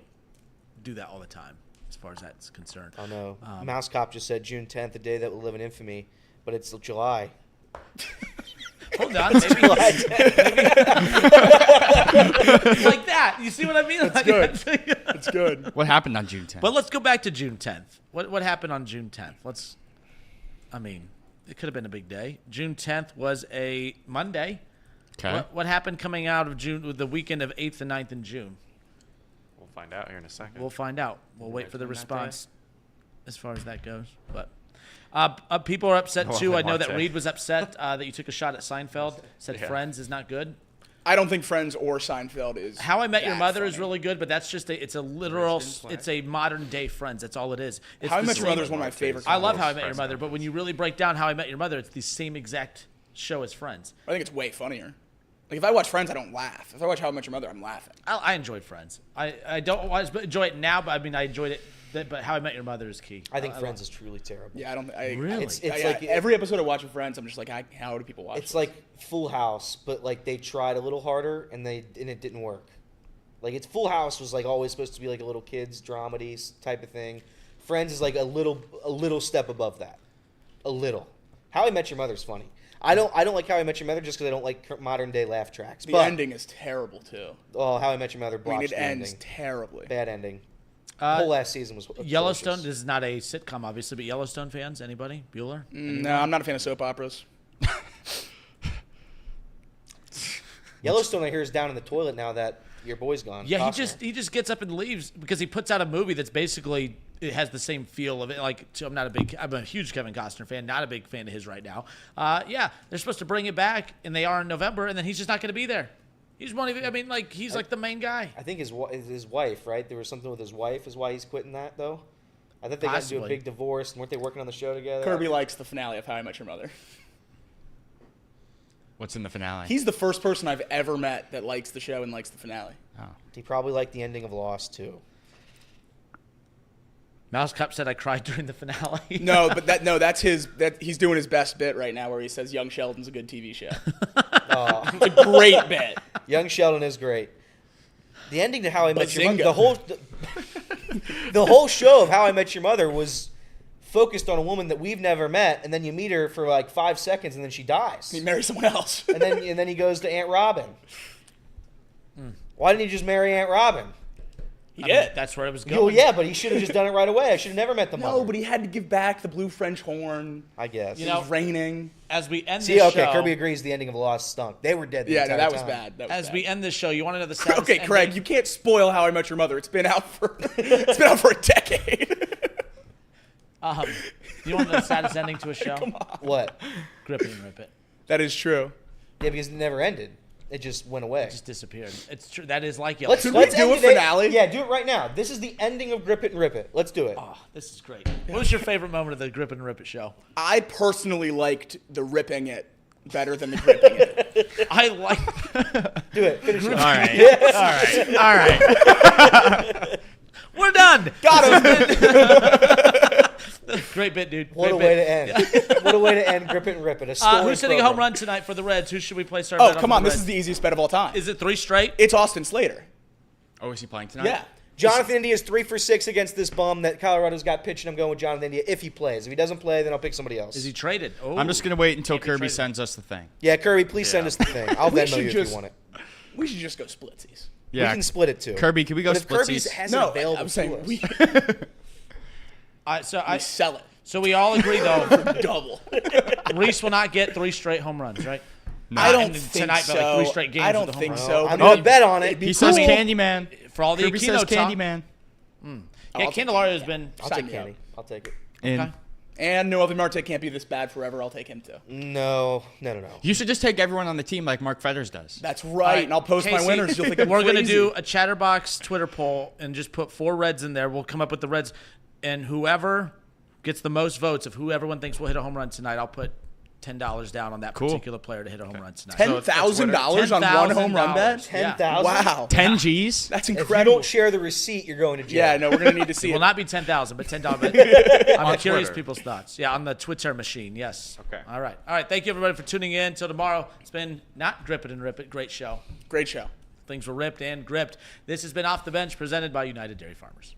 do that all the time, as far as that's concerned. Oh no. Mouse Cop just said June 10th, the day that will live in infamy, but it's July. Hold on, maybe July 10th. like that. You see what I mean? That's good. That's good. What happened on June 10th? But let's go back to June 10th. What happened on June 10th? It could have been a big day. June 10th was a Monday. Okay. What happened coming out of June with the weekend of 8th and 9th in June? We'll find out here in a second. We'll find out. We'll wait for the From that response as far as that goes. But people are upset Well, too. I know Marte. that Reed was upset that you took a shot at Seinfeld. Said Yeah. Friends is not good. I don't think Friends or Seinfeld is. How I Met Your that Mother is funny. really good, but that's just it's a literal, it's a modern day Friends. That's all it is. It's How I the Met Your same- Mother is one of my favorite. I love How I comedies. Met Your Mother, but when you really break down How I Met Your Mother, it's the same exact show as Friends. I think it's way funnier. Like if I watch Friends, I don't laugh. If I watch How I Met Your Mother, I'm laughing. I enjoyed Friends. I don't always enjoy it now, but I mean I enjoyed it. But How I Met Your Mother is key. I think Friends is truly terrible. Yeah, I don't. Really? It's I, like every episode of watching Friends, I'm just like, how do people watch? It's this? like Full House, but like they tried a little harder and it didn't work. Like it's Full House was like always supposed to be like a little kids dramedy type of thing. Friends is like a little step above that, a little. How I Met Your Mother is funny. I don't like How I Met Your Mother just because I don't like modern day laugh tracks. the but, ending is terrible too. Oh, How I Met Your Mother I mean, blotched it the ends ending. terribly. Bad ending. The whole last season was atrocious. Yellowstone. This is not a sitcom, obviously, but Yellowstone fans. Anybody? Bueller? No, I'm not a fan of soap operas. Yellowstone, I hear, is down in the toilet now that your boy's gone. Yeah, Costner. he just gets up and leaves because he puts out a movie that's basically it has the same feel of it. Like I'm a huge Kevin Costner fan, not a big fan of his right now. Yeah, they're supposed to bring it back, and they are in November, and then he's just not going to be there. He's one of he's like the main guy. I think his wife, right? There was something with his wife, is why he's quitting that, though. I thought they got into a Possibly. big divorce, and weren't they working on the show together? Kirby likes the finale of How I Met Your Mother. What's in the finale? He's the first person I've ever met that likes the show and likes the finale. Oh. He probably liked the ending of Lost, too. Mouse Cup said I cried during the finale. No, but that's he's doing his best bit right now where he says Young Sheldon's a good TV show. It's a great bit. Young Sheldon is great. The ending to How I Met Your Mother, Bazinga. the whole show of How I Met Your Mother was focused on a woman that we've never met, and then you meet her for like 5 seconds, and then she dies. He marries someone else. and then he goes to Aunt Robin. Why didn't he just marry Aunt Robin? He did. That's where it was Oh going. yeah, but he should have just done it right away. I should have never met the mother. No, but he had to give back the blue French horn. I guess. You It know, was raining. As we end See, this okay, show, Kirby agrees the ending of Lost stunk. They were dead the Yeah, entire no, that was time. bad. That was as bad. we end this show, you want to know the saddest Okay, Craig, ending? you can't spoil How I Met Your Mother. It's been out for a decade. You want to know the saddest ending to a show? Come on. What? Grip it and rip it. That is true. Yeah, because it never ended. It just went away. It just disappeared. It's true. That is like Let's Yellowstone. Could we do end a it. finale? Yeah, do it right now. This is the ending of Grip It and Rip It. Let's do it. Oh, this is great. What was your favorite moment of the Grip it and Rip It show? I personally liked the ripping it better than the gripping it. I like. Do it. Finish it. All right. We're done. Got him. Great bit, dude. What a Great way bit. to end. What a way to end Grip It and Rip It. A story Who's hitting a home program. run tonight for the Reds? Who should we place our Oh, bet come for on. the This Reds? is the easiest bet of all time. Is it 3 straight? It's Austin Slater. Oh, is he playing tonight? Yeah. Jonathan India is 3 for 6 against this bum that Colorado's got pitching. I'm going with Jonathan India if he plays. If he doesn't play, then I'll pick somebody else. Is he traded? Oh. I'm just gonna wait until Can't be Kirby traded. sends us the thing. Yeah, Kirby, please send us the thing. I'll We Venmo should you if just- you want it. We should just go splitsies. Yeah. We can split it too. Kirby, can we go But if Kirby's splitsies? has it No, available I'm to saying us. we I sell it So we all agree though. for double. Reese will not get 3 straight home runs, right? I don't And think tonight, so. but like 3 straight games I don't with a think home run. so. I'm but going it- to bet on it. it'd be He says cool. Candyman. For all the Kirby Aquino says talk. Candyman. Yeah, Candelario has been. I'll Sign take me Candy. I'll take it. And Okay. And Noel Marte can't be this bad forever. I'll take him too. No. you should just take everyone on the team like Mark Fetters does. That's right. And I'll post my Casey, winners. You'll think I'm we're gonna crazy. do a Chatterbox Twitter poll and just put 4 Reds in there. We'll come up with the Reds, and whoever gets the most votes of who everyone thinks will hit a home run tonight, I'll put $10 down on that Cool. particular player to hit a home run tonight. $10,000 on one home run bet? $10,000. Wow. 10 G's. That's If you incredible. don't share the receipt, you're going to jail. Yeah, no, we're gonna need to see It it. will not be 10,000, but $10. I'm curious Twitter. people's thoughts. Yeah, on the Twitter machine. Yes. Okay. All right. Thank you everybody for tuning in. Till tomorrow. It's been not Grip It and Rip It. Great show. Great show. Things were ripped and gripped. This has been Off the Bench, presented by United Dairy Farmers.